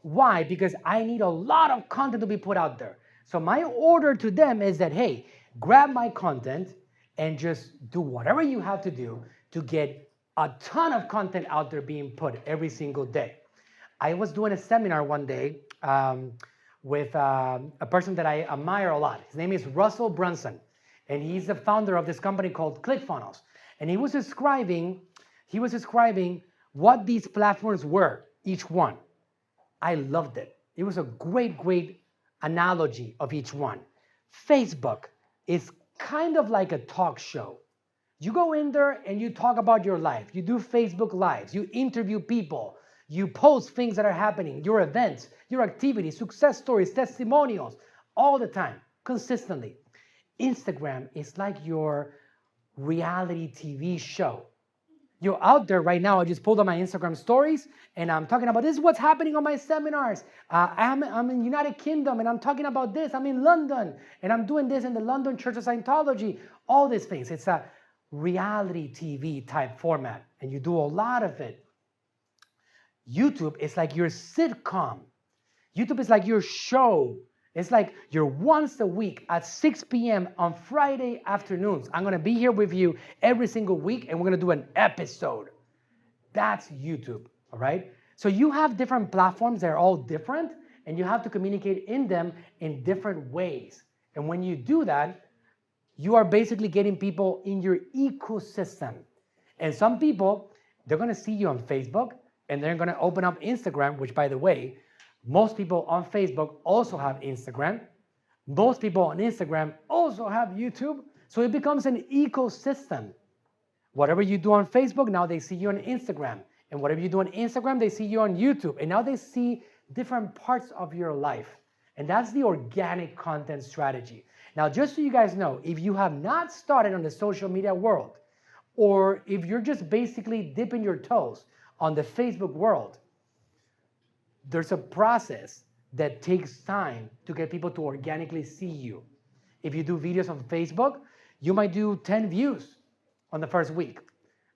Why? Because I need a lot of content to be put out there. So my order to them is that, hey, grab my content and just do whatever you have to do to get a ton of content out there being put every single day. I was doing a seminar one day with a person that I admire a lot. His name is Russell Brunson, and he's the founder of this company called ClickFunnels. And he was describing what these platforms were, each one. I loved it. It was a great, great analogy of each one. Facebook is kind of like a talk show. You go in there and you talk about your life. You do Facebook Lives. You interview people. You post things that are happening, your events, your activities, success stories, testimonials, all the time, consistently. Instagram is like your reality TV show. You're out there right now. I just pulled up my Instagram stories and I'm talking about this is what's happening on my seminars. I'm in United Kingdom and I'm talking about this. I'm in London and I'm doing this in the London Church of Scientology. All these things. It's a reality TV type format and you do a lot of it. YouTube is like your sitcom. YouTube is like your show. It's like you're once a week at 6 p.m. on Friday afternoons. I'm going to be here with you every single week, and we're going to do an episode. That's YouTube, all right? So you have different platforms that are all different, and you have to communicate in them in different ways. And when you do that, you are basically getting people in your ecosystem. And some people, they're going to see you on Facebook, and they're going to open up Instagram, which, by the way, most people on Facebook also have Instagram. Most people on Instagram also have YouTube. So it becomes an ecosystem. Whatever you do on Facebook, now they see you on Instagram. And whatever you do on Instagram, they see you on YouTube. And now they see different parts of your life. And that's the organic content strategy. Now, just so you guys know, if you have not started on the social media world, or if you're just basically dipping your toes on the Facebook world, there's a process that takes time to get people to organically see you. If you do videos on Facebook, you might do 10 views on the first week.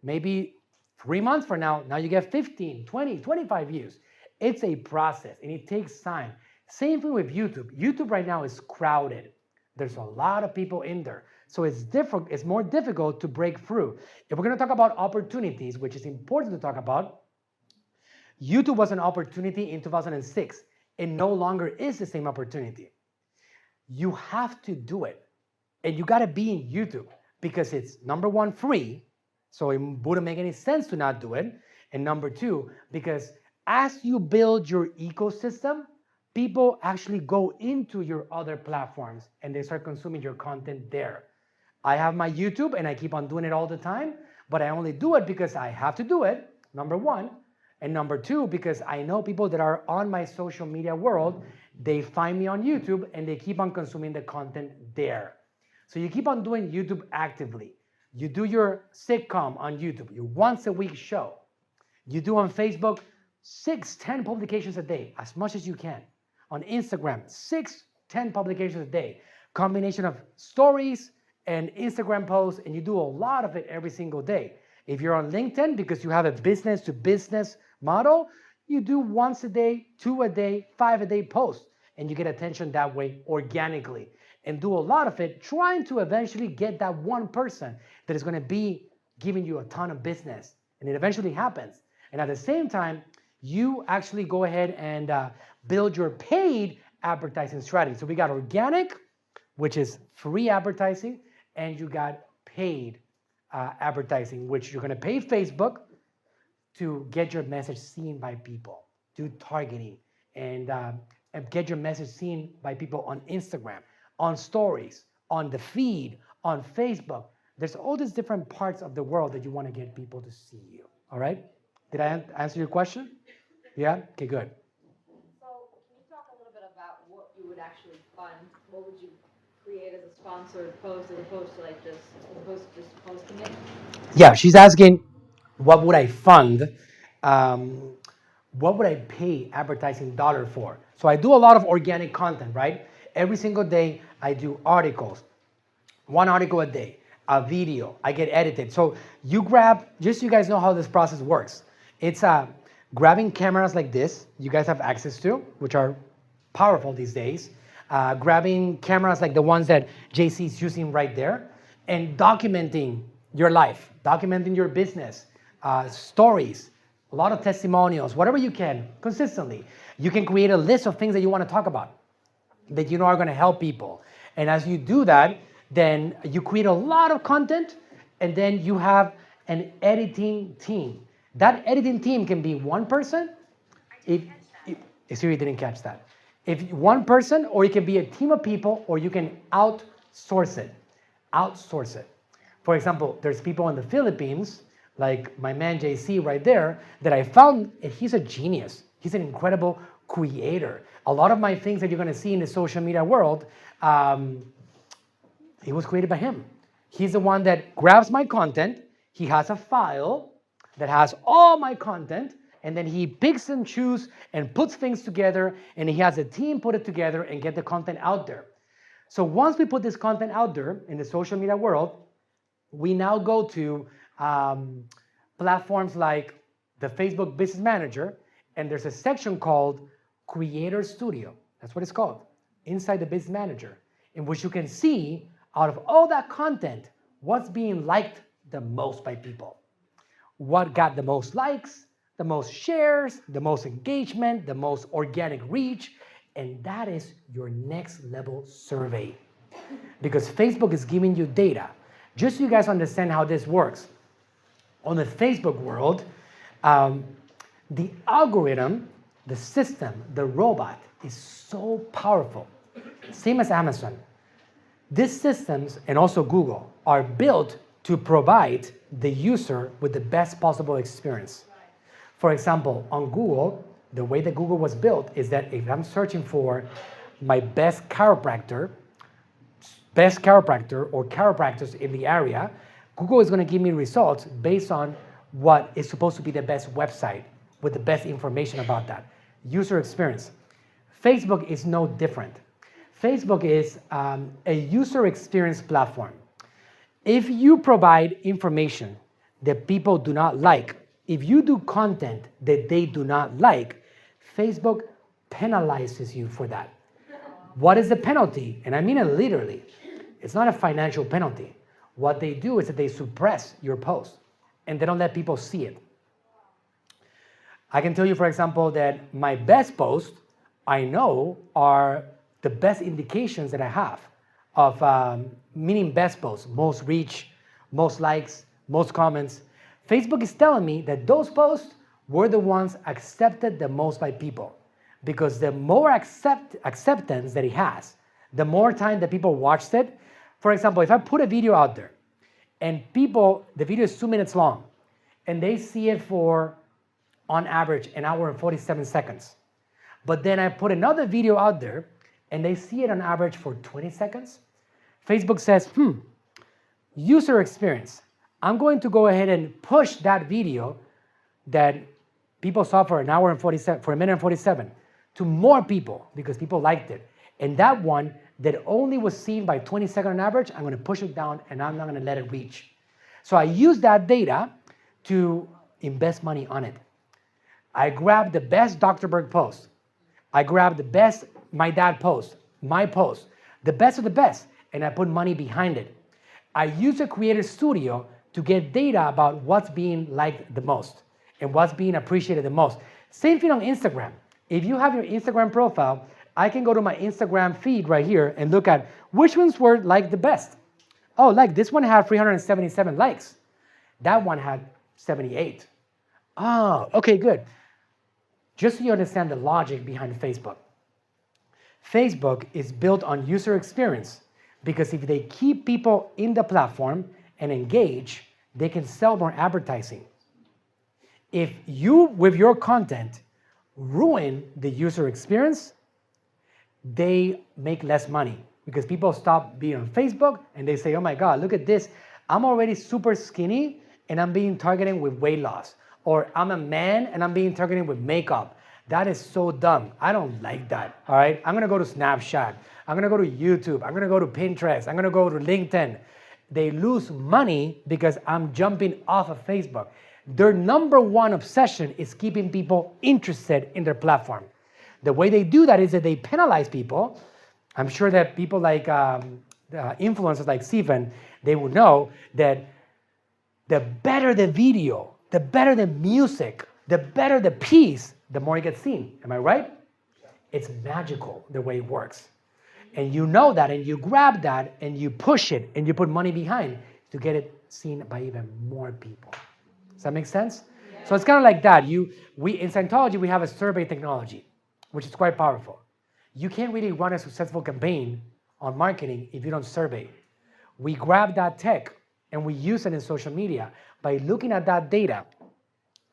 Maybe 3 months from now you get 15, 20, 25 views. It's a process and it takes time. Same thing with YouTube. YouTube right now is crowded. There's a lot of people in there. So it's more difficult to break through. If we're going to talk about opportunities, which is important to talk about, YouTube was an opportunity in 2006. It no longer is the same opportunity. You have to do it. And you got to be in YouTube because it's, number one, free. So it wouldn't make any sense to not do it. And number two, because as you build your ecosystem, people actually go into your other platforms and they start consuming your content there. I have my YouTube and I keep on doing it all the time, but I only do it because I have to do it, number one. And number two, because I know people that are on my social media world, they find me on YouTube and they keep on consuming the content there. So you keep on doing YouTube actively. You do your sitcom on YouTube, your once a week show. You do on Facebook 6-10 publications a day, as much as you can. On Instagram, 6-10 publications a day. Combination of stories and Instagram posts, and you do a lot of it every single day. If you're on LinkedIn, because you have a business to business model, you do once a day, 2 a day, 5 a day posts, and you get attention that way organically. And do a lot of it trying to eventually get that one person that is going to be giving you a ton of business. And it eventually happens. And at the same time, you actually go ahead and build your paid advertising strategy. So we got organic, which is free advertising, and you got paid advertising, which you're going to pay Facebook to get your message seen by people, do targeting, and get your message seen by people on Instagram, on stories, on the feed, on Facebook. There's all these different parts of the world that you want to get people to see you. All right? Did I answer your question? Yeah? Okay, good. So can you talk a little bit about what you would actually fund? What would you create as a sponsored post as opposed to just posting it? Yeah, she's asking, what would I fund? What would I pay advertising dollar for? So I do a lot of organic content, right? Every single day I do articles, 1 article a day, a video, I get edited. So you grab, just so you guys know how this process works. It's grabbing cameras like this, you guys have access to, which are powerful these days. Grabbing cameras like the ones that JC is using right there, and documenting your life, documenting your business, stories, a lot of testimonials, whatever you can, consistently. You can create a list of things that you want to talk about, that you know are going to help people. And as you do that, then you create a lot of content, and then you have an editing team. That editing team can be one person. If Siri didn't catch that. If one person, or it can be a team of people, or you can outsource it. Outsource it. For example, there's people in the Philippines, like my man JC right there, that I found, he's a genius. He's an incredible creator. A lot of my things that you're going to see in the social media world, it was created by him. He's the one that grabs my content. He has a file that has all my content, and then he picks and chooses and puts things together, and he has a team put it together and get the content out there. So once we put this content out there in the social media world, we now go to platforms like the Facebook Business Manager, and there's a section called Creator Studio. That's what it's called. inside the Biz Manager, in which you can see out of all that content, what's being liked the most by people. What got the most likes, the most shares, the most engagement, the most organic reach, and that is your next level survey. Because Facebook is giving you data. Just so you guys understand how this works. On the Facebook world, the algorithm, the system, the robot is so powerful. Same as Amazon. These systems, and also Google, are built to provide the user with the best possible experience. For example, on Google, the way that Google was built is that if I'm searching for my best chiropractor or chiropractors in the area, Google is going to give me results based on what is supposed to be the best website with the best information about that. User experience. Facebook is no different. Facebook is a user experience platform. If you provide information that people do not like, if you do content that they do not like, Facebook penalizes you for that. What is the penalty? And I mean it literally. It's not a financial penalty. What they do is that they suppress your post and they don't let people see it. I can tell you, for example, that my best posts, I know, are the best indications that I have of meaning best posts, most reach, most likes, most comments. Facebook is telling me that those posts were the ones accepted the most by people, because the more acceptance that it has, the more time that people watched it. For example, if I put a video out there and the video is 2 minutes long and they see it for, on average, 1 hour and 47 seconds, but then I put another video out there and they see it on average for 20 seconds, Facebook says, user experience. I'm going to go ahead and push that video that people saw for 1 hour and 47, for 1 minute and 47 to more people because people liked it. And that one that only was seen by 20 seconds on average, I'm going to push it down and I'm not going to let it reach. So I use that data to invest money on it. I grab the best Dr. Berg post. I grab the best my dad post, my post, the best of the best, and I put money behind it. I use a creator studio to get data about what's being liked the most and what's being appreciated the most. Same thing on Instagram. If you have your Instagram profile, I can go to my Instagram feed right here and look at which ones were liked the best. Oh, like this one had 377 likes. That one had 78. Oh, okay, good. Just so you understand the logic behind Facebook. Facebook is built on user experience because if they keep people in the platform and engage, they can sell more advertising. If you, with your content, ruin the user experience, they make less money because people stop being on Facebook and they say, oh my God, look at this. I'm already super skinny and I'm being targeted with weight loss. Or I'm a man and I'm being targeted with makeup. That is so dumb. I don't like that, all right? I'm gonna go to Snapchat. I'm gonna go to YouTube. I'm gonna go to Pinterest. I'm gonna go to LinkedIn. They lose money because I'm jumping off of Facebook. Their number one obsession is keeping people interested in their platform. The way they do that is that they penalize people. I'm sure that people like influencers like Stephen, they will know that the better the video, the better the music, the better the piece, the more it gets seen. Am I right? It's magical the way it works. And you know that, and you grab that, and you push it, and you put money behind to get it seen by even more people. Does that make sense? Yeah. So it's kind of like that. In Scientology, we have a survey technology, which is quite powerful. You can't really run a successful campaign on marketing if you don't survey. We grab that tech, and we use it in social media by looking at that data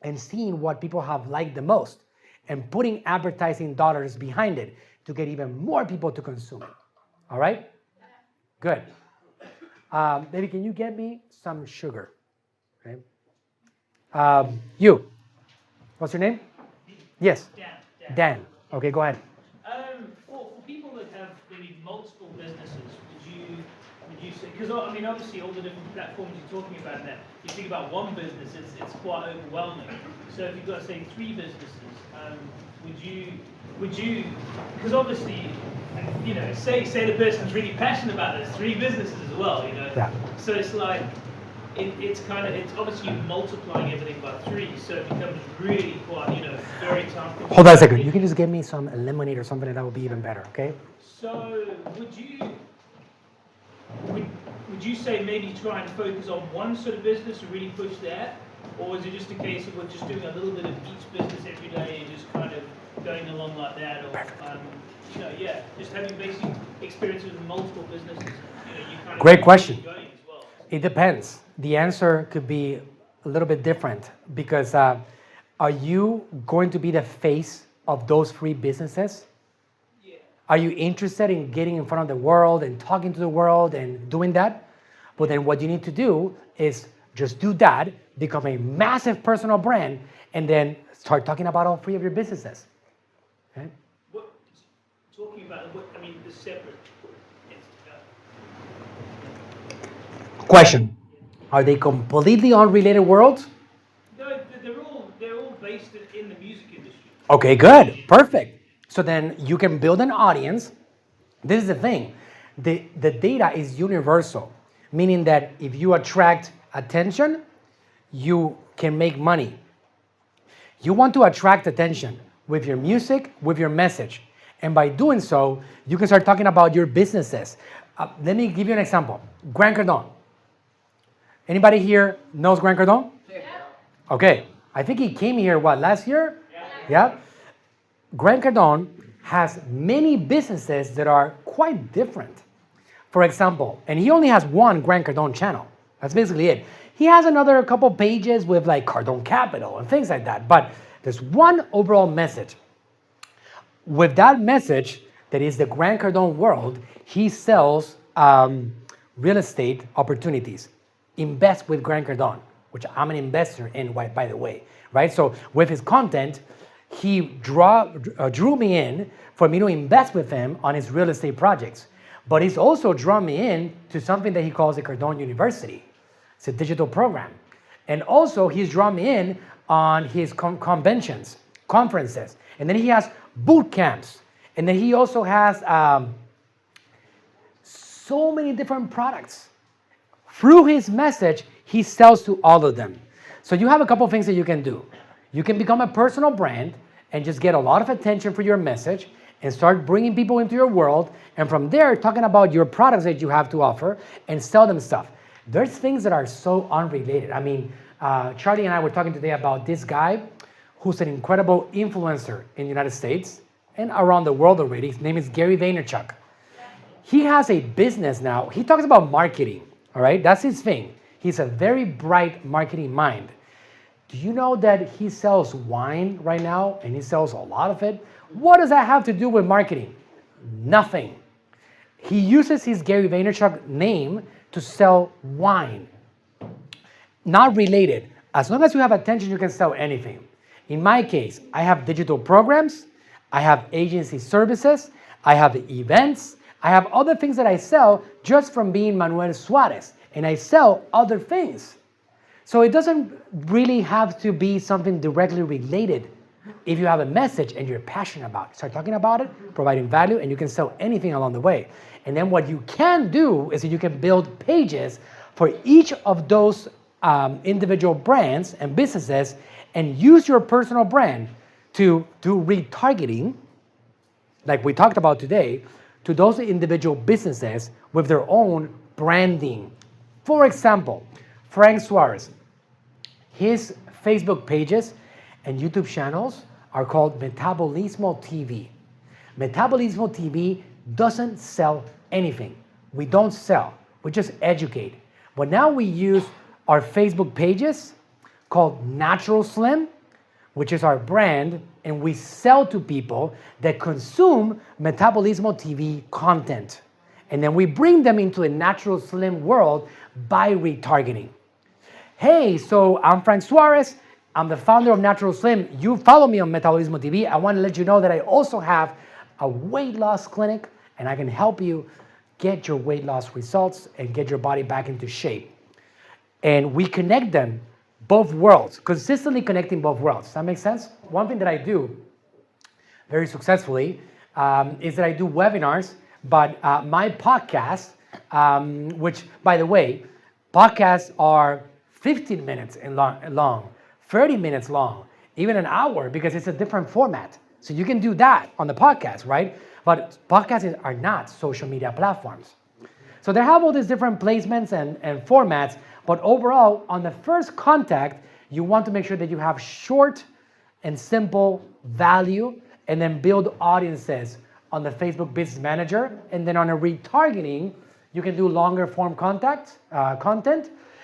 and seeing what people have liked the most and putting advertising dollars behind it to get even more people to consume it. All right? Good. Baby, can you get me some sugar? Okay. You. What's your name? Yes. Dan. Okay, go ahead. For people that have maybe multiple businesses, would you say, because I mean obviously all the different platforms you're talking about there, you think about one business, it's quite overwhelming. So if you've got say 3 businesses, would you would you, because obviously, you know, say the person's really passionate about it, 3 businesses as well, you know. Yeah. So it's like, it's obviously you're multiplying everything by 3, so it becomes really quite, you know, very tough. Hold on a second. You can just give me some lemonade or something, and that would be even better, okay? So would you say maybe try and focus on one sort of business and really push that? Or is it just a case of we're just doing a little bit of each business every day and just kind of going along like that? Or, you know, yeah, just having basic experiences with multiple businesses. You know, you kind of Great question. going as well. It depends. The answer could be a little bit different because are you going to be the face of those 3 businesses? Yeah. Are you interested in getting in front of the world and talking to the world and doing that? Well, then what you need to do is just do that, become a massive personal brand, and then start talking about all 3 of your businesses. Okay? Talking about the separate. Question. Are they completely unrelated worlds? No, they're all based in the music industry. Okay, good. Perfect. So then you can build an audience. This is the thing. The data is universal, meaning that if you attract attention, you can make money. You want to attract attention with your music, with your message. And by doing so, you can start talking about your businesses. Let me give you an example. Grant Cardone. Anybody here knows Grant Cardone? Yeah. Okay. I think he came here, last year? Yeah. Grant Cardone has many businesses that are quite different. For example, and he only has one Grant Cardone channel. That's basically it. He has another couple pages with like Cardone Capital and things like that. But there's one overall message. With that message, that is the Grant Cardone world, he sells real estate opportunities. Invest with Grant Cardone, which I'm an investor in, by the way, right? So with his content, he drew me in for me to invest with him on his real estate projects. But he's also drawn me in to something that he calls the Cardone University. It's a digital program. And also he's drawn me in on his conventions, conferences. And then he has boot camps. And then he also has so many different products. Through his message, he sells to all of them. So you have a couple of things that you can do. You can become a personal brand and just get a lot of attention for your message and start bringing people into your world. And from there, talking about your products that you have to offer and sell them stuff. There's things that are so unrelated. I mean, Charlie and I were talking today about this guy who's an incredible influencer in the United States and around the world already. His name is Gary Vaynerchuk. He has a business now. He talks about marketing, all right? That's his thing. He's a very bright marketing mind. Do you know that he sells wine right now and he sells a lot of it? What does that have to do with marketing? Nothing. He uses his Gary Vaynerchuk name to sell wine. Not related. As long as you have attention, you can sell anything. In my case, I have digital programs, I have agency services, I have events, I have other things that I sell just from being Manuel Suarez, and I sell other things. So it doesn't really have to be something directly related. If you have a message and you're passionate about it, start talking about it, providing value, and you can sell anything along the way. And then what you can do is that you can build pages for each of those individual brands and businesses and use your personal brand to do retargeting, like we talked about today, to those individual businesses with their own branding. For example, Frank Suarez, his Facebook pages and YouTube channels are called Metabolismo TV. Metabolismo TV doesn't sell anything. We don't sell, we just educate. But now we use our Facebook pages called Natural Slim, which is our brand, and we sell to people that consume Metabolismo TV content. And then we bring them into a Natural Slim world by retargeting. Hey, so I'm Frank Suarez. I'm the founder of Natural Slim. You follow me on Metabolismo TV. I want to let you know that I also have a weight loss clinic, and I can help you get your weight loss results and get your body back into shape. And we connect them, both worlds, consistently connecting both worlds. Does that make sense? One thing that I do very successfully, is that I do webinars, but my podcast, which, by the way, podcasts are 15 minutes long, 30 minutes long, even an hour, because it's a different format. So you can do that on the podcast, right? But podcasts are not social media platforms. So they have all these different placements and formats, but overall, on the first contact, you want to make sure that you have short and simple value, and then build audiences on the Facebook Business Manager. And then on a retargeting, you can do longer form content.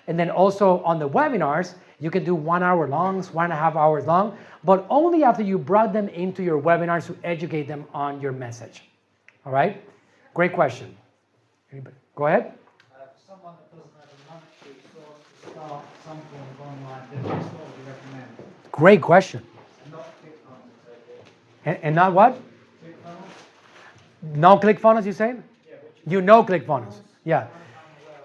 And then also on the webinars, you can do 1 hour longs, 1.5 hours long, but only after you brought them into your webinars to educate them on your message. All right? Great question. Anybody? Go ahead. For someone that doesn't have a monetary source to start some form of online business, what would you recommend? Great question. And not ClickFunnels, I take it. And not what? ClickFunnels? No ClickFunnels, you saying? Yeah, which You know ClickFunnels. Yeah.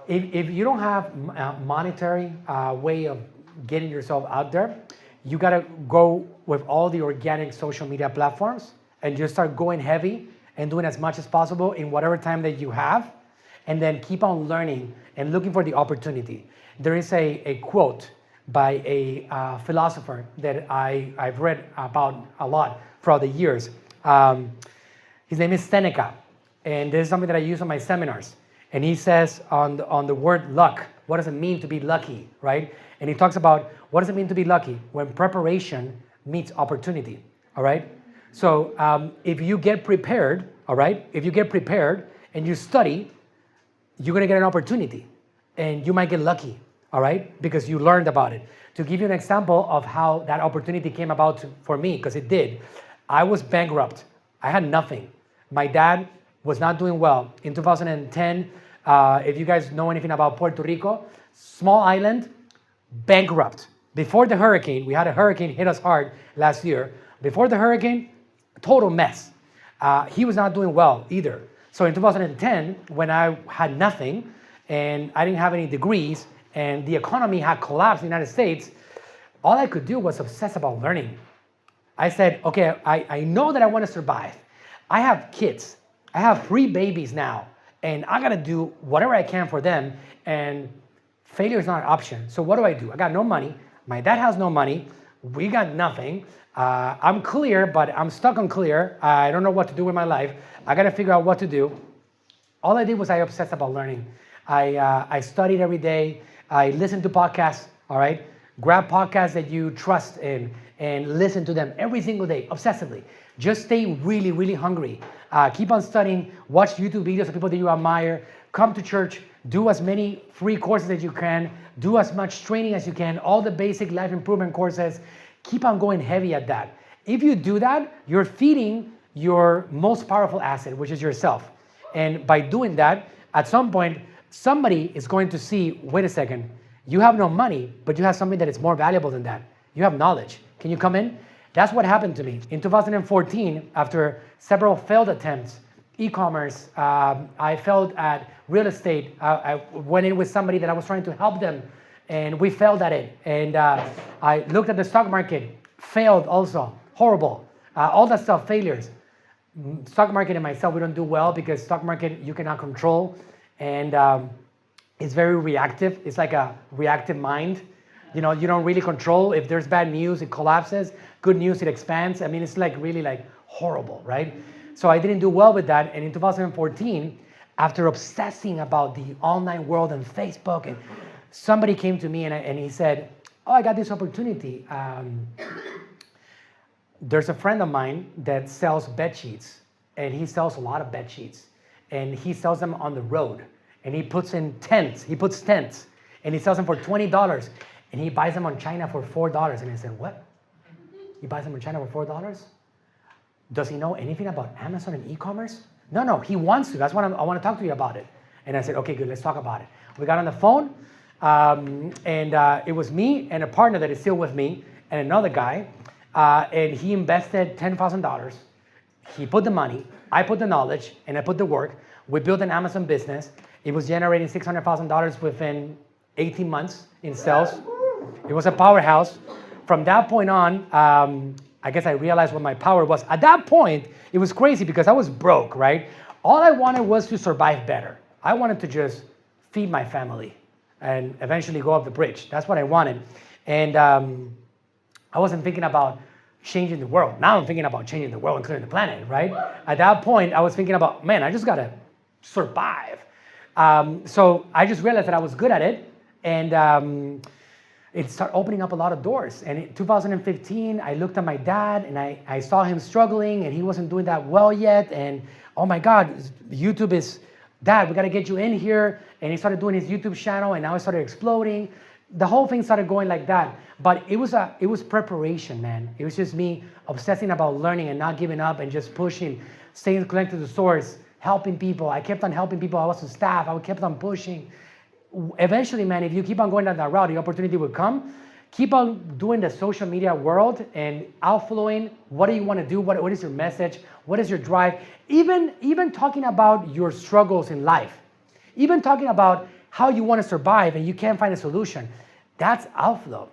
If you don't have a monetary way of getting yourself out there, you got to go with all the organic social media platforms and just start going heavy and doing as much as possible in whatever time that you have, and then keep on learning and looking for the opportunity. There is a quote by a philosopher that I've read about a lot throughout the years. His name is Seneca, and this is something that I use on my seminars. And he says on the word luck, what does it mean to be lucky, right? And he talks about what does it mean to be lucky when preparation meets opportunity, all right? So if you get prepared, all right? If you get prepared and you study, you're gonna get an opportunity, and you might get lucky, all right? Because you learned about it. To give you an example of how that opportunity came about for me, because it did, I was bankrupt. I had nothing. My dad was not doing well. In 2010, if you guys know anything about Puerto Rico, small island, bankrupt. Before the hurricane, we had a hurricane hit us hard last year. Before the hurricane, total mess. He was not doing well either. So in 2010, when I had nothing and I didn't have any degrees and the economy had collapsed in the United States, all I could do was obsess about learning. I said, okay, I know that I want to survive. I have kids. I have 3 babies now, and I got to do whatever I can for them, and failure is not an option. So what do? I got no money. My dad has no money. We got nothing. I'm clear, but I'm stuck on clear. I don't know what to do with my life. I got to figure out what to do. All I did was I obsessed about learning. I studied every day. I listened to podcasts, all right? Grab podcasts that you trust in and listen to them every single day, obsessively. Just stay really, really hungry. Keep on studying. Watch YouTube videos of people that you admire. Come to church. Do as many free courses as you can. Do as much training as you can. All the basic life improvement courses. Keep on going heavy at that. If you do that, you're feeding your most powerful asset, which is yourself. And by doing that, at some point, somebody is going to see, wait a second, you have no money, but you have something that is more valuable than that. You have knowledge. Can you come in? That's what happened to me. In 2014, after several failed attempts, e-commerce, I failed at real estate. I went in with somebody that I was trying to help them, and we failed at it. And I looked at the stock market, failed also, horrible. All that stuff, failures. Stock market and myself, we don't do well because stock market you cannot control, and it's very reactive. It's like a reactive mind. You know, you don't really control. If there's bad news, it collapses. Good news, it expands. I mean, it's like really like horrible, right? So I didn't do well with that. And in 2014, after obsessing about the online world and Facebook, and somebody came to me and he said, oh, I got this opportunity. There's a friend of mine that sells bed sheets, and he sells a lot of bed sheets, and he sells them on the road, and he puts in tents. He puts tents, and he sells them for $20, and he buys them on China for $4. And I said, what? He buys them in China for $4? Does he know anything about Amazon and e-commerce? No, he wants to. That's what I want to talk to you about it. And I said, okay, good, let's talk about it. We got on the phone, and it was me and a partner that is still with me, and another guy, and he invested $10,000. He put the money, I put the knowledge, and I put the work. We built an Amazon business. It was generating $600,000 within 18 months in sales. It was a powerhouse. From that point on, I guess I realized what my power was. At that point, it was crazy because I was broke, right? All I wanted was to survive better. I wanted to just feed my family and eventually go up the bridge. That's what I wanted. And I wasn't thinking about changing the world. Now I'm thinking about changing the world and clearing the planet, right? At that point, I was thinking about, man, I just gotta survive. So I just realized that I was good at it, and it started opening up a lot of doors. And in 2015, I looked at my dad, and I saw him struggling, and he wasn't doing that well yet. And oh my God, YouTube is, Dad, we gotta get you in here. And he started doing his YouTube channel, and now it started exploding. The whole thing started going like that. But it was preparation, man. It was just me obsessing about learning and not giving up and just pushing, staying connected to the source, helping people. I kept on helping people. I was on staff. I kept on pushing. Eventually, man, if you keep on going down that route, the opportunity will come. Keep on doing the social media world and outflowing. What do you want to do? What is your message? What is your drive? Even talking about your struggles in life. Even talking about how you want to survive and you can't find a solution. That's outflow.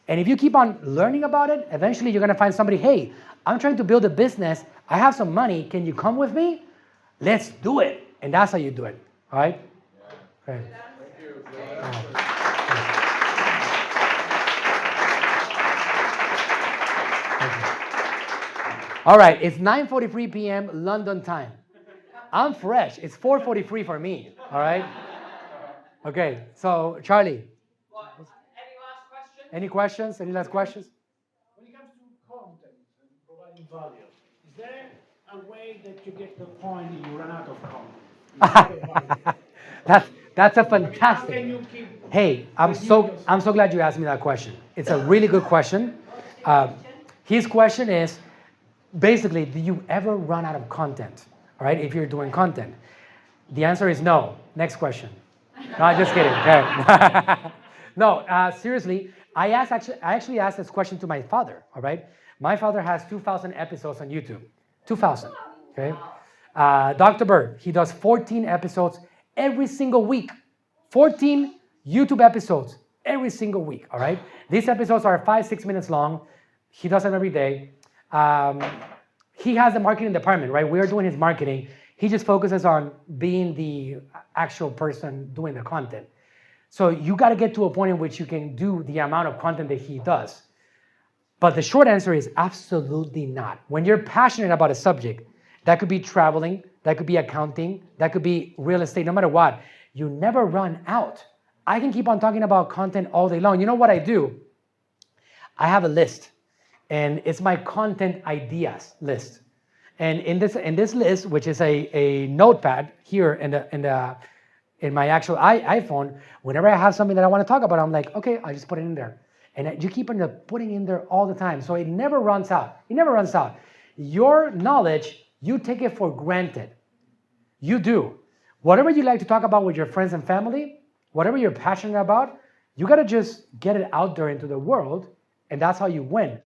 And if you keep on learning about it, eventually you're going to find somebody, hey, I'm trying to build a business. I have some money. Can you come with me? Let's do it. And that's how you do it. All right? Yeah. Okay. All right, it's 9:43 p.m. London time. I'm fresh. It's 4:43 for me. All right? Okay, so Charlie. What? Any last questions? Any questions? Any last questions? When it comes to content and providing value, is there a way that you get to the point that you run out of content? That's a How can fantastic. you keep? Hey, I'm so glad you asked me that question. It's a really good question. His question is basically, do you ever run out of content? All right, if you're doing content, the answer is no. Next question. No, I'm just kidding. Okay. No, seriously, I actually asked this question to my father. All right, my father has 2,000 episodes on YouTube. 2,000. Okay. Dr. Berg, he does 14 episodes every single week. 14 YouTube episodes every single week. All right. These episodes are 5-6 minutes long. He does them every day. He has the marketing department, right? We're doing his marketing. He just focuses on being the actual person doing the content. So you got to get to a point in which you can do the amount of content that he does. But the short answer is absolutely not. When you're passionate about a subject, that could be traveling, that could be accounting, that could be real estate, no matter what, you never run out. I can keep on talking about content all day long. You know what I do? I have a list, and it's my content ideas list. And in this list, which is a notepad here in my actual iPhone, whenever I have something that I want to talk about, I'm like, okay, I just put it in there. And you keep on putting in there all the time. So it never runs out. It never runs out. Your knowledge, you take it for granted. You do. Whatever you like to talk about with your friends and family, whatever you're passionate about, you got to just get it out there into the world, and that's how you win.